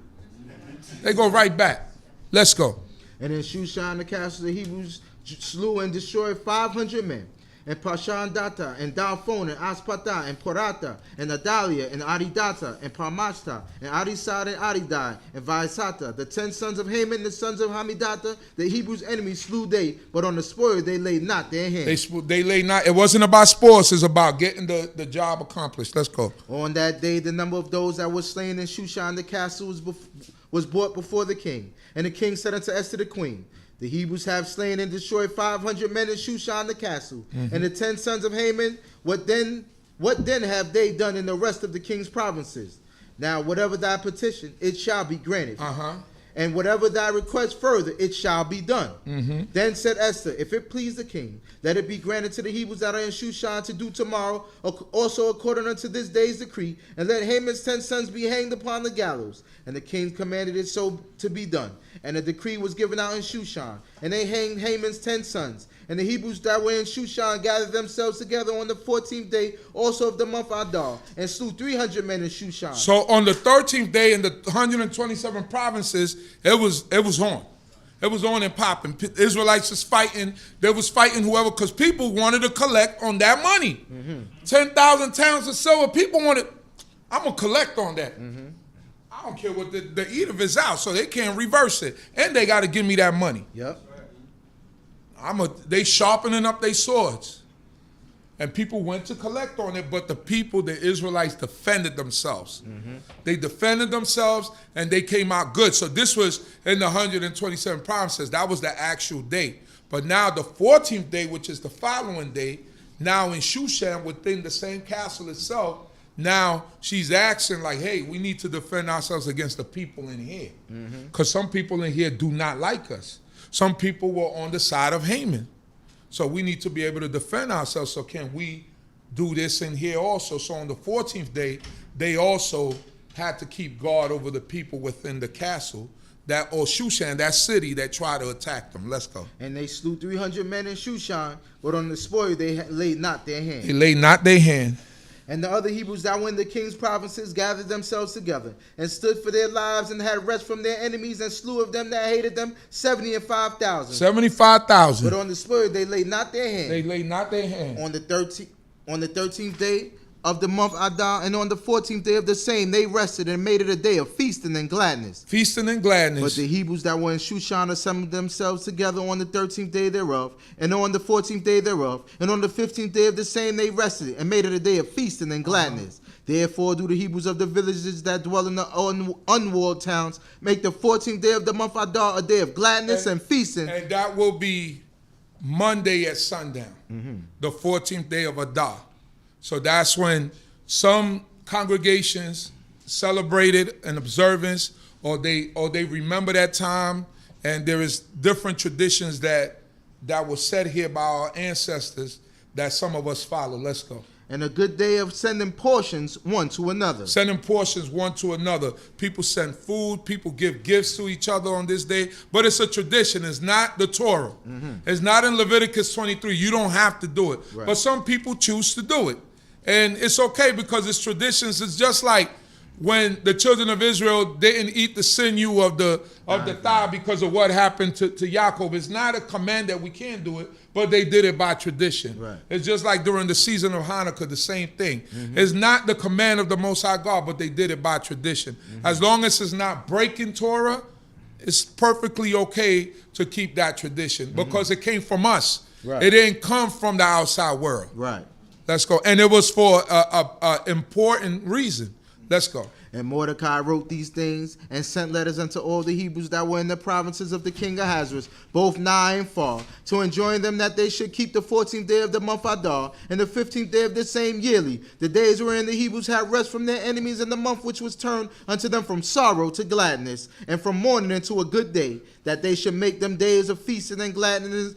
They go right back. Let's go. And in Shushan the castle, the Hebrews slew and destroyed 500 men. and Pashandata, and Dalphon, and Aspata, and Porata, and Adalia, and Aridata, and Parmashta, and Arisad, and Aridai, and Vaisata, the 10 sons of Haman, the sons of Hamidata, the Hebrews' enemies slew they, but on the spoil they laid not their hand. They laid not. It wasn't about spoils. It's about getting the job accomplished. Let's go. On that day, the number of those that were slain in Shushan the castle was brought before the king. And the king said unto Esther the queen, the Hebrews have slain and destroyed 500 men in Shushan the castle. And the 10 sons of Haman, what then have they done in the rest of the king's provinces? Now, whatever thy petition, it shall be granted. And whatever thy request further, it shall be done. Then said Esther, if it please the king, let it be granted to the Hebrews that are in Shushan to do tomorrow, also according unto this day's decree, and let Haman's 10 sons be hanged upon the gallows. And the king commanded it so to be done. And a decree was given out in Shushan, and they hanged Haman's 10 sons. And the Hebrews that were in Shushan gathered themselves together on the 14th day also of the month Adar, and slew 300 men in Shushan. So on the 13th day in the 127 provinces, it was on. It was on and popping. Israelites was fighting. They was fighting whoever, because people wanted to collect on that money. 10,000 talents of silver. People wanted, I'm going to collect on that. I don't care what the edict is out, so they can't reverse it. And they got to give me that money. Yep. They sharpening up their swords. And people went to collect on it, but the Israelites defended themselves. They defended themselves, and they came out good. So this was in the 127 provinces. That was the actual day. But now the 14th day, which is the following day, now in Shushan, within the same castle itself, now she's asking like, hey, we need to defend ourselves against the people in here. Because some people in here do not like us. Some people were on the side of Haman. So we need to be able to defend ourselves. So can we do this in here also? So on the 14th day, they also had to keep guard over the people within the castle, or Shushan, that city that tried to attack them. Let's go. And they slew 300 men in Shushan, but on the spoil they laid not their hand. They laid not their hand. And the other Hebrews that were in the king's provinces gathered themselves together, and stood for their lives, and had rest from their enemies, and slew of them that hated them 75,000. 75,000. But on the spoil they laid not their hand. They laid not their hand. On the 13th day of the month Adar, and on the 14th day of the same, they rested and made it a day of feasting and gladness. Feasting and gladness. But the Hebrews that were in Shushan assembled themselves together on the 13th day thereof, and on the 14th day thereof, and on the 15th day of the same, they rested and made it a day of feasting and gladness. Therefore do the Hebrews of the villages that dwell in the unwalled towns make the 14th day of the month Adar a day of gladness and feasting. And that will be Monday at sundown, the 14th day of Adar. So that's when some congregations celebrated an observance, or they remember that time, and there is different traditions that were set here by our ancestors that some of us follow. Let's go. And a good day of sending portions one to another. Sending portions one to another. People send food. People give gifts to each other on this day. But it's a tradition. It's not the Torah. It's not in Leviticus 23. You don't have to do it. Right. But some people choose to do it. And it's okay because it's traditions. It's just like when the children of Israel didn't eat the sinew of the thigh because of what happened to Yaakov. It's not a command that we can't do it, but they did it by tradition. Right. It's just like during the season of Hanukkah, the same thing. It's not the command of the Most High God, but they did it by tradition. As long as it's not breaking Torah, it's perfectly okay to keep that tradition because it came from us. Right. It didn't come from the outside world. Right. Let's go. And it was for an important reason. Let's go. And Mordecai wrote these things and sent letters unto all the Hebrews that were in the provinces of the king Ahasuerus, both nigh and far, to enjoin them that they should keep the 14th day of the month Adar, and the 15th day of the same yearly, the days wherein the Hebrews had rest from their enemies, in the month which was turned unto them from sorrow to gladness, and from mourning into a good day, that they should make them days of feasting and gladness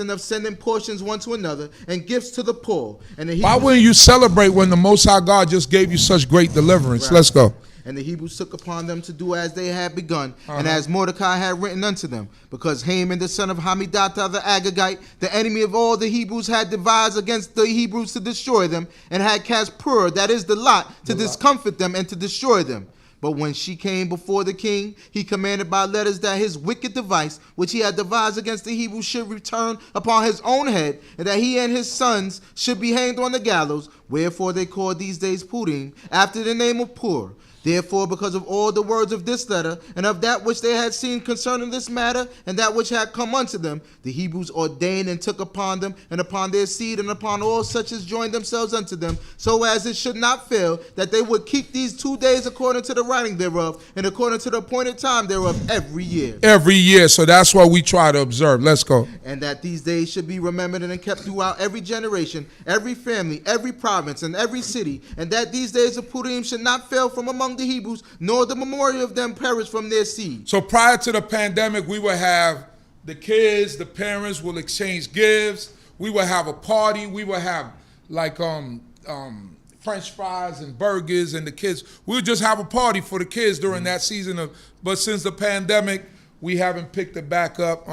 and of sending portions one to another and gifts to the poor. And the Hebrews, why wouldn't you celebrate when the Most High God just gave you such great deliverance? Right. Let's go. And the Hebrews took upon them to do as they had begun, and as Mordecai had written unto them, because Haman the son of Hammedatha the Agagite, the enemy of all the Hebrews, had devised against the Hebrews to destroy them, and had cast Pur, that is the lot, to discomfit them and to destroy them. But when she came before the king, he commanded by letters that his wicked device, which he had devised against the Hebrews, should return upon his own head, and that he and his sons should be hanged on the gallows. Wherefore they called these days Purim, after the name of Pur. Therefore, because of all the words of this letter, and of that which they had seen concerning this matter, and that which had come unto them, the Hebrews ordained and took upon them, and upon their seed, and upon all such as joined themselves unto them, so as it should not fail, that they would keep these 2 days according to the writing thereof, and according to the appointed time thereof every year. Every year, so that's what we try to observe. Let's go. And that these days should be remembered and kept throughout every generation, every family, every province, and every city, and that these days of Purim should not fail from among the Hebrews, nor the memorial of them perish from their seed. So prior to the pandemic, we would have the kids, the parents will exchange gifts. We would have a party. We would have like French fries and burgers, and the kids. We would just have a party for the kids during that season of. But since the pandemic, we haven't picked it back up.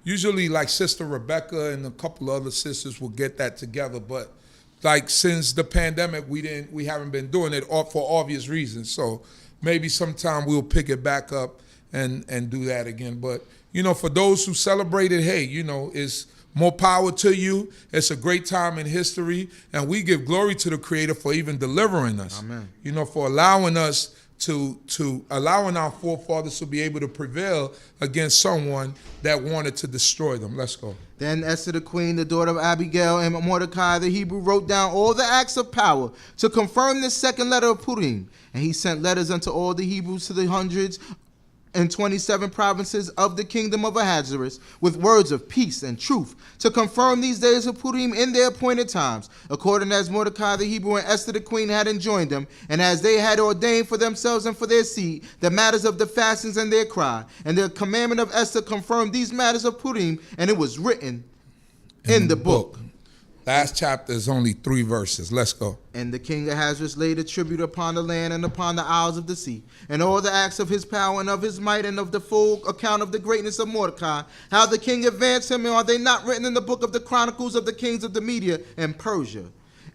Usually, like Sister Rebecca and a couple of other sisters will get that together, but like since the pandemic, we haven't been doing it for obvious reasons. So maybe sometime we'll pick it back up and do that again. But you know, for those who celebrated, hey, you know, it's more power to you. It's a great time in history, and we give glory to the Creator for even delivering us. Amen. You know, for allowing us to allowing our forefathers to be able to prevail against someone that wanted to destroy them. Let's go. Then Esther the queen, the daughter of Abigail, and Mordecai the Hebrew wrote down all the acts of power to confirm this second letter of Purim. And he sent letters unto all the Hebrews to the 127 provinces of the kingdom of Ahasuerus with words of peace and truth to confirm these days of Purim in their appointed times, according as Mordecai the Hebrew and Esther the queen had enjoined them, and as they had ordained for themselves and for their seed the matters of the fastings and their cry. And the commandment of Esther confirmed these matters of Purim, and it was written in the book. Last chapter is only 3 verses. Let's go. And the king Ahasuerus laid a tribute upon the land and upon the isles of the sea, and all the acts of his power and of his might, and of the full account of the greatness of Mordecai, how the king advanced him, and are they not written in the book of the chronicles of the kings of the Media and Persia?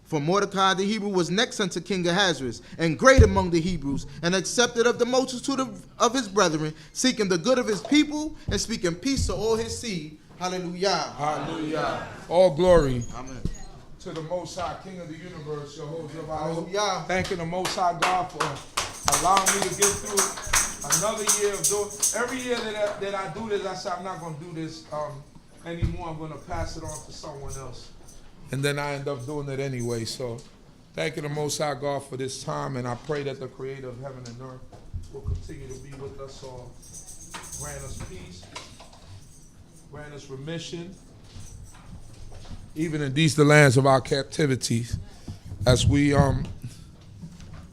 For Mordecai the Hebrew was next unto King Ahasuerus, and great among the Hebrews, and accepted of the multitude of his brethren, seeking the good of his people, and speaking peace to all his seed. Hallelujah. Hallelujah. All glory. Amen. To the Most High, King of the universe, Jehovah. Hallelujah. Thanking the Most High God for allowing me to get through another year of doing. Every year that I do this, I say I'm not going to do this anymore. I'm going to pass it on to someone else. And then I end up doing it anyway. So thanking the Most High God for this time, and I pray that the Creator of heaven and earth will continue to be with us all. Grant us peace. Grant us remission, even in these the lands of our captivities, as we